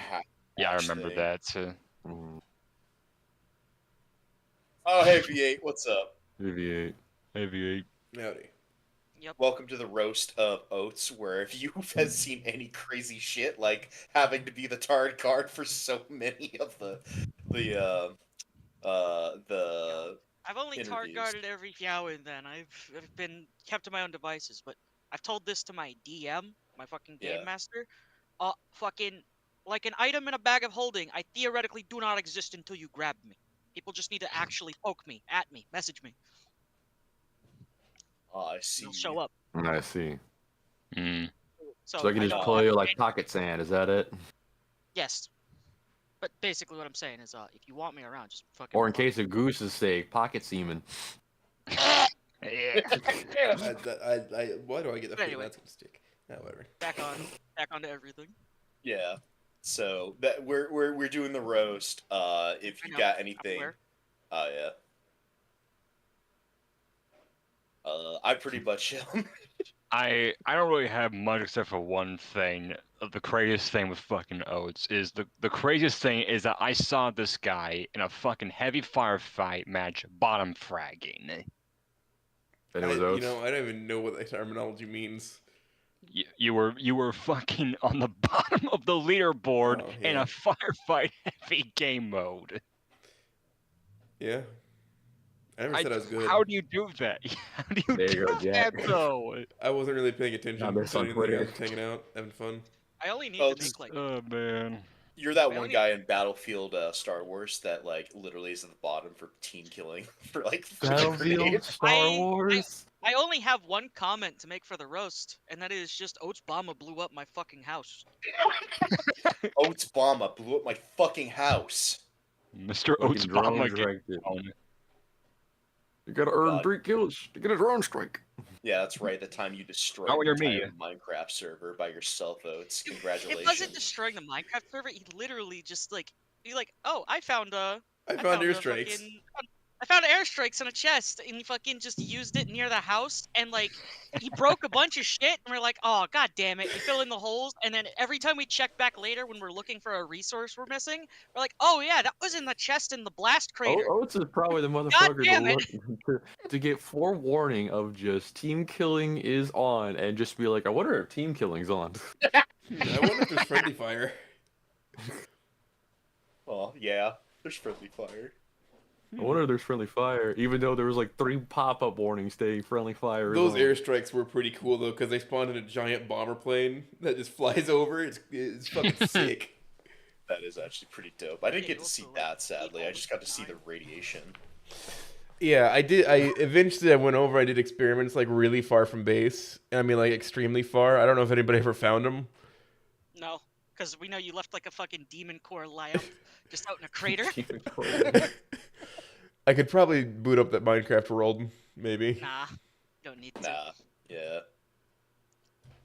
Yeah, I hash remember thing. that. Mm, Oh hey V8, what's up? V8. Heavy. Howdy. Yep. Welcome to the roast of Oats, where if you have seen any crazy shit, like having to be the tarred card for so many of the I've only target guarded every now and then. I've been kept to my own devices, but I've told this to my DM, my fucking game Yeah. master. Fucking like an item in a bag of holding. I theoretically do not exist until you grab me. People just need to actually poke me, at me, message me. I see. They'll show up. I see. Mm. So I can just play like pocket sand. Is that it? Yes. But basically, what I'm saying is, if you want me around, just fucking. Or in case of Goose's sake, pocket semen. Why do I get the feeling Anyway. that's gonna stick? Whatever. Back onto everything. Yeah. So that we're doing the roast. If you got anything, yeah. I pretty much I don't really have much except for one thing. The craziest thing with fucking Oats is the craziest thing is that I saw this guy in a fucking heavy firefight match bottom fragging. That it was Oats? You know, I don't even know what that terminology means. You were fucking on the bottom of the leaderboard in a firefight heavy game mode. Yeah. I never said I was good. How do you do that? How do you There you go, do Jack. that though? I wasn't really paying attention. I missed on anything. I Twitter. was hanging out, having fun. I only need Oh, to make like. Oh man. You're that one guy in Battlefield Star Wars that like literally is at the bottom for team killing for like Battlefield Star Wars. I only have one comment to make for the roast, and that is just Oats Bomba blew up my fucking house. Oats Bomba blew up my fucking house. Mr. Fucking Oats drone Bomba striked it. on. You gotta earn God. 3 kills to get a drone strike. Yeah, that's right. The time you destroyed Oh, the you're me. entire Minecraft server by yourself, Oats. Congratulations. It wasn't destroying the Minecraft server. He literally just oh, I found airstrikes. I found airstrikes in a chest, and he fucking just used it near the house, and like he broke a bunch of shit, and we're like, oh god damn it, he filled in the holes, and then every time we check back later when we're looking for a resource we're missing, we're like, oh yeah, that was in the chest in the blast crater. Oats is probably the motherfucker damn to, it. look, to get forewarning of just team killing is on and just be like, I wonder if team killing's on. I wonder if there's friendly fire. Well, yeah, there's friendly fire. I wonder if there's friendly fire, even though there was like 3 pop-up warnings stating friendly fire. Those is on. airstrikes were pretty cool though, because they spawned in a giant bomber plane that just flies over. It's fucking sick. That is actually pretty dope. I didn't get to see that, sadly. I just got to see the radiation. Yeah, I did. I eventually went over. I did experiments like really far from base. I mean, like extremely far. I don't know if anybody ever found them. No, because we know you left like a fucking demon core lamp just out in a crater. I could probably boot up that Minecraft world, maybe. Nah, don't need to. Nah, yeah.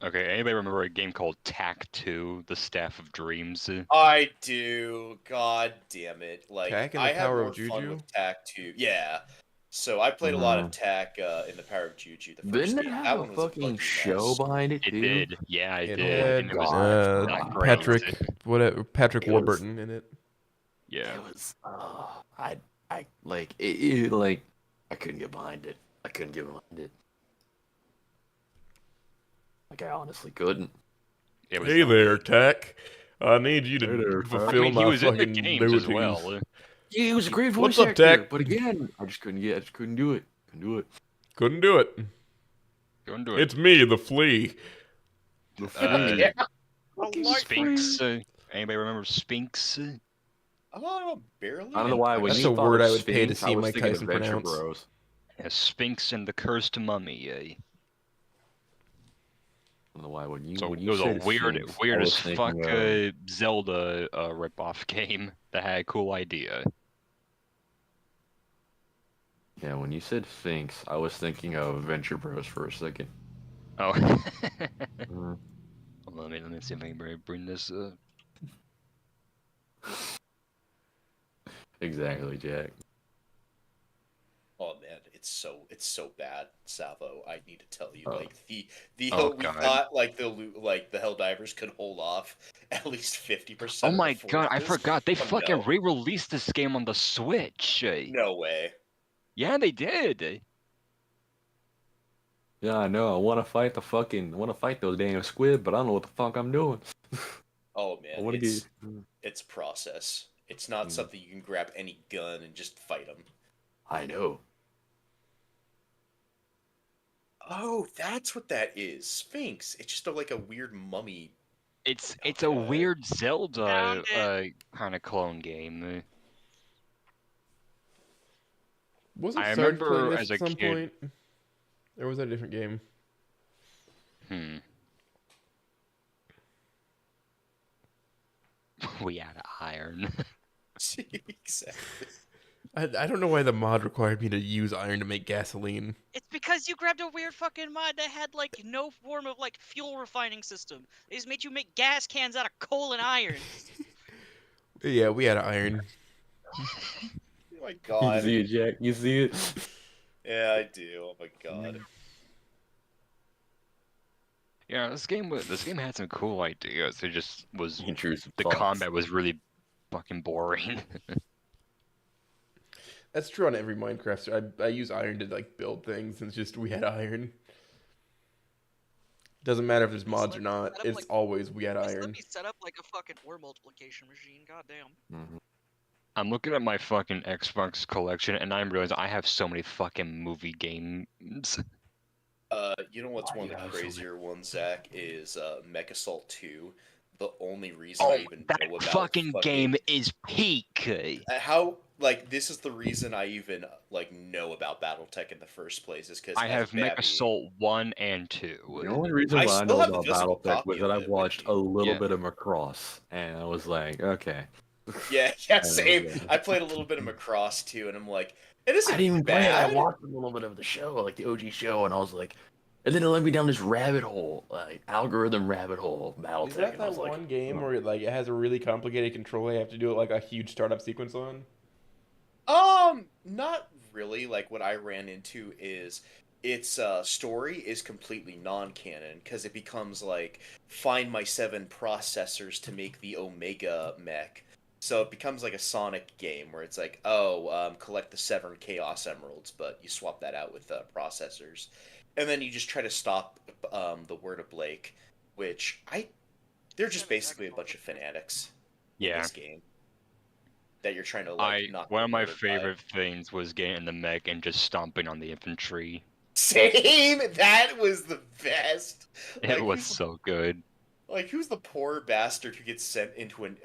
Okay, anybody remember a game called Tak 2, The Staff of Dreams? I do. God damn it! Like Tak and the I had Power more of Juju? fun with Tak 2. Yeah. So I played a lot of Tak in the Power of Juju. The first Didn't it game. have that a one was a fucking fucking show mess. behind it It too? did. Yeah, it It did. had and it was not great. Patrick It was- Warburton in it. Yeah. It was. I like it, like I couldn't get behind it. I couldn't get behind it. Like I honestly couldn't. It was Hey not there, good. Tak. I need you Hey there, to Tak. fulfill I mean, my he was in the fucking games as duties. well. Yeah, he was a great What's voice up, actor, Tak? but again, I just couldn't do it. Couldn't do it. Couldn't do it. Go and do it. It's me, the flea. Yeah. Sphinx. Anybody remember Sphinx? Oh, barely. I don't know why. When That's you a thought word of I would pay to Sphinx, see I was Mike thinking Tyson Adventure pronounce. Bros. Yeah, Sphinx and the Cursed Mummy. I don't know why. When you So when it you was a said weird Sphinx, as I was fuck thinking, Zelda ripoff game that had a cool idea. yeah, when you said Sphinx, I was thinking of Adventure Bros for a second. Oh. Mhm. Let me see if I can bring this up. Exactly, Jack. Oh man, it's so bad, Salvo. I need to tell you, Oh. like the Oh, we God. thought like the Helldivers could hold off at least 50%. Oh of the my god, I forces. forgot. They Oh, fucking no. re-released this game on the Switch. No way. Yeah, they did. Yeah, I know. I want to fight those damn squid, but I don't know what the fuck I'm doing. Oh I man, want to get. it's process. It's not something you can grab any gun and just fight them. I know. Oh, that's what that is. Sphinx. It's just like a weird mummy. It's a weird Zelda Found it. kind of clone game. Wasn't I Sarge playing remember this as a at some kid. point? Or was that a different game? We had iron. Exactly. I don't know why the mod required me to use iron to make gasoline. It's because you grabbed a weird fucking mod that had like no form of like fuel refining system. They just made you make gas cans out of coal and iron. Yeah, we had iron. Oh my god. You see it, Jack? You see it? Yeah, I do. Oh my god. Yeah, this game had some cool ideas. It just was Intrusive the thoughts. combat was really fucking boring. That's true on every Minecraft. So I use iron to like build things, and it's just we had iron. Doesn't matter if there's mods or not. It's always we had Just iron. let me set up like a fucking ore multiplication machine. Goddamn. I'm looking at my fucking Xbox collection, and I'm realizing I have so many fucking movie games. You know what's one of the crazier ones, Zach, is MechAssault 2. The only reason I even that know about fucking game is peak. How this is the reason I even know about BattleTech in the first place is because I have MechAssault 1 and 2. The only reason why I still know have the about physical BattleTech copy was of that I it, watched a little Yeah. bit of Macross, and I was like, okay. Yeah, same. I played a little bit of Macross too, and I'm like, it isn't I didn't even play it. I bad. watched a little bit of the show, like the OG show, and I was like, and then it led me down this rabbit hole, like algorithm rabbit hole of Is BattleTech. that And I was that like, one game where like it has a really complicated controller? You have to do it like a huge startup sequence on. Not really. Like what I ran into is its story is completely non-canon because it becomes like find my 7 processors to make the Omega mech. So it becomes like a Sonic game where it's like, collect the 7 Chaos Emeralds, but you swap that out with processors, and then you just try to stop the Word of Blake, which they're just basically a bunch of fanatics in Yeah. this game that you're trying to knock One of my Word by. favorite things was getting in the mech and just stomping on the infantry. Same. That was the best. It was so good. Like, who's the poor bastard who gets sent into an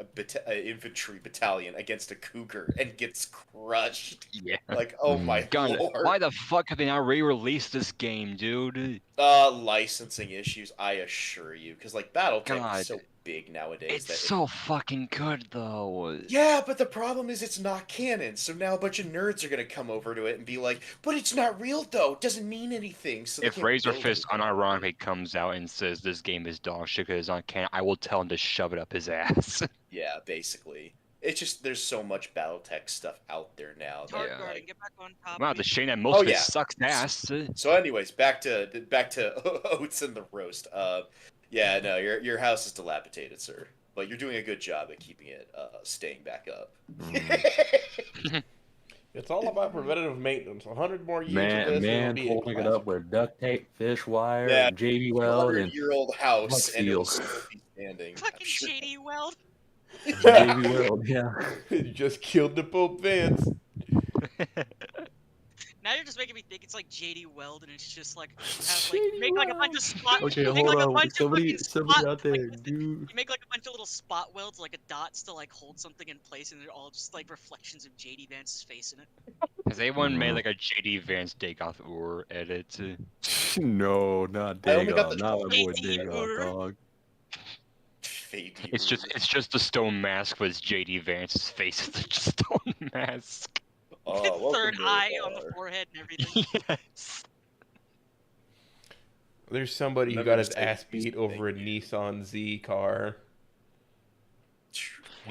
infantry battalion against a cougar and gets crushed? Yeah. Like, oh my God, lord. why the fuck have they not re-released this game, dude? Licensing issues, I assure you, because like BattleTech God, is so big nowadays. It's that so fucking good though. Yeah, but the problem is it's not canon. So now a bunch of nerds are gonna come over to it and be like, "But it's not real though. It doesn't mean anything." So they If can't Razor build Fist anything. unironically comes out and says this game is dog shit because it's not canon, I will tell him to shove it up his ass. Yeah, basically. It's just there's so much BattleTech stuff out there now. That, Target Yeah. Garden, get back on top. Wow, of the me. shame that most of yeah. it sucks ass. So, anyways, back to Oats and the roast. Yeah, no, your house is dilapidated, sir, but you're doing a good job at keeping it staying back up. It's all about preventative maintenance. 100 more years of man, this, it'll be a holding it classic. up with duct tape, fish wire, Yeah, and JB Weld, and 100-year-old house, Buck and it'll seals. still be standing. I'm Fucking sure. JD Weld. JB Weld, yeah. You just killed the Pope Vance. Now you're just making me think it's like JD Weld, and it's just like you have, JD make like a bunch of spot. Okay, make hold like a on. bunch Somebody of fucking spot, out there, like, dude. You make like a bunch of little spot welds, like a dots to like hold something in place, and they're all just like reflections of JD Vance's face in it. Has anyone made like a JD Vance Dagoth Ur edit? No, not I only got Dagoth, the not my boy JD Dagoth, dog. Fade It's just a stone mask with JD Vance's face as a stone mask. Third eye on the forehead and everything. Yes. There's somebody who Never got his just take ass beat over a Nissan Z car. Was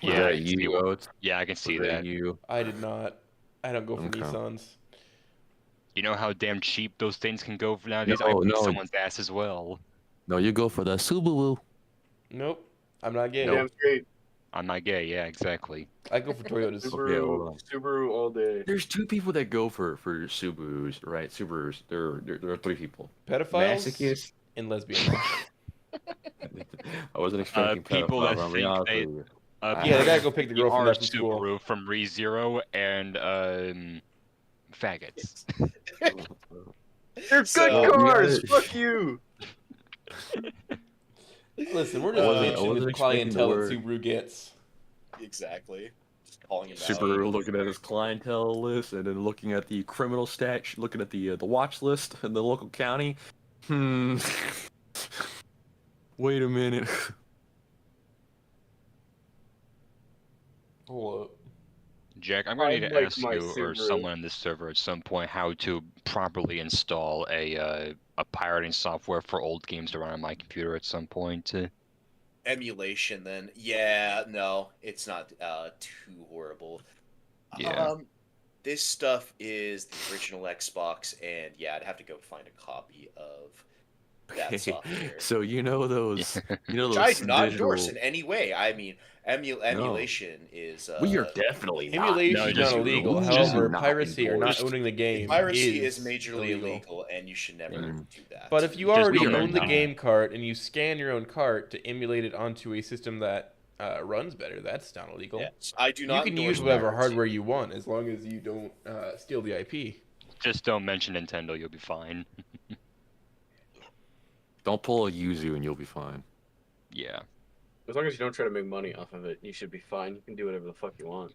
Yeah, I that can see you, what- Oates? Yeah, I can see Was that. you? I did not. I don't go for Okay. Nissans. You know how damn cheap those things can go for nowadays? I No, beat no. someone's ass as well. No, you go for the Subaru. Nope. I'm not gay. Damn straight. I'm not gay. Yeah, exactly. I go for Toyotas. Okay, hold on. Subaru all day. There's two people that go for Subarus, right? Subarus. There are three people. Pedophiles Masochists. and lesbians. I wasn't expecting People that pedophiles, I'm being think honest they- with you. Yeah, they gotta go pick the girl from are there from school. Subaru from ReZero and faggots. They're good So- cars. Yeah. Fuck you. Listen, we're I just wasn't mentioning the expecting the clientele that word. Subaru gets. Exactly. Just calling him out. Subaru looking at his clientele list and then looking at the criminal stats, looking at the watch list in the local county. Wait a minute. Hold up. Jack, I'm gonna need I'd to like ask my you or Subaru. someone on this server at some point how to properly install a pirating software for old games to run on my computer at some point. Emulation, then. Yeah, no, it's not too horrible. Yeah. This stuff is the original Xbox, and yeah, I'd have to go find a copy of that software. So you know those, Which I do not digital- endorse in any way. I mean, emulation is. We are definitely not. Emulation No, is just not illegal. rules However, are not piracy or not endorsed. owning the game Piracy is is majorly illegal, and you should never do that. But if you Just already remember own the that. game cart and you scan your own cart to emulate it onto a system that runs better, that's not illegal. Yes, I do not You can endorse use whatever piracy. hardware you want as long as you don't steal the IP. Just don't mention Nintendo, you'll be fine. Don't pull a Yuzu and you'll be fine. Yeah. As long as you don't try to make money off of it, you should be fine. You can do whatever the fuck you want.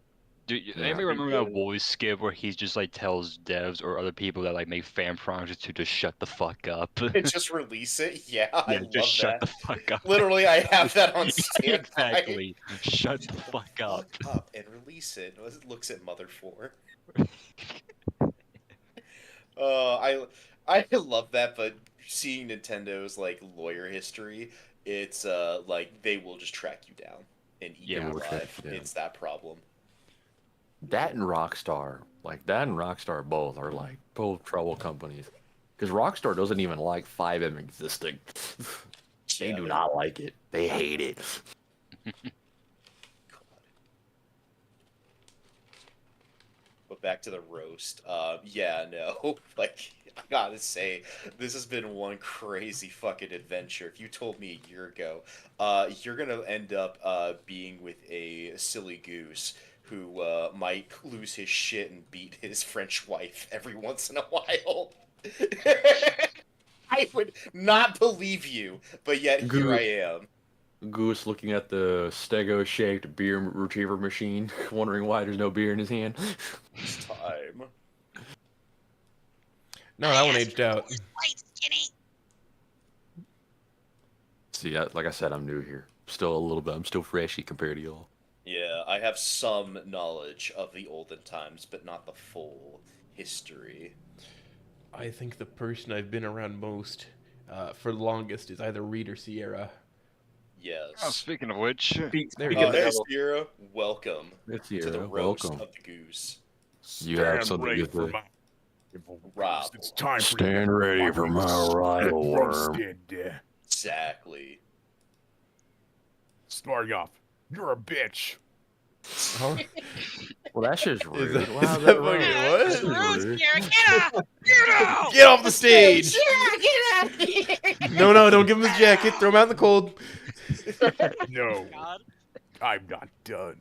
Do anybody remember that voice skip where he just like tells devs or other people that like make fan projects to just shut the fuck up? And just release it. Yeah, I Yeah, love just shut that. the fuck up. Literally, I have that on standby. Exactly. Shut the fuck up. Fuck up and release it. It looks at Mother 4. I love that, but seeing Nintendo's like lawyer history, it's like they will just track you down and eat Yeah, you will track alive. you down. It's that problem. That and Rockstar, both are like both trouble companies. Because Rockstar doesn't even like 5M existing. They do not like it. They hate it. But back to the roast. Yeah, no. Like, I gotta say, this has been one crazy fucking adventure. If you told me a year ago, you're gonna end up being with a silly goose who might lose his shit and beat his French wife every once in a while. I would not believe you, but yet here I am. Goose looking at the Stego-shaped beer retriever machine, wondering why there's no beer in his hand. It's time. No, that one aged out. See, like I said, I'm new here. Still a little bit. I'm still freshy compared to y'all. Yeah, I have some knowledge of the olden times, but not the full history. I think the person I've been around most for the longest is either Reed or Sierra. Yes. Oh, speaking of which, There we go. Hey, Sierra, welcome It's to the Sierra, roast welcome. of the goose. You have something to say. Rob. It's time for Stand ready for my arrival, worm. roasted. Exactly. Starting off, you're a bitch. Huh? Well, that shit's rude. that- Wow, is that that rude. fucking That what? shit's Rude, rude. Sierra, get out! Get out! Get off the stage! Get out of here! No, don't give him his jacket. Throw him out in the cold. No, God. I'm not done.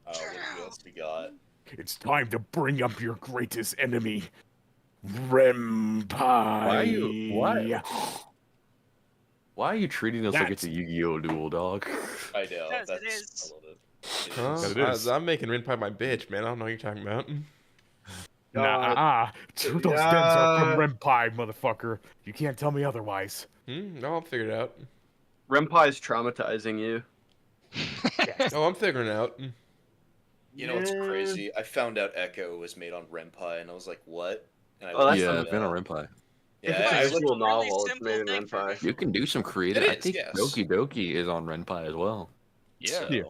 What else we got? It's time to bring up your greatest enemy, Renpai. Why are you? Why are you treating us like it's a Yu-Gi-Oh duel, dog? I know. Yes, it That's, is. I love it. Huh? That it is. I'm making Renpai my bitch, man. I don't know what you're talking about. Nah, those dens are from Renpai, motherfucker. You can't tell me otherwise. No, I'll figure it out. Renpai's traumatizing you. Oh, I'm figuring it out. You know what's crazy? I found out Echo was made on Renpai, and I was like, what? And I Oh, that's Yeah, not I've been on Renpai. If Yeah, it's I a looked- visual novel, it's simple made in thing for Renpai. You can do some creative. It I is, think yes. Doki Doki is on Renpai as well. yeah. Yeah.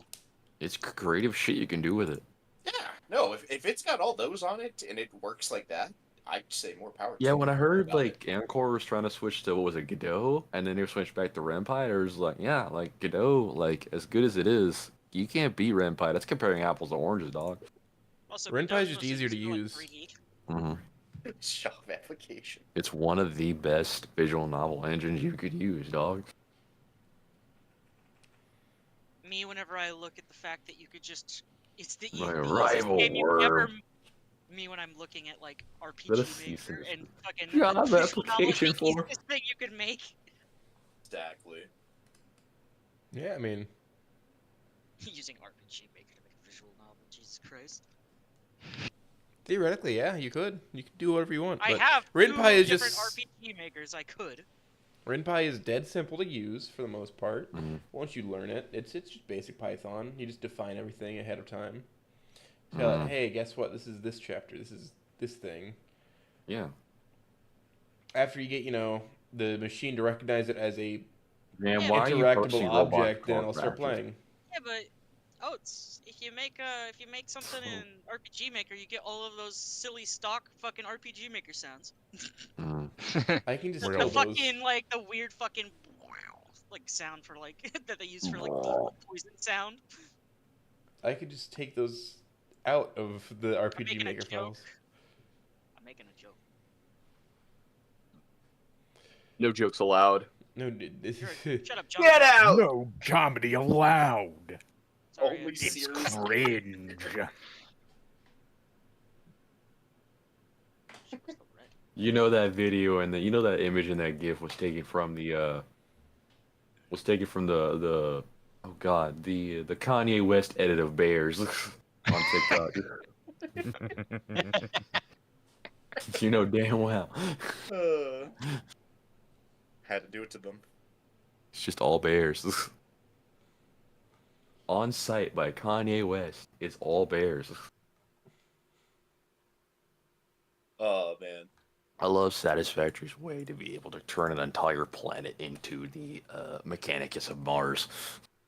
It's creative shit you can do with it. Yeah, no, if it's got all those on it and it works like that, I'd say more power to Yeah, it. when I heard About like Amcor was trying to switch to what was it, Godot, and then they switched back to Renpai, there was like, yeah, like Godot, like as good as it is, you can't beat Ren'Py. That's comparing apples to oranges, dog. Also, Ren'Py is Godot just easier to is still, like, use. 3D. hmm Shop application. It's one of the best visual novel engines you could use, dog. Me, whenever I look at the fact that you could just, it's the, My the easiest rival game you could ever. world. Me, when I'm looking at like Let RPG us see Maker some- and fucking Job visual novel, application the for. easiest thing you could make. Exactly. Yeah, I mean, Using RPG Maker to make a visual novel, Jesus Christ. theoretically, yeah, you could. You could do whatever you want. I but have Ren'Py is different just RPG makers I could. Ren'Py is dead simple to use for the most part. Mhm. Once you learn it, it's just basic Python. You just define everything ahead of time. Tell it, hey, guess what? This is this chapter. This is this thing. Yeah. After you get, the machine to recognize it as a Man, why are you interactable posting Roblox object, then called it'll start Practice? playing. Yeah, but if you make something in RPG Maker, you get all of those silly stock fucking RPG Maker sounds. I can just the kill those. fucking like the weird fucking like sound for like that they use for like the poison sound. I could just take those out of the RPG making a Maker joke. files. I'm making a joke. No jokes allowed. No, Shut up, John. Get out! No comedy allowed. Sorry, Only It's serious. cringe. You know that video and you know that image and that GIF was taken from the oh god, the Kanye West edit of Bears on TikTok. You know damn well. Had to do it to them. It's just all bears. On Site by Kanye West. It's all bears. Oh man. I love Satisfactory's way to be able to turn an entire planet into the Mechanicus of Mars.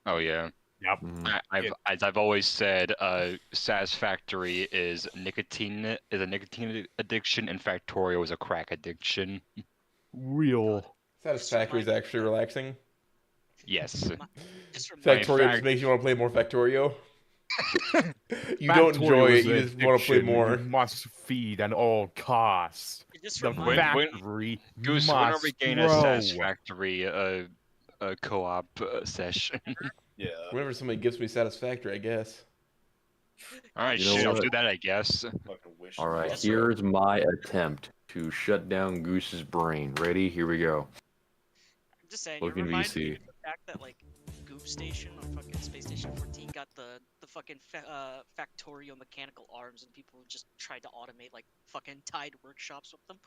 Oh yeah. Yep. As I've always said, Satisfactory is a nicotine addiction, and Factorio is a crack addiction. Real. Satisfactory is actually relaxing. Yes. Factorio just makes you want to play more Factorio. You don't enjoy it, you just want to play more. You must feed at all costs. The factory Goose, must when are we getting a grow. Satisfactory co-op session? Yeah. Whenever somebody gives me Satisfactory, I guess. All right, You know shit, I'll what? do that, I guess. All right, here's my attempt to shut down Goose's brain. Ready? Here we go. I'm just saying, Look it in reminds me VC. of the fact that like Goof Station on fucking Space Station 14 got the fucking Factorio mechanical arms, and people just tried to automate like fucking Tide workshops with them.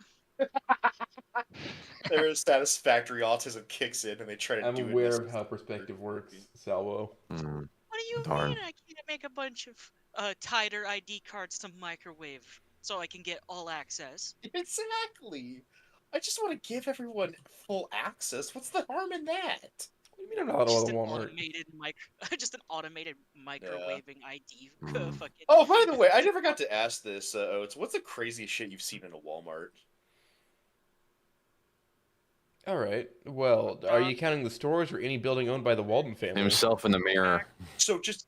Their satisfactory autism kicks in, and they try to I'm do it. aware of how perspective works, Salvo. What do you Darn. mean I can't make a bunch of Tider ID cards to microwave so I can get all access? Exactly. I just want to give everyone full access. What's the harm in that? What do you mean I'm not Just at an Walmart? automated just an automated microwaving ID. Fucking. Oh, by the way, I never got to ask this, Oates. What's the craziest shit you've seen in a Walmart? All right. Well, are you counting the stores or any building owned by the Walden family? Himself in the mirror. So just.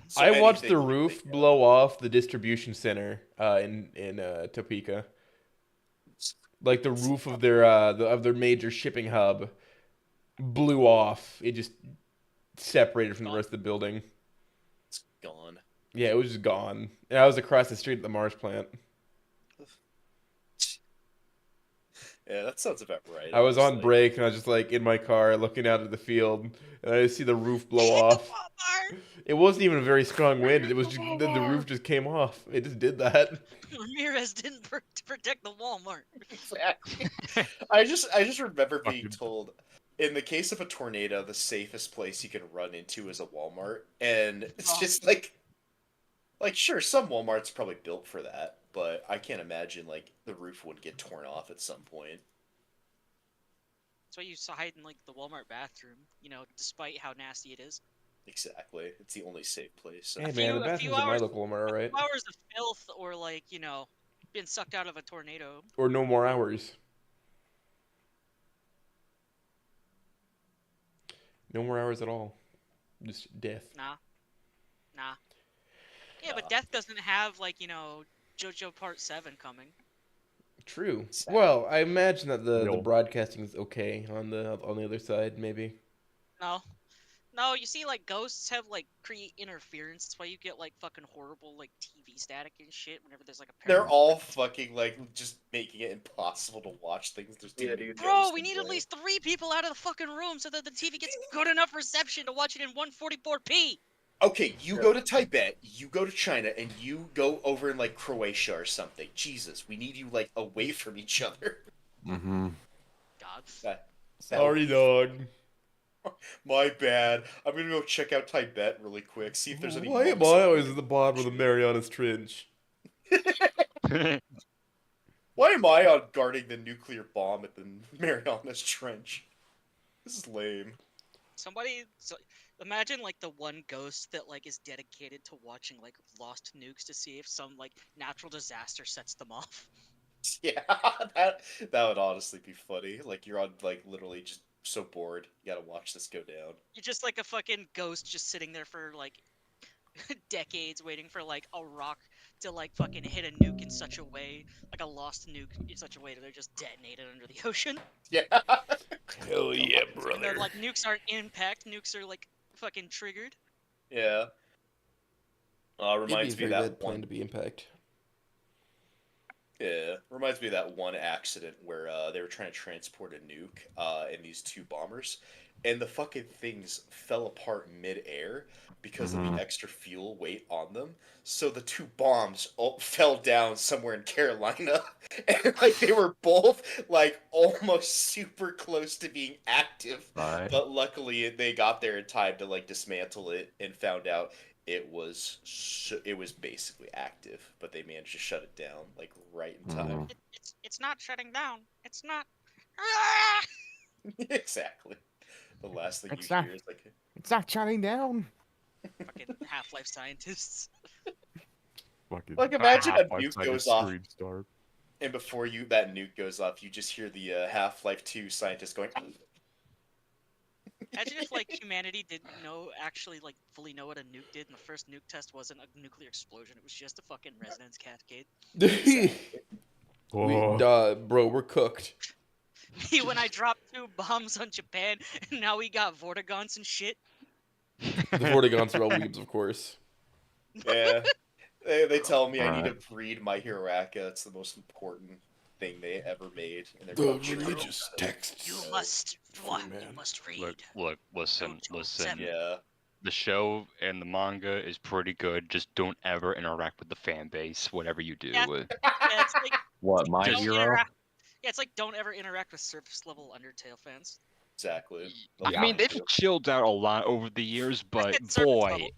So I watched the anything roof blow off the distribution center in Topeka. Like the roof of their major shipping hub blew off. It just separated from the rest of the building. It's gone. Yeah, it was just gone. And I was across the street at the Mars plant. Yeah, that sounds about right. I was on honestly. break and I was just like in my car looking out at the field and I see the roof blow off. It wasn't even a very strong wind. It was just the roof just came off. It just did that. Ramirez didn't protect the Walmart. Exactly. I just remember being told, in the case of a tornado, the safest place you can run into is a Walmart, and it's just like sure, some Walmarts probably built for that, but I can't imagine like the roof would get torn off at some point. That's why you hide in like the Walmart bathroom, despite how nasty it is. Exactly, it's the only safe place. So. Hey man, the bathrooms at my local Walmart, alright? Hours of filth, or like being sucked out of a tornado. Or no more hours. No more hours at all. Just death. Nah. Yeah, but Death doesn't have like JoJo Part 7 coming. True. Well, I imagine that the Real. broadcasting is okay on the other side, maybe. No, you see, like ghosts have like create interference. That's why you get like fucking horrible like TV static and shit whenever there's like a. They're all fucking like just making it impossible to watch things. There's too many Bro, ghosts we in need the at way. least 3 people out of the fucking room so that the TV gets good enough reception to watch it in 144p. Okay, you go to Tibet, you go to China, and you go over in like Croatia or something. Jesus, we need you like away from each other. Mm-hmm. God. Sorry, dog. My bad. I'm gonna go check out Tibet really quick. See if there's any. Why am monks I up always there. at the bottom of the Marianas Trench? Why am I on guarding the nuclear bomb at the Marianas Trench? This is lame. Imagine like the one ghost that like is dedicated to watching like lost nukes to see if some like natural disaster sets them off. Yeah, that would honestly be funny. Like you're on like literally just so bored, you gotta watch this go down. You're just like a fucking ghost just sitting there for like decades waiting for like a rock to like fucking hit a nuke in such a way, like a lost nuke in such a way that they're just detonated under the ocean. Yeah. Hell yeah, And brother. they're like nukes aren't impact, nukes are like fucking triggered. Yeah. Reminds It'd be me a of very that bad plan one. to be impact. Yeah, reminds me of that one accident where they were trying to transport a nuke in these 2 bombers, and the fucking things fell apart mid-air because of the extra fuel weight on them. So the 2 bombs all fell down somewhere in Carolina, and like they were both like almost super close to being active. Right. But luckily they got there in time to like dismantle it and found out it was basically active, but they managed to shut it down like right in time. It's not shutting down. It's not. Exactly. The last thing It's you not- hear is like, It's not shutting down. Fucking Half-Life scientists. Fucking like imagine a Half-Life nuke Cyber goes off, Screen Star. and before that nuke goes off, you just hear the Half-Life 2 scientist going. Imagine if like humanity didn't actually like fully know what a nuke did, and the first nuke test wasn't a nuclear explosion; it was just a fucking resonance cascade. Bro, we're cooked. Me when I dropped 2 bombs on Japan, and now we got Vortigons and shit. The Vortigons are all weebs, of course. Yeah, they tell me I need to breed My Hero Acca. It's the most important thing they ever made. And The religious texts. You must read. Look, listen. Yeah. The show and the manga is pretty good. Just don't ever interact with the fan base, whatever you do. Yeah, it's like What, My don't Hero? yeah, it's like don't ever interact with surface level Undertale fans. Exactly. I mean, they've chilled out a lot over the years, but it's surface boy, level.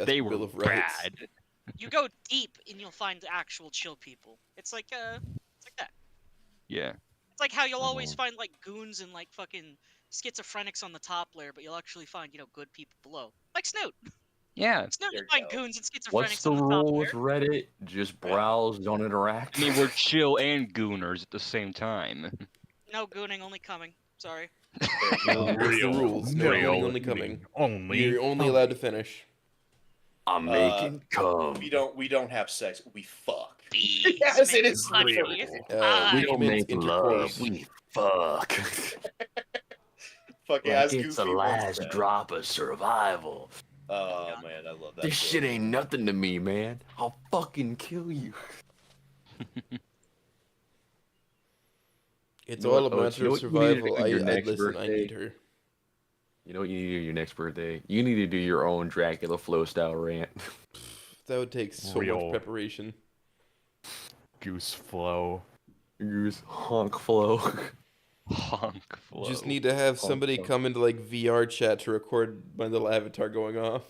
they were Bill of Rights. bad. You go deep and you'll find actual chill people. It's like that. Yeah. It's like how you'll always find like goons and like fucking schizophrenics on the top layer, but you'll actually find good people below. Like Snoot. Yeah. Snoot, you find goons and schizophrenics What's the on the top rule layer. with Reddit? Just browse, don't interact. I mean, we're chill and gooners at the same time. No gooning, only coming. Sorry. What's the rules? No Real. gooning, only coming. Only. You're only allowed to finish. I'm making cum. We don't have sex. We fuck. Bees Yes, it make is honey. real. We don't Humans make love, intercourse. we fuck. Fucking Like as it's the Goofy once last said. drop of survival. Oh man, I love that. This quote. shit ain't nothing to me, man. I'll fucking kill you. It's You know all what, a Oats, matter you know of what you need to survival. do your I next listen, I birthday? need her. You know what you need to do your next birthday? You need to do your own Dracula flow style rant. That would take so Real. much preparation. Goose flow. Use honk flow. Honk flow. Just need to have Honk somebody flow. come into like VR chat to record my little avatar going off.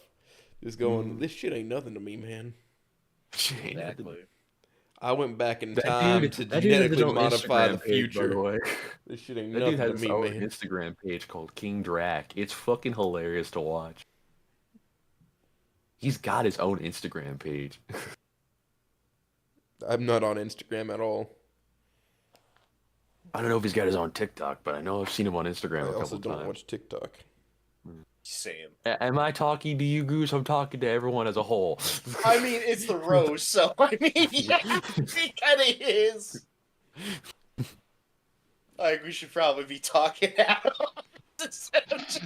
Just going, this shit ain't nothing to me, man. Shit ain't nothing. Exactly. I went back in That time dude- to that dude has his genetically own modify the Instagram page, by the future. way. This shit ain't That nothing dude to has me, his own man. Instagram page called King Drac. It's fucking hilarious to watch. He's got his own Instagram page. I'm not on Instagram at all. I don't know if he's got his own TikTok, but I know I've seen him on Instagram I a also couple don't times. watch TikTok. Same. Am I talking to you, Goose? I'm talking to everyone as a whole. I mean, it's the roast, so I mean, yeah, it kind of is. Like, we should probably be talking out instead of just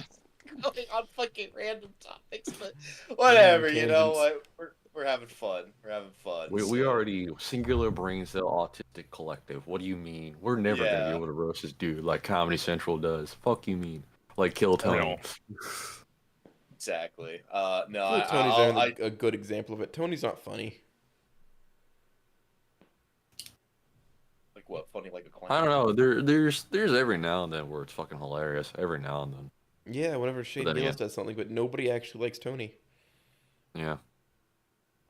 going on fucking random topics, but whatever, you know what? We're having fun. We're having fun. We so. already singular brain cell autistic collective. What do you mean? We're never gonna Yeah. be able to roast this dude like Comedy Central does. Fuck you mean? Like Kill Tony. Exactly. No, I feel Tony's a good example of it. Tony's not funny. like what? Funny like a clown. I don't know. There's every now and then where it's fucking hilarious. Every now and then. Yeah, whenever Shane then Gillis again- does something, but nobody actually likes Tony, Yeah.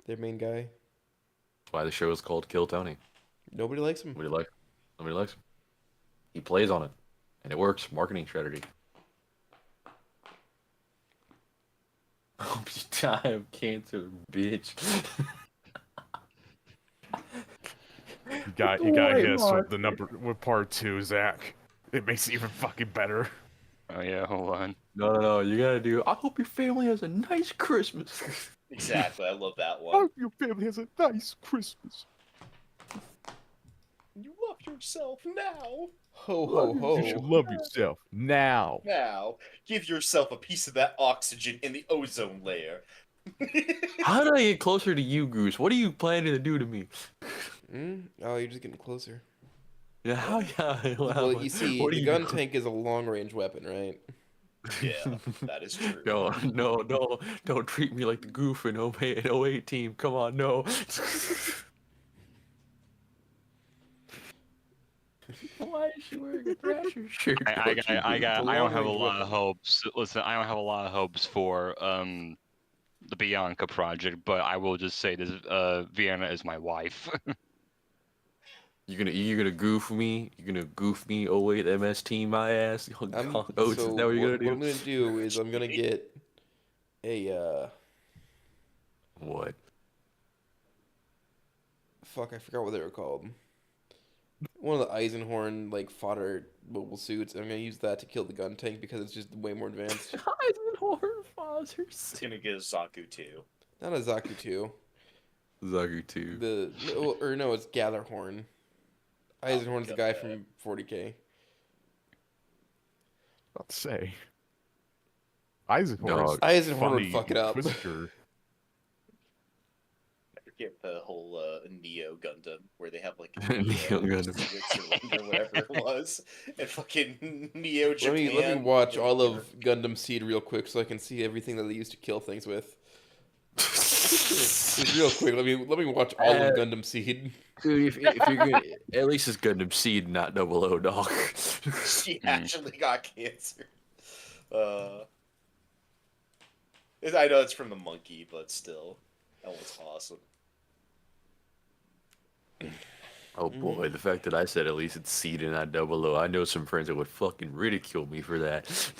their main guy. That's why the show is called Kill Tony. Nobody likes him. Nobody likes him. He plays on it, and it works. Marketing strategy. Hope you die of cancer, bitch. You got Don't hit worry, us Mark. with part 2, Zach. It makes it even fucking better. Oh yeah, hold on. No. You gotta do. I hope your family has a nice Christmas. Exactly. I love that I one. hope your family has a nice Christmas. You love yourself now. Ho ho ho! You should love yourself now. Now, give yourself a piece of that oxygen in the ozone layer. How did I get closer to you, Goose? What are you planning to do to me? Oh, you're just getting closer. Yeah, how? Yeah. Well, you see, what are the you gun doing? tank is a long-range weapon, right? Yeah, that is true. No, don't treat me like the goof in 08 team. Come on, no. Why is she wearing a Thrasher shirt? I don't have a lot of hopes. Listen, I don't have a lot of hopes for the Bianca project, but I will just say this: Vienna is my wife. You gonna goof me? You gonna goof me? 08 MS team, my ass. So Is that what you're gonna what do? I'm gonna do is I'm gonna get a What? fuck, I forgot what they were called. One of the Eisenhorn like fodder mobile suits. I'm gonna use that to kill the gun tank because it's just way more advanced. Eisenhorn fathers. It's gonna get a Zaku too. Not a Zaku 2. Zaku 2. No, it's Gatherhorn. Eisenhorn's the guy from 40K. About to say. Eisenhorn. Dog. Eisenhorn would fuck it up. Twister. I forget the whole Neo Gundam where they have like Neo Gundam. or whatever it was, and fucking Neo Japan. Let me watch all of Gundam Seed real quick so I can see everything that they used to kill things with. Just real quick, let me watch all of Gundam Seed. Dude, if you're gonna, at least it's Gundam Seed, not 00, dog. She actually got cancer. I know it's from the monkey, but still, that one's awesome. Oh boy, the fact that I said at least it's Seed and not 00, I know some friends that would fucking ridicule me for that.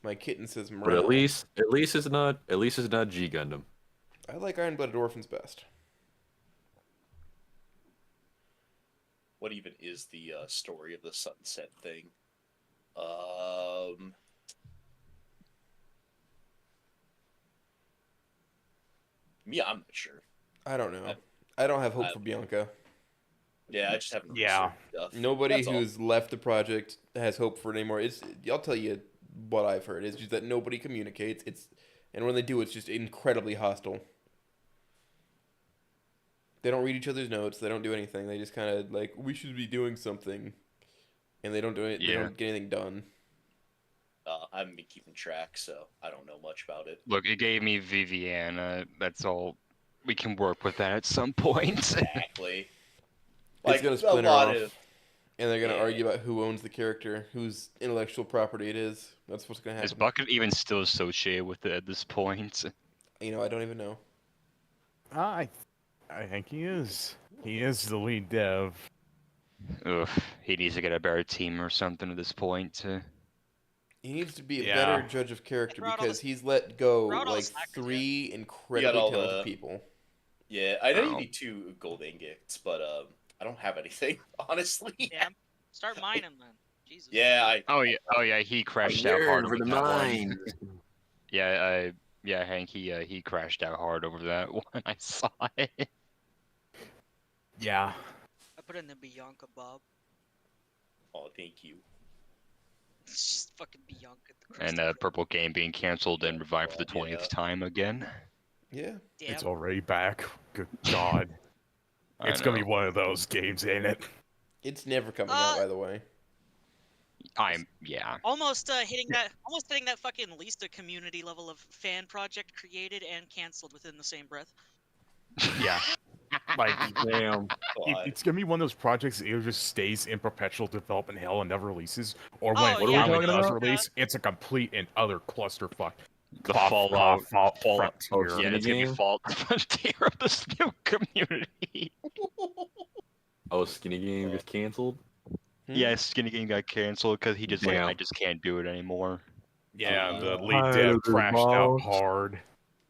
My kitten says But Morale. at least it's not G Gundam. I like Iron Blooded Orphans best. What even is the story of the sunset thing? Yeah, I'm not sure. I don't know. I don't have hope for Bianca. Yeah, I just haven't. Yeah. researched stuff. Nobody That's all. who's left the project has hope for it anymore. I'll tell you what I've heard. It's just that nobody communicates. And when they do, it's just incredibly hostile. They don't read each other's notes. They don't do anything. They just kind of like, we should be doing something, and they don't do it. They don't get anything done. I haven't been keeping track, so I don't know much about it. Look, it gave me Viviana. That's all. We can work with that at some point. Exactly. It's gonna splinter a lot off, of- and they're gonna Yeah. argue about who owns the character, whose intellectual property it is. That's what's gonna happen. Is Bucket even still associated with it at this point? You know, I don't even know. I think he is. He is the lead dev. Ugh, he needs to get a better team or something at this point. He needs to be a Yeah. better judge of character Brought all because the- he's let go brought all the like slackers, 3 You incredibly got all talented the- people. Yeah, I know you Oh. need 2 gold ingots, but I don't have anything, honestly. Yeah, start mining then. Jesus. Yeah, Oh yeah, he crashed out hard over that one. Yeah, Hank, he crashed out hard over that one. I saw it. Yeah. I put in the Bianca Bob. Oh, thank you. It's just fucking Bianca. The And Krusty Krab. Purple Game being canceled and revived for the 20th time again. Yeah. It's Damn. already back. Good God. I It's gonna be know. one of those games, ain't it? It's never coming out, by the way. Yeah. Almost hitting that fucking Lisa community level of fan project created and canceled within the same breath. Yeah. Like, Damn. it's gonna be one of those projects that either just stays in perpetual development hell and never releases, or when Oh, it What are we yeah, finally talking does about? release, it's a complete and utter clusterfuck. The Cough, Fallout, cough, Fallout. Frontier. Yeah, it's gonna be game? Fallout Frontier of the Snow community. Oh, Skinny Game just canceled? Yeah, Skinny Game got canceled because he just like I Damn. just can't do it anymore. Yeah, the lead tired dev of this crashed out boss. hard.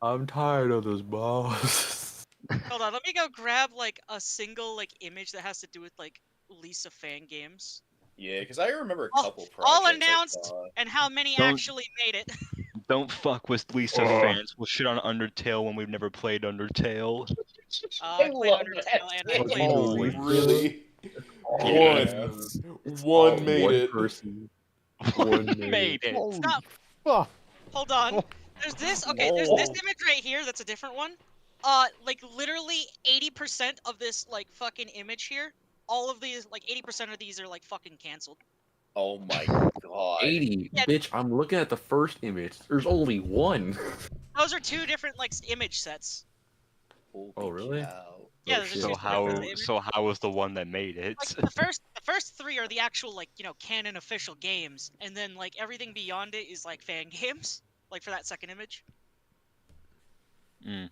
I'm tired of this boss. Hold on, let me go grab like a single like image that has to do with like Lisa fan games. Yeah, because I remember a All- couple all projects I announced saw. and how many Don't- actually made it. Don't fuck with Lisa fans. We'll shit on Undertale when we've never played Undertale. I played love Undertale that and I game. played Holy Really? Yeah. One made one it. person. One One made it. Stop. Fuck. Hold on. There's this. Okay, there's this image right here. That's a different one. Like literally 80% of this like fucking image here. All of these, like 80% of these are like fucking canceled. Oh my god. 80. Yeah. Bitch, I'm looking at the first image. There's only one. Those are two different like image sets. Holy Oh, really? cow. Yeah, Oh, there's shit. just So how was the one that made it? Like the first three are the actual like canon official games, and then like everything beyond it is like fan games. Like for that second image. Mm.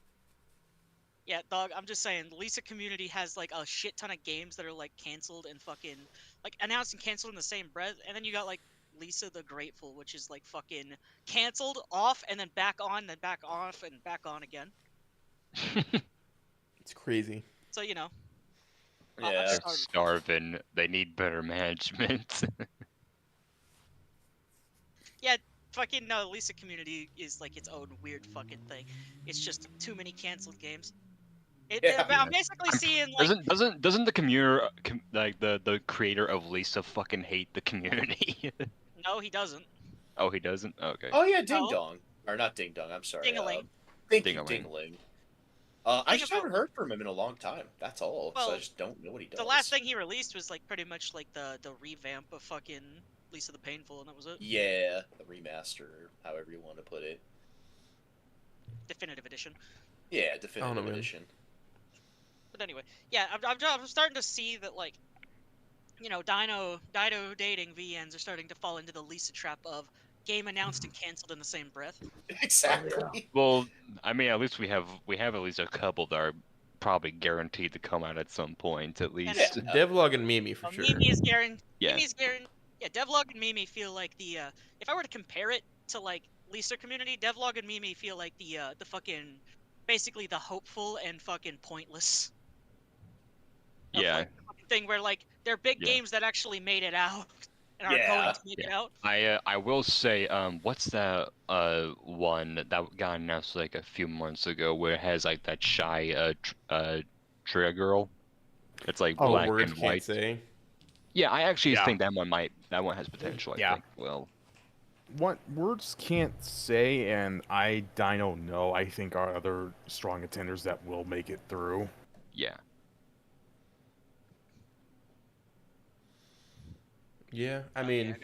Yeah, dog. I'm just saying, the Lisa community has like a shit ton of games that are like canceled and fucking like announced and canceled in the same breath, and then you got like Lisa the Grateful, which is like fucking canceled off and then back on, then back off and back on again. It's crazy. So Yeah. They're starving. They need better management. Yeah, fucking no. Lisa community is like its own weird fucking thing. It's just too many canceled games. I'm basically seeing like doesn't the community like the creator of Lisa fucking hate the community? no, he doesn't. Oh, he doesn't. Okay. Oh yeah, Ding No. Dong. Or not Ding Dong, I'm sorry. Ding-a-ling. Thank you, Ding-a-ling. Ding-a-ling. I just haven't heard from him in a long time. That's all. So I Well, just don't know what he does. The last thing he released was like pretty much like the revamp of fucking Lisa the Painful, and that was it. Yeah, the remaster, however you want to put it. Definitive edition. Yeah, definitive man. edition. But anyway, yeah, I'm starting to see that like, Dido dating VNs are starting to fall into the Lisa trap of game announced and canceled in the same breath. Exactly. Well, I mean, at least we have at least a couple that are probably guaranteed to come out at some point, at least. Devlog and Mimi for sure. Mimi is guaranteed. Yeah. Mimi's guaranteed. Yeah, Devlog and Mimi feel like the if I were to compare it to like Lisa community, Devlog and Mimi feel like the fucking basically the hopeful and fucking pointless. Yeah. Thing where like they're big Yeah. games that actually made it out and are going to make it out. I will say, what's that one that got announced like a few months ago where it has like that shy Tria girl? It's like black words and can't white. say. Yeah, I actually Yeah. think that one has potential. I think. Well, What words can't say, and I Dino know, I think are other strong contenders that will make it through. yeah. Yeah, I Okay, mean,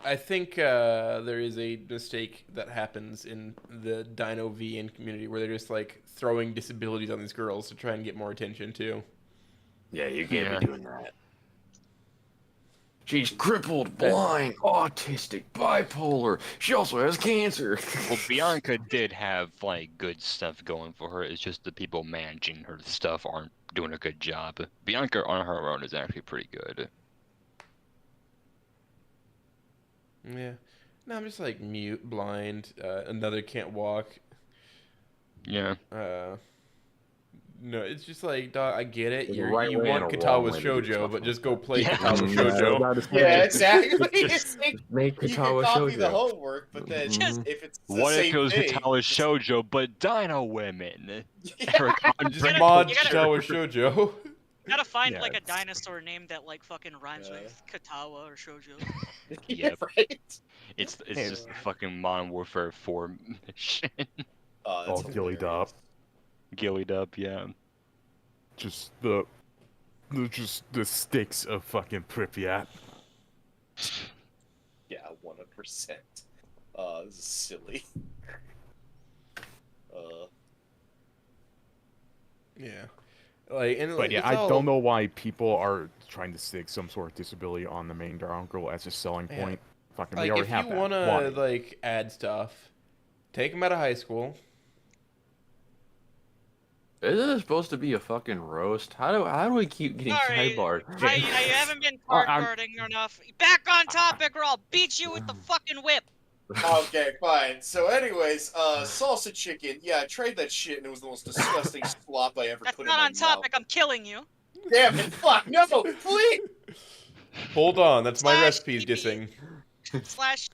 I think there is a mistake that happens in the Dino VN community where they're just like throwing disabilities on these girls to try and get more attention too. Yeah, you can't be doing that. She's crippled, blind, autistic, bipolar. She also has cancer. Well, Bianca did have like good stuff going for her. It's just the people managing her stuff aren't doing a good job. Bianca on her own is actually pretty good. Yeah. No, I'm just like mute, blind, another can't walk. Yeah. No, it's just like, dog, I get it. There's a You right way and want a wrong Katawa way to do Shoujo, stuff. but just go play Yeah. Katawa Yeah, Shoujo. Yeah, exactly. It's like, Make you can Katawa copy the Shoujo. homework, but then Mhm. if it's the What if same it was thing, Katawa Shoujo but Dino Women? Just mod you gotta- Katawa Shoujo. You gotta find Yeah, like a it's- dinosaur name that like fucking rhymes with Katawa or Shoujo. yeah, Yep. right. It's Hey, just the fucking Modern Warfare 4 mission. Oh, All gillied up. Gillied up, yeah. Just the sticks of fucking Pripyat. Yeah, 100%. This is silly. Yeah. Like, and But like, yeah, it's I all- don't know why people are trying to stick some sort of disability on the main dark girl as a selling Yeah. point. Fucking, we Like, already if have you that. wanna Why? like add stuff, take them out of high school. Isn't it supposed to be a fucking roast? How do we keep getting Sorry, sidebarred? I haven't been card guarding enough. Back on topic, or I'll beat you with the fucking whip. Okay, fine. So, anyways, salsa chicken. Yeah, I tried that shit, and it was the most disgusting slop I ever That's put not in my on topic. I'm killing you. mouth. Damn it! Fuck! No, please. Hold on, that's my Slash recipes TP. dissing. Slash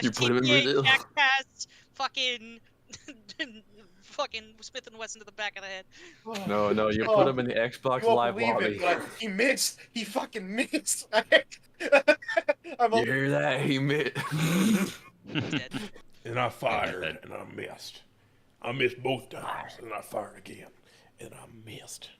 You put him in TPA Brazil. Jackcast fucking fucking Smith and Wesson to the back of the head. No, you put him in the Xbox You won't Live believe lobby. it, but he missed. He fucking missed. I'm You hear that? He missed. And I fired, and I missed. I missed both times, and I fired again, and I missed.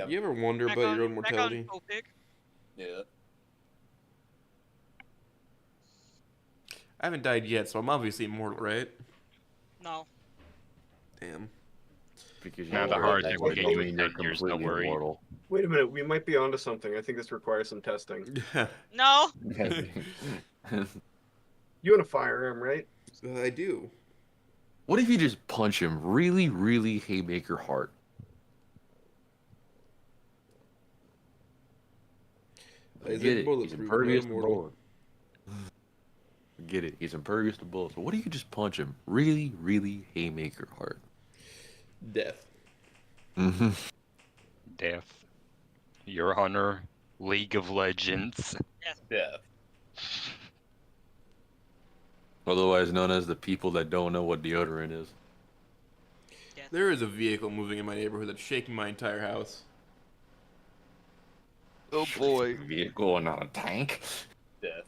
You ever wonder Back about on- your own back on mortality? topic. Yeah. I haven't died yet, so I'm obviously immortal, right? No. Damn. Because Now the you're hard that thing will get you doesn't in mean 10 years, don't completely worry. immortal. Wait a minute, we might be onto something. I think this requires some testing. No. You want a firearm, right? I do. What if you just punch him really, really haymaker hard? Is Get it it? He's bulletproof, impervious not to immortal? bullets. Get it? He's impervious to bullets. So what if you just punch him really, really haymaker hard? Death. Mm-hmm. Death. Your Honor. League of Legends. Yeah. Otherwise known as the people that don't know what deodorant is. There is a vehicle moving in my neighborhood that's shaking my entire house. Oh boy. Vehicle and not a tank. Death.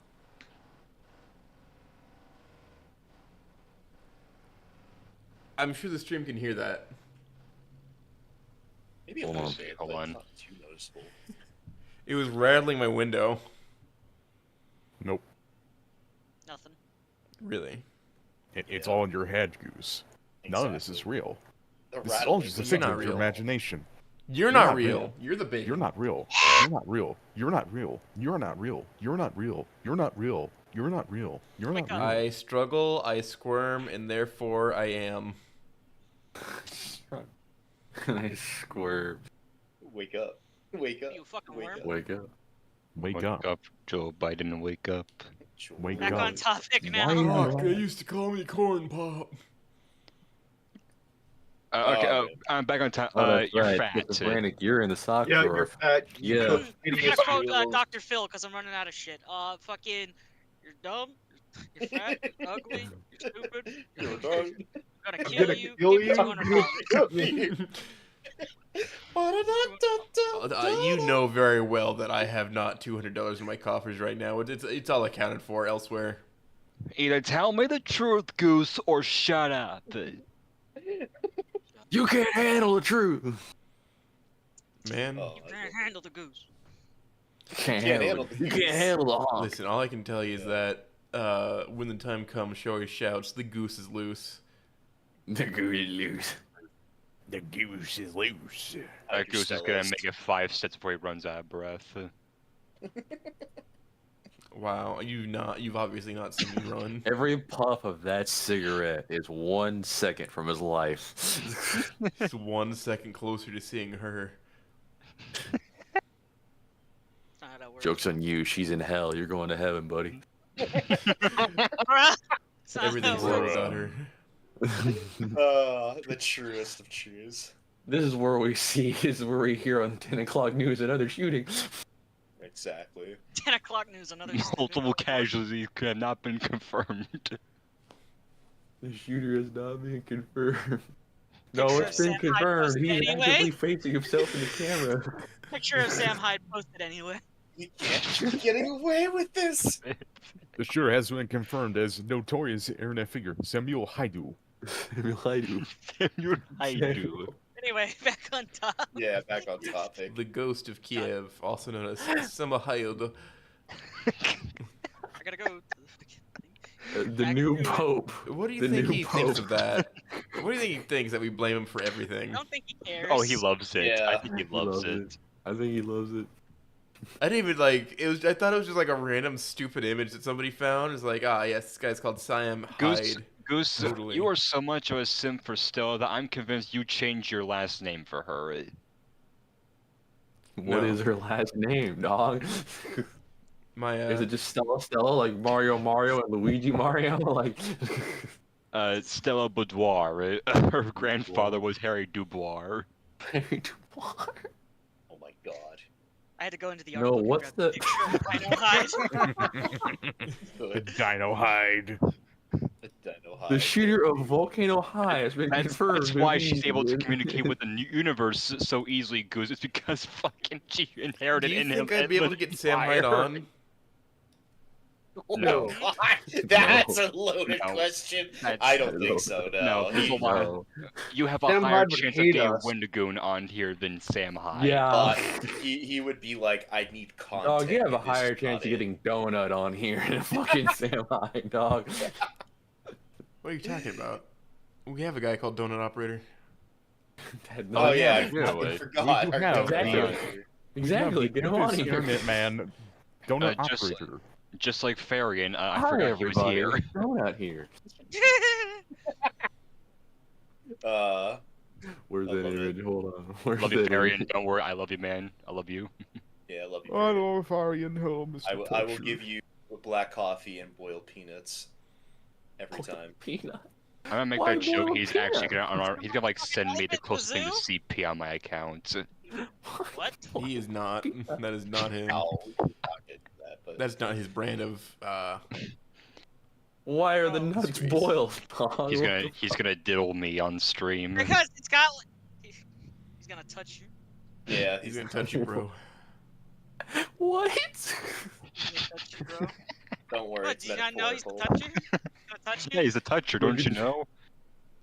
I'm sure the stream can hear that. Maybe a Hold little on. bit, Hold but on. not too noticeable. It was rattling my window. Nope. Nothing. Really? It's all in your head, Goose. None of this is real. The This is all rattling just a is figure not of your real. imagination. You're not real. You're the big. You're not real. You're not real. You're not real. You're not real. You're not real. You're not real. You're not real. You're not real. I struggle, I squirm, and therefore I am. I squirm. Wake up. Wake up. You fucking Wake worm. up. Wake up. Wake up. Joe Biden, wake up. Wake Back up. on topic now. Fuck, they used to call me corn pop. Okay, I'm back on time. Oh, that's You're right. fat. Schizophrenic, you're in the sock Yeah, drawer. you're fat. You Yeah. cook I'm hideous gonna quote meals. Dr. Phil because I'm running out of shit. Fucking, you're dumb, you're fat, you're ugly, you're stupid, You're I'm done. gonna I'm kill gonna you. kill Give me you. $200. You know very well that I have not $200 in my coffers right now. It's all accounted for elsewhere. Either tell me the truth, Goose, or shut up. You can't handle the truth. Man, Oh, You can't handle the goose. You can't Can't handle handle it. the You can't handle the honk. listen, all I can tell you is that when the time comes, Shoei shouts, "The goose is loose." The goose is loose. The goose is loose. That Goose is gonna make it 5 sets before he runs out of breath. Wow, you've obviously not seen me run. Every puff of that cigarette is 1 second from his life. It's 1 second closer to seeing her. Not how that works. Joke's on you. She's in hell. You're going to heaven, buddy. Everything's wrong about her. The truest of truths. This is where we see. This is where we hear on 10 o'clock news another shooting. Exactly. 10 o'clock news, another Multiple casualties have not been confirmed. The shooter has not been confirmed. No, Picture it's of been Sam Hyde confirmed. posted He's anyway. actively facing himself in the camera. Picture of Sam Hyde posted anyway. You can't. You're getting away with this. The shooter has been confirmed as notorious internet figure Samuel Haidu. Samuel Haidu. Samuel Haidu. Anyway, back on top. Yeah, back on topic. The ghost of Kiev, also known as Samahayud. I gotta go. The new pope. What do you The think new he thinks pope. of that? What do you think he thinks that we blame him for I everything? don't think he cares. Oh, he loves it. Yeah. I think he loves it. I think he loves it. I didn't even like it was. I thought it was just like a random stupid image that somebody found. It's like, ah, yes, this guy's called Sam Goose, Hyde. Goose, Totally. you are so much of a simp for Stella that I'm convinced you changed your last name for her. What is No. her last name, dog? My Is it just Stella, like Mario and Luigi Mario? Like, Stella Boudoir. Her grandfather was Harry Dubois. Harry Dubois. Oh my god. I had to go into the No, article. to what's grab the- picture of Dino Hyde. The Dino Hide. The Dino Hide. The shooter of Volcano High has been confirmed. That's why she's able to communicate with the universe so easily, Goose. It's because fucking she Do inherited you in think him. I'd be able to get Sam Hyde on? No. Oh, that's No. a loaded No. question. That's- I don't think so. No. there's a lot. No. You have a Sam higher Hyde would chance of hate getting us. Wendigoon on here than Sam Hyde. Yeah. He would be like, I need content. Dog, you have a and this higher is chance not of it. getting donut on here than fucking Sam Hyde, dog. What are you talking about? We have a guy called Donut Operator. Oh yeah, I yeah, fucking forgot. We Our have donut the- operator. Exactly, get him on here. Internet man. Donut just- operator. Just like Farian, I Hi, forgot he was everybody. here. Donut here. Where's I that love image? Hold on. Where's Love you, that Farian. image? Don't worry, I love you, man. I love you. Yeah, I love you. I Barry. don't know if Arian Hill, Mr. I will Toucher. give you black coffee and boiled peanuts every time. Peanut. I'm gonna make Why that joke. boiled He's actually peanut? gonna he's gonna like send me the Elephant closest thing to kazoo? CP on my account. What? He is not. That is not him. Ow, not get that, but That's not his brand of. Why are the Oh, nuts sweet. boiled, dog? He's gonna diddle me on stream. Because it's got. He's gonna touch you. yeah, He's gonna touch you, bro. What? He's gonna touch you, bro. don't worry. What, It's do you not know he's gonna metaphorical. touch you? He's gonna touch you? Yeah, he's a toucher, don't you know?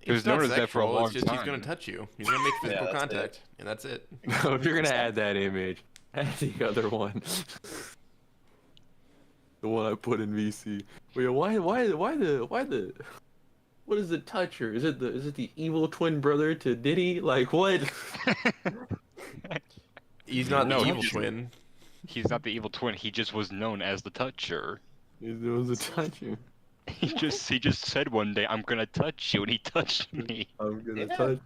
He was It's not known as that for a sexual, long it's just time. he's gonna touch you. He's gonna make physical that's it. contact, and that's it. No, if you're gonna add that image, add the other one. The one I put in VC. Wait, why the? What is the toucher? Is it the evil twin brother to Diddy? Like what? He's not No, the he evil just- twin. He's not the evil twin. He just was known as the toucher. It was a toucher. He just said one day, "I'm gonna touch you," and he touched me. I'm gonna Yeah. touch.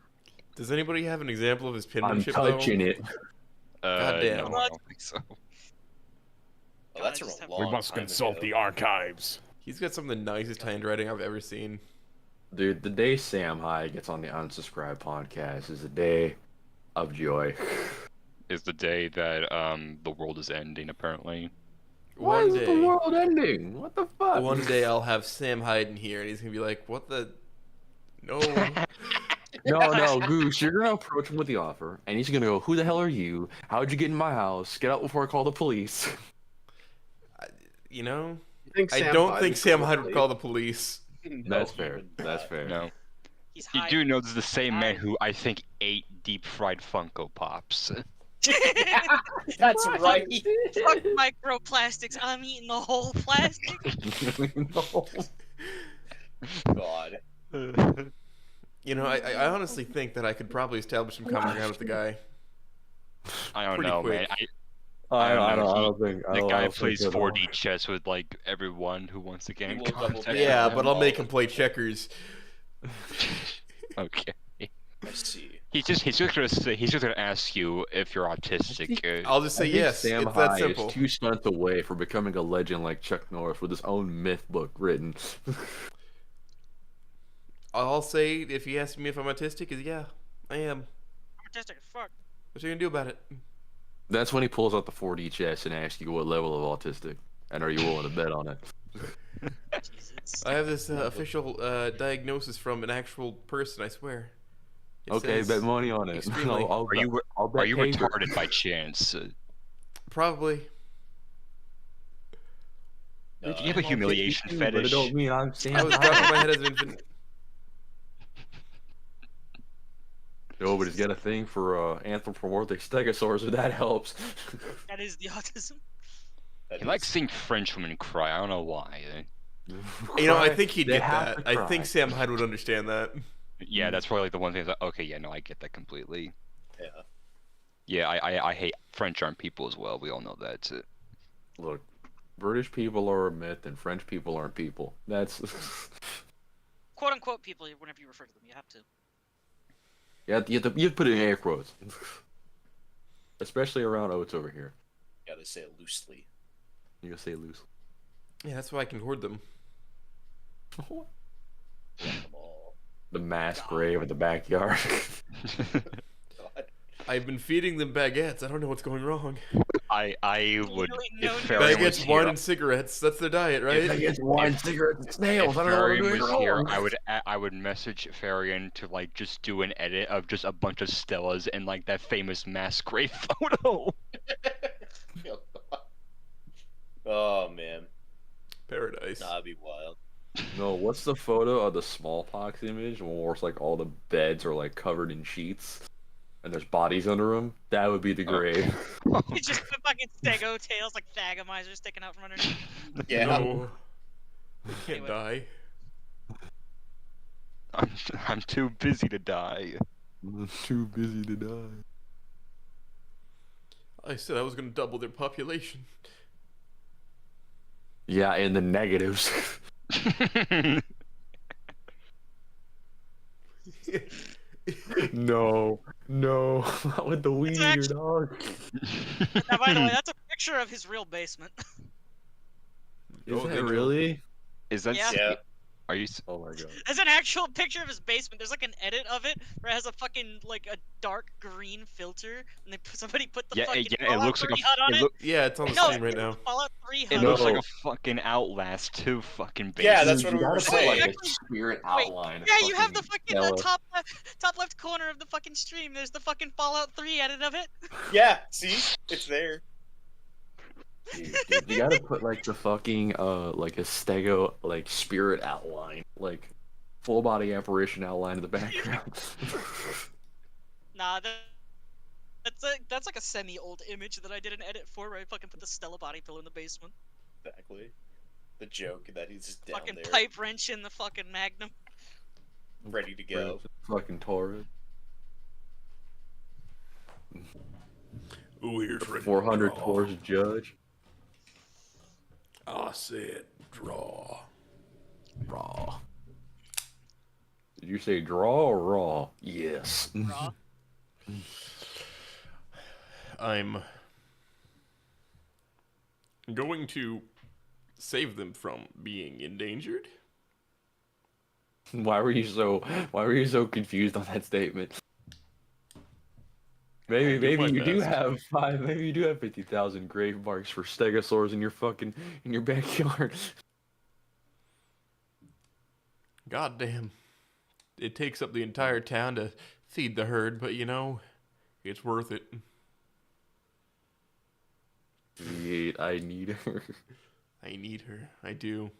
Does anybody have an example of his I'm penmanship? touching though? it. Goddamn. No, I don't think so. Oh, that's I just from have- a long We must time consult ago. the archives. He's got some of the nicest handwriting I've ever seen. Dude, the day Sam Hyde gets on the Unsubscribed podcast is a day of joy. Is the day that the world is ending. Apparently, Why One is day, the world ending? What the fuck? one day I'll have Sam Hyde in here, and he's gonna be like, "What the? No." No, Goose, you're gonna approach him with the offer, and he's gonna go, "Who the hell are you? How'd you get in my house? Get out before I call the police." You know, think I Sam don't Hyde think would Sam call Hyde the would call the police. That's fair. That's fair. no. He's You high. do know this is the same man who I think ate deep fried Funko Pops. That's right. Fuck microplastics. I'm eating the whole plastic. God. You know, I honestly think that I could probably establish some common ground with the guy. I don't Pretty know, quick. man. I know. don't think. The guy plays 4D chess with like everyone who wants to get He in will double contact. down. Yeah, Yeah, but I'll all make of him play checkers. Okay. I see. He's just gonna ask you if you're autistic. I'll just say yes. Sam It's that Hyde simple. is 2 stunts away from becoming a legend like Chuck Norris with his own myth book written. All I'll say, if you ask me if I'm autistic, is yeah, I am. I'm autistic as fuck. What you gonna do about it? That's when he pulls out the 4D chess and asks you what level of autistic, and are you willing to bet on it? Jesus. I have this official diagnosis from an actual person. I swear. It Okay, says bet money on it. extremely- I'll bet Are you Hager. retarded by chance? Probably. Do you have a humiliation But it fetish? don't mean I'm saying. I was dropping my head as an infant. No, but he's got a thing for anthropomorphic stegosaurs, if that helps. That is the autism. He likes seeing French women cry. I don't know why. You know, I think he'd They get have that. to I cry. think Sam Hyde would understand that. Yeah, that's probably like the one thing. That's like, okay, yeah, no, I get that completely. Yeah. Yeah, I hate French aren't people as well. We all know that. Look, British people are a myth, and French people aren't people. That's Quote unquote people, whenever you refer to them, you have to. you have to put it in air quotes, especially around Oates over here. Yeah, they say it loosely. You gotta say loose. Yeah, that's why I can hoard them. The mass grave in the backyard. I've been feeding them baguettes. I don't know what's going wrong. I would. no If Farian was Baguettes, wine, here, and cigarettes. That's their diet, right? Baguettes, wine, cigarettes, and snails. if I don't know what Farian I'm doing was here, wrong. I would message Farian to like just do an edit of just a bunch of Stellas and like that famous mass grave photo. Oh man, Paradise. that'd be wild. No, what's the photo of the smallpox image where it's like all the beds are like covered in sheets and there's bodies under them? That would be the grave. It's just the fucking stego tails like Thagomizer sticking out from underneath. Yeah. No. They can't Anyway. die. I'm too busy to die. I'm too busy to die. I said I was going to double their population. Yeah, in the negatives. No, not with the weed eater, actually- dog. Now, by the way, that's a picture of his real basement. Is Oh, they that know. really? Is that? Yeah. Yeah. Are you? Oh my god. There's an actual picture of his basement. There's like an edit of it where it has a fucking like a dark green filter, and somebody put the Yeah, fucking yeah. It Fallout looks like 3 HUD on a. it. Yeah, it's on the No, screen right it's now. Fallout 3 It HUD. looks like No. a fucking Outlast 2 fucking basement. Yeah, that's what You we were gotta put, saying. like, a Actually- spirit Wait, outline. of Yeah, you have the fucking Stella. top left corner of the fucking stream. There's the fucking Fallout 3 edit of it. Yeah, see, it's there. Dude, you gotta put like the fucking like a stego like spirit outline, like full body apparition outline in the background. Nah, that's like a semi-old image that I did an edit for, where I fucking put the Stella body pillow in the basement. Exactly. The joke that he's just down Fucking there, pipe wrench in the fucking Magnum. ready to go. Fucking Taurus. Ooh, here's 400 Taurus judge. I said draw. Raw. Did you say draw or raw? Yes. Raw. I'm going to save them from being endangered. Why were you so confused on that statement? Maybe do my you do best. have 50,000 grave marks for stegosaurs in your backyard. God damn. It takes up the entire town to feed the herd, but you know, it's worth it. I need her. I need her. I do.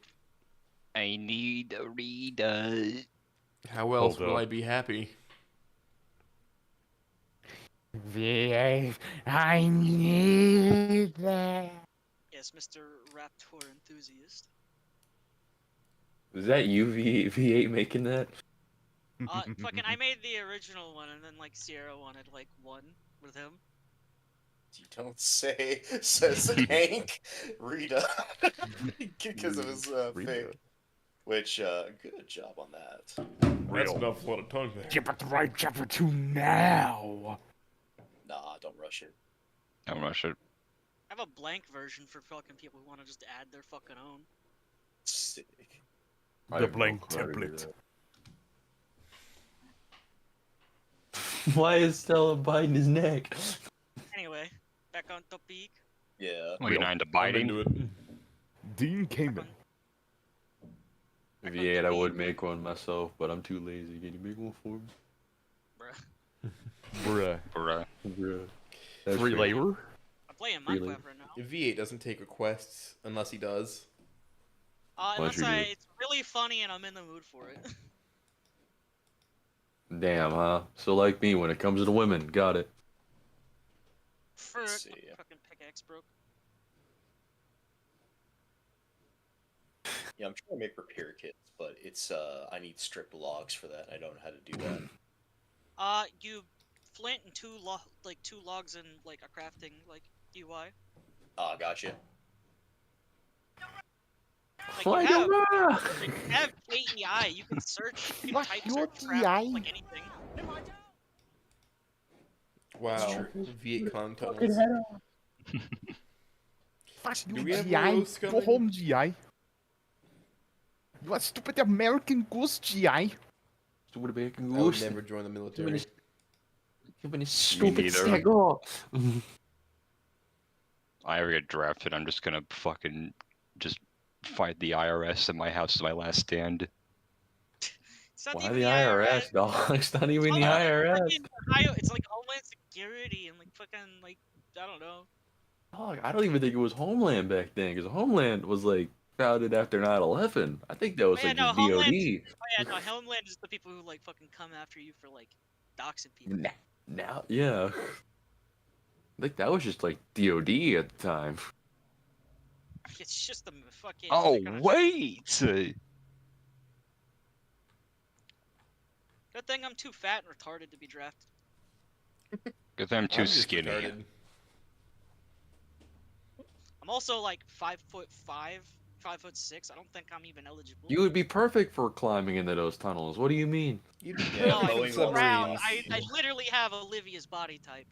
I need a reader. How else Hold will up. I be happy? I need that. Yes, Mr. Raptor enthusiast. Is that you, V8 making that? Fucking, I made the original one, and then like Sierra wanted like one with him. You don't say, says Hank Rita, because of his thing. Which, good job on that. That's enough lot of tongue there. Get but the right chapter 2 now. Nah, don't rush it. I'm not sure. I have a blank version for fucking people who want to just add their fucking own. Sick. I The have no blank clue how to do template. that. Why is Stella biting his neck? Anyway, back on topic. Yeah. Well, you're not into I'm biting. into it. Dean Kingman. If you ate, I would make one myself, but I'm too lazy. Can you make one for me? Bruh. Bruh. Bruh. Free labor? I'm playing Really? Minecraft right now. V8 doesn't take requests unless he does. Unless you do? it's really funny and I'm in the mood for it. Damn, huh? So like me, when it comes to women, got it. Frick, see. my fucking pickaxe broke. Yeah, I'm trying to make repair kits, but it's I need strip logs for that. I don't know how to do that. You flint and two logs in like a crafting like UI. Ah, gotcha. Like you have KEI. You can search. You can type your search craft KEI? like anything. Wow. V8 con tunnels. Fuck Do you, we have GI. more roasts Go coming? home, GI. You are stupid American goose, GI. Stupid American I would goose. never join the military. Stupid neither. stag off. I ever get drafted, I'm just gonna fucking just fight the IRS in my house as my last stand. It's not Why even the IRS, dog? It's not even the IRS. It's like Homeland Security and like fucking like I don't know. Dog, I don't even think it was Homeland back then, because Homeland was like founded after 9/11. I think that was Oh, yeah, like no, just Homeland. DOD. Oh yeah, no, Homeland is the people who like fucking come after you for like doxing people. Now, yeah. I think that was just like DOD at the time. It's just the fucking. Oh, they're gonna- wait! Good thing I'm too fat and retarded to be drafted. Good thing I'm too just skinny. retarded. I'm also like 5'5", 5'6". I don't think I'm even eligible. You would be perfect for climbing into those tunnels. What do you mean? You'd be Yeah, perfect Boeing with submarines. I literally have Olivia's body type.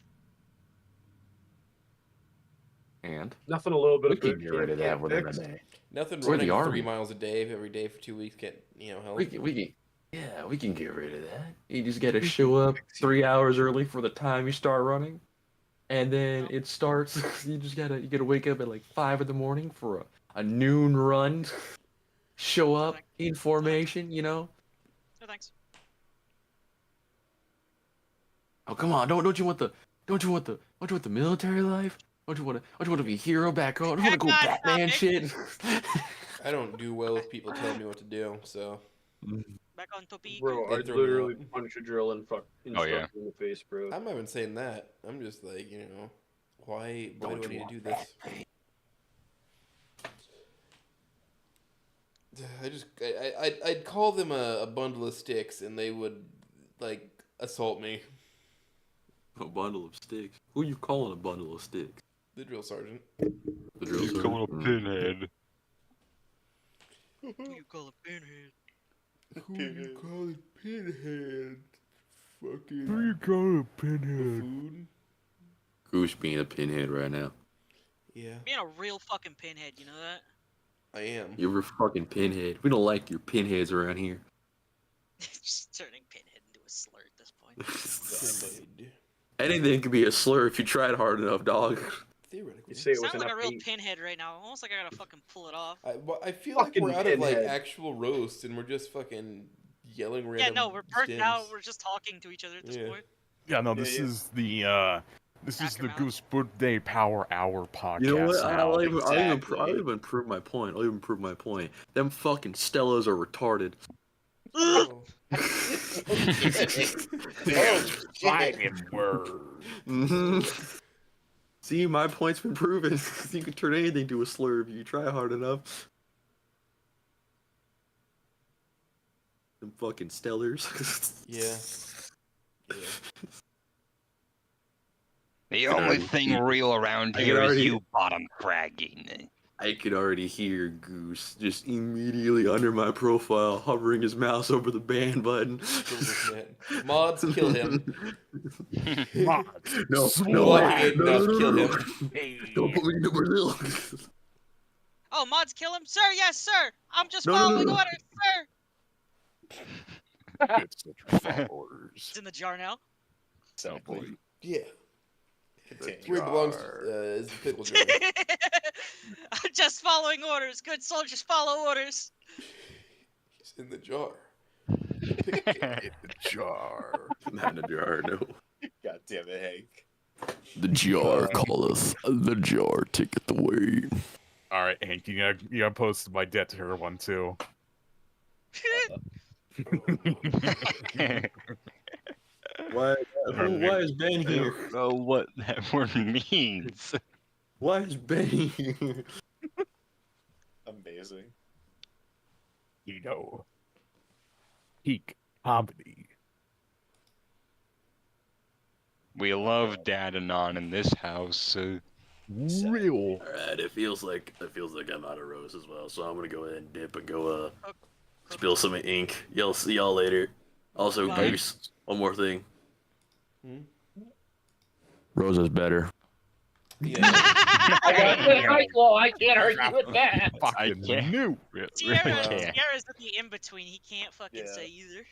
And Nothing a little bit we of can boot get rid of camp that can't within a fix. day. Nothing We're the running 3 army. miles a day every day for 2 weeks can't, help. We can, yeah, we can get rid of that. You just gotta show up 3 hours early for the time you start running, and then it starts. You gotta wake up at like 5 in the morning for a noon run. Show up in formation, you know. No thanks. Oh come on! Don't you want the military life? Don't you want to be a hero back home? Don't you want to go Batman shit? I don't do well with people telling me what to do, so. Back on topic. Bro, They I'd throw me literally out. punch a drill and fuck Oh, yeah. instruct you in the face, bro. I'm not even saying that. I'm just like, why do I need to do this? I'd call them a bundle of sticks and they would, like, assault me. A bundle of sticks. Who you calling a bundle of sticks? The drill sergeant. The drill You sergeant? call a pinhead. Who you call a pinhead? Who you call it pinhead? Fucking Who you call a pinhead? food? Goose being a pinhead right now. Yeah, Being a real fucking pinhead, you know that? I am. You're a fucking pinhead. We don't like your pinheads around here. Just turning pinhead into a slur at this point. Anything could be a slur if you tried hard enough, dog. Theoretically. You say it Sound with like enough a real hate. pinhead right now. Almost like I gotta fucking pull it off. I feel like Fucking we're out of like pinhead. actual roast and we're just fucking yelling Yeah, random no, we're burnt stems. out. We're just talking to each other at this Yeah. point. Yeah, no, this yeah. is the Goose Birthday Power Hour podcast. You know what? now. I'll even Exactly. prove my point. I'll even prove my point. Them fucking Stellas are retarded. Oh. Fighting words. See, my point's been proven. You can turn anything to a slur if you try hard enough. Them fucking Stellars. Yeah. The only thing real around I here can is already- you bottom fragging. I could already hear Goose just immediately under my profile, hovering his mouse over the ban button. Kill this man. Mods, kill him. Mods. No, Swag. Kill him. Don't put me into Brazil. Oh, mods kill him? Sir, yes, sir! I'm just No, no, following no. orders, sir! It's such followers. It's in the jar now. Exactly. Yeah. Continue. It's where it belongs is the pickle jar. Just following orders. Good soldiers follow orders. It's in the jar. In the jar. Not in a jar, no. God damn it, Hank. The jar calleth, the jar taketh away. All right, Hank, you gotta post my debt to her one too. Why is Ben I here? don't know what that word means. Why is Ben here? Amazing. You know, peak comedy. We love Dad and Non in this house. Real. Alright, it feels like I'm out of rose as well, so I'm gonna go ahead and dip and go spill some ink. Y'all see y'all later. Also, Bye. Goose, one more thing. Rose is better. Yeah. I can't argue with that. I can't. Sierra's in the in between. He can't fucking Yeah. say either.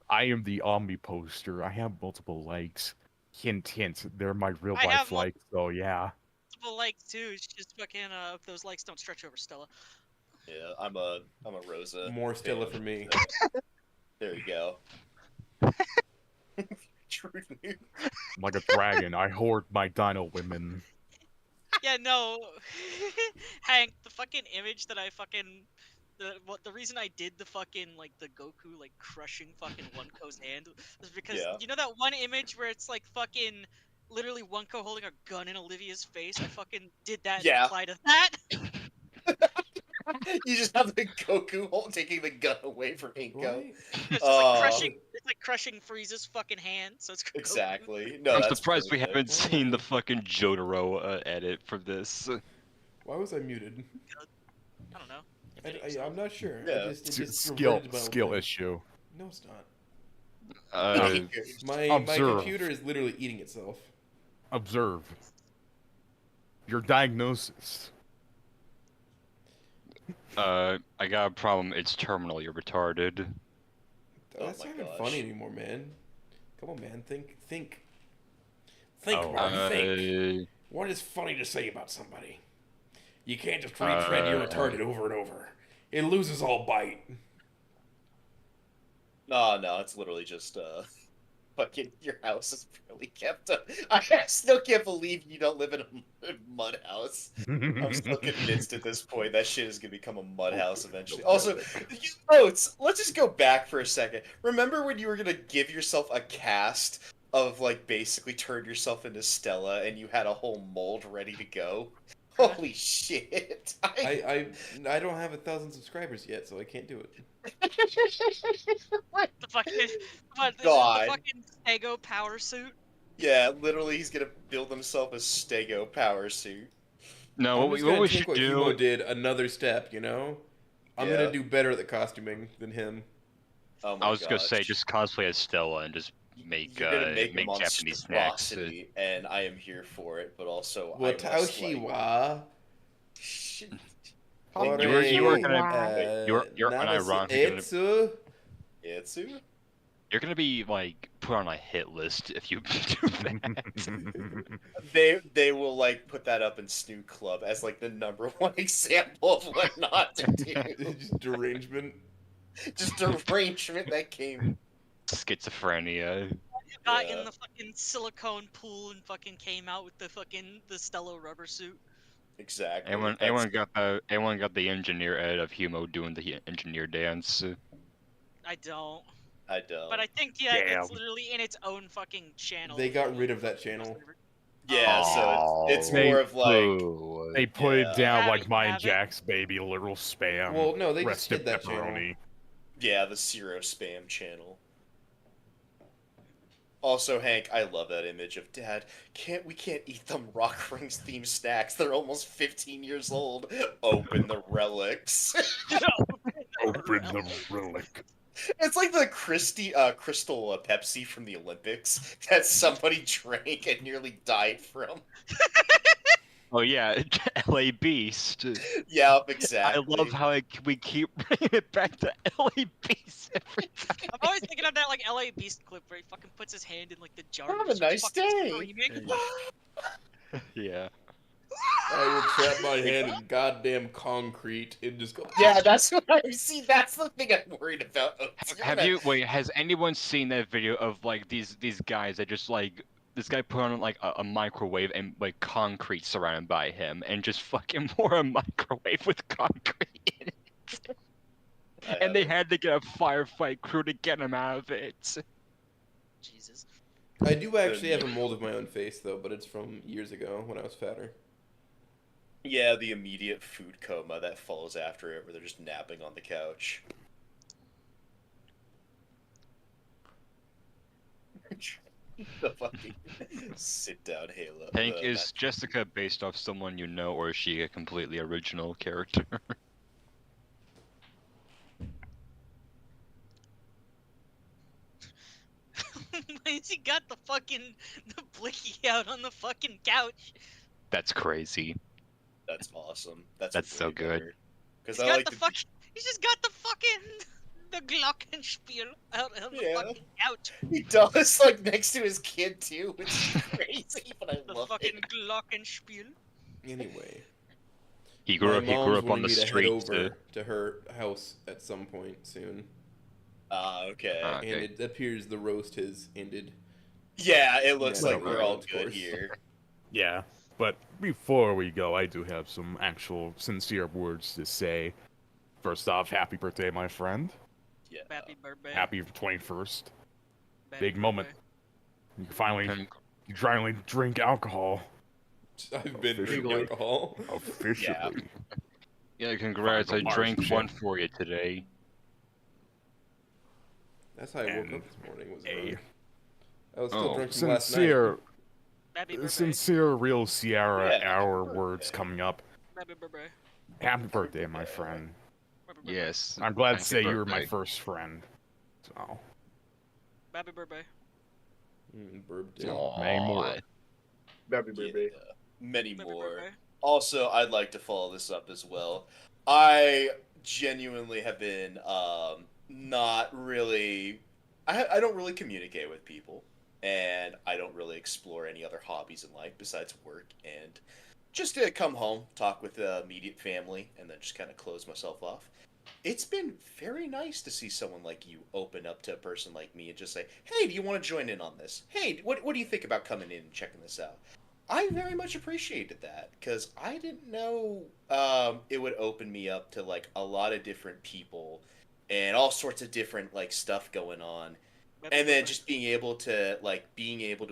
I am the Omni poster. I have multiple likes. Hint, hint. They're my real I have life likes, so yeah. Multiple likes too. It's just fucking those likes don't stretch over Stella. Yeah, I'm a Rosa. More Stella fan. for me. There you go. True news. I'm like a dragon. I hoard my dino women. Yeah, no, Hank, the fucking image that I fucking the reason I did the fucking like the Goku like crushing fucking Onko's hand was because Yeah. you know that one image where it's like fucking literally Onko holding a gun in Olivia's face. I fucking did that Yeah. and applied to that. You just have the Goku taking the gun away from Inko. It's Oh. like crushing. It's like crushing Frieza's fucking hand. So it's Goku. Exactly. No, I'm that's surprised we really haven't good. seen the fucking Jotaro edit for this. Why was I muted? I don't know. I'm not sure. Yeah. It just Skill reverted to my old skill thing. issue. No, it's not. Uh, My Observe. computer is literally eating itself. Observe. Your diagnosis. I got a problem. It's terminal. You're retarded. That's my not even gosh. funny anymore, man. Come on, man. Think, Mark, Uh, think. What is funny to say about somebody? You can't just retread you're retarded over and over. It loses all bite. No, it's literally just fucking your house is barely kept up. I still can't believe you don't live in a mud house. I'm still convinced at this point that shit is gonna become a mud house eventually. Also, Oates, let's just go back for a second. Remember when you were gonna give yourself a cast of like basically turn yourself into Stella and you had a whole mold ready to go? Holy shit! I don't have 1,000 subscribers yet, so I can't do it. The fucking what? This God. is the fucking Stego power suit. Yeah, literally, he's gonna build himself a Stego power suit. No, I'm what just we gonna take should what do. Hugo did another step, you know? I'm Yeah. gonna do better at the costuming than him. Oh my I was gonna say gosh. just cosplay as Stella and just make You're gonna make make a Japanese snacks. monstrosity, and I am here for it. But also, I must, Watashi like... wa. You were gonna you're unironically gonna Etsu. Itsu? you're gonna be like put on a hit list if you do that. They will like put that up in Snoot Club as like the #1 example of what not to do. Just derangement. Just derangement that came. Schizophrenia. Got Yeah. in the fucking silicone pool and fucking came out with the fucking the Stella rubber suit. Exactly. Anyone got the engineer edit of Humo doing the engineer dance? I don't. I don't. But I think Damn. it's literally in its own fucking channel. They got rid of that channel. Yeah, so it's They- more of like They put Yeah. it down Have like it, my have and it. Jack's baby, literal spam. Well, no, they just rest hid of that channel. pepperoni. yeah, the Zero Spam channel. Also, Hank, I love that image of Dad. We can't eat them Rock Rings themed snacks. They're almost 15 years old. Open the relics. Open the relic. It's like the crystal Pepsi from the Olympics that somebody drank and nearly died from. Oh yeah, LA Beast. Yeah, exactly. I love how we keep bringing it back to LA Beast every time. I'm always thinking of that like LA Beast clip where he fucking puts his hand in like the jar. and Have a starts nice fucking day. screaming. Yeah. I will trap my hand in goddamn concrete and just go. Yeah, that's what I see. That's the thing I'm worried about. Has anyone seen that video of like these guys that just like this guy put on like a microwave and like concrete surrounded by him and just fucking pour a microwave with concrete in it. And they had to get a firefight crew to get him out of it. Jesus. I do actually have a mold of my own face though, but it's from years ago when I was fatter. Yeah, the immediate food coma that follows after it, where they're just napping on the couch. The fucking sit down Halo. Hank, is Jessica based off someone you know, or is she a completely original character? Why has he got the blicky out on the fucking couch? That's crazy. That's awesome. That's so good. Because He's I got like the fucking. He's just got the fucking the Glockenspiel out on the fucking couch. He does, like, next to his kid, too, which is crazy, but I The love fucking it. Glockenspiel. Anyway. He grew up. My He mom's grew up on wanting the me to head streets. over to her house at some point soon. Okay. And it appears the roast has ended. Yeah, it looks Yeah, like we're all of good course. here. Yeah, but before we go, I do have some actual sincere words to say. First off, happy birthday, my friend. Yeah. Happy birthday. Happy 21st. Happy Big moment. You can finally drink alcohol. I've been drinking Officially. alcohol. Officially. Yeah, congrats! I Mars drank and one shit. for you today. That's how I woke And up this morning. Was a I was still drinking last sincere, night. Happy birthday. sincere, real Sierra Yeah, hour happy words birthday. coming up. Happy birthday. Happy birthday, my friend. Happy birthday. Yes. I'm glad to Happy say you were my birthday. first friend. So, Happy birthday. Birthday. many more. Happy birthday. Many Happy more. birthday. Also, I'd like to follow this up as well. I genuinely have been not really. I don't really communicate with people, and I don't really explore any other hobbies in life besides work and just to come home, talk with the immediate family, and then just kind of close myself off. It's been very nice to see someone like you open up to a person like me and just say, "Hey, do you want to join in on this? Hey, what do you think about coming in and checking this out?" I very much appreciated that because I didn't know it would open me up to like a lot of different people and all sorts of different like stuff going on, and then just being able to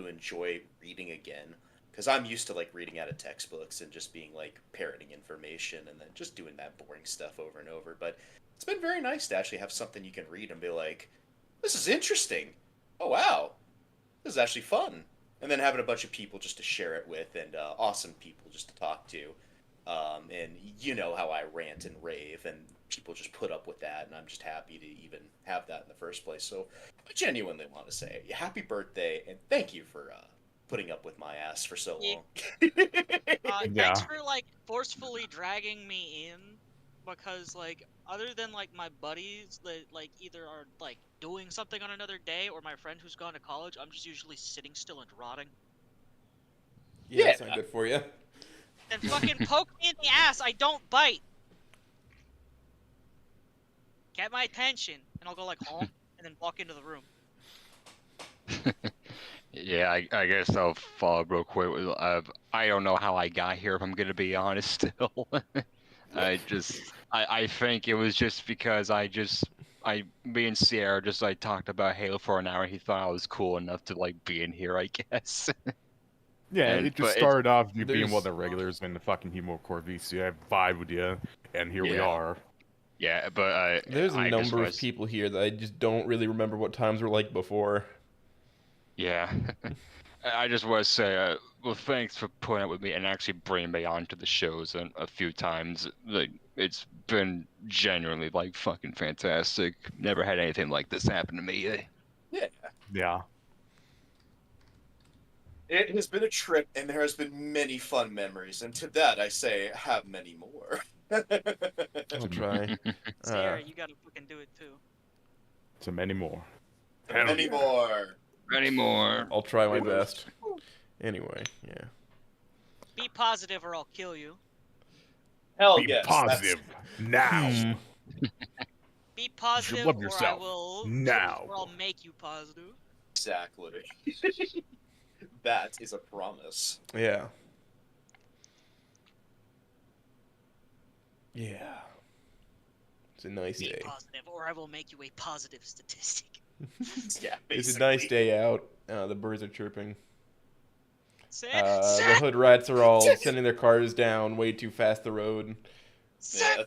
enjoy reading again because I'm used to like reading out of textbooks and just being like parroting information and then just doing that boring stuff over and over. But it's been very nice to actually have something you can read and be like, "This is interesting. Oh wow, this is actually fun." And then having a bunch of people just to share it with and awesome people just to talk to. And you know how I rant and rave and people just put up with that. And I'm just happy to even have that in the first place. So I genuinely want to say happy birthday and thank you for putting up with my ass for so long. Thanks for like forcefully dragging me in because like other than like my buddies that like either are like doing something on another day or my friend who's gone to college, I'm just usually sitting still and rotting. Yeah, that's not good for you. Then fucking poke me in the ass. I don't bite. Get my attention, and I'll go like home and then walk into the room. Yeah, I guess I'll follow up real quick. I don't know how I got here, if I'm gonna be honest. Still, I think it was just because me and Sierra just like talked about Halo for an hour. He thought I was cool enough to like be in here, I guess. Yeah, And- it just but started off you being there's- one of the regulars in the fucking Humor Core VC. I vibe with you, and here we Yeah. are. Yeah, but There's a I just number was- of people here that I just don't really remember what times were like before. Yeah, I just want to say, well, thanks for putting up with me and actually bringing me onto the shows a few times. Like, it's been genuinely like fucking fantastic. Never had anything like this happen to me. Yeah. Yeah. It has been a trip, and there has been many fun memories, and to that I say, have many more. I'll try. Sarah, you gotta fucking do it too. So many more. Many more. Many more. I'll try my best. Anyway, yeah. Be positive or I'll kill you. Hell Be yes. positive now. Be positive love or I yourself will now. or I'll make you positive. Exactly. That is a promise. Yeah. Yeah. It's a nice Be day. positive or I will make you a positive statistic. Yeah, It's a basically. nice day out. The birds are chirping. Sam, The hood rats are all sending their cars down way too fast the road. Yeah,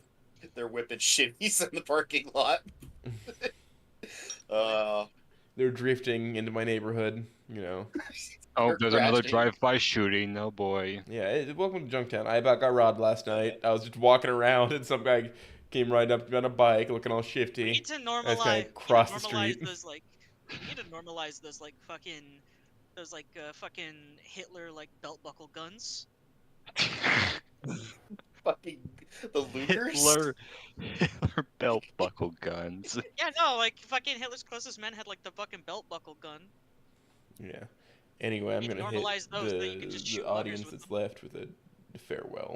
they're whipping shitties in the parking lot. They're drifting into my neighborhood, you know. Oh, there's another crashing. drive-by shooting. Oh boy. Yeah, welcome to Junktown. I about got robbed last night. I was just walking around and some guy came riding up to me on a bike looking all shifty. We need to I just normalize. kinda crossed the street. Those like. We need to normalize those like fucking, fucking Hitler like belt buckle guns. Fucking the looters. Hitler belt buckle guns. Yeah, no, like fucking Hitler's closest men had like the fucking belt buckle gun. Yeah. Anyway, I'm You gonna normalize hit those that you can just the shoot muggers audience with that's left with a farewell.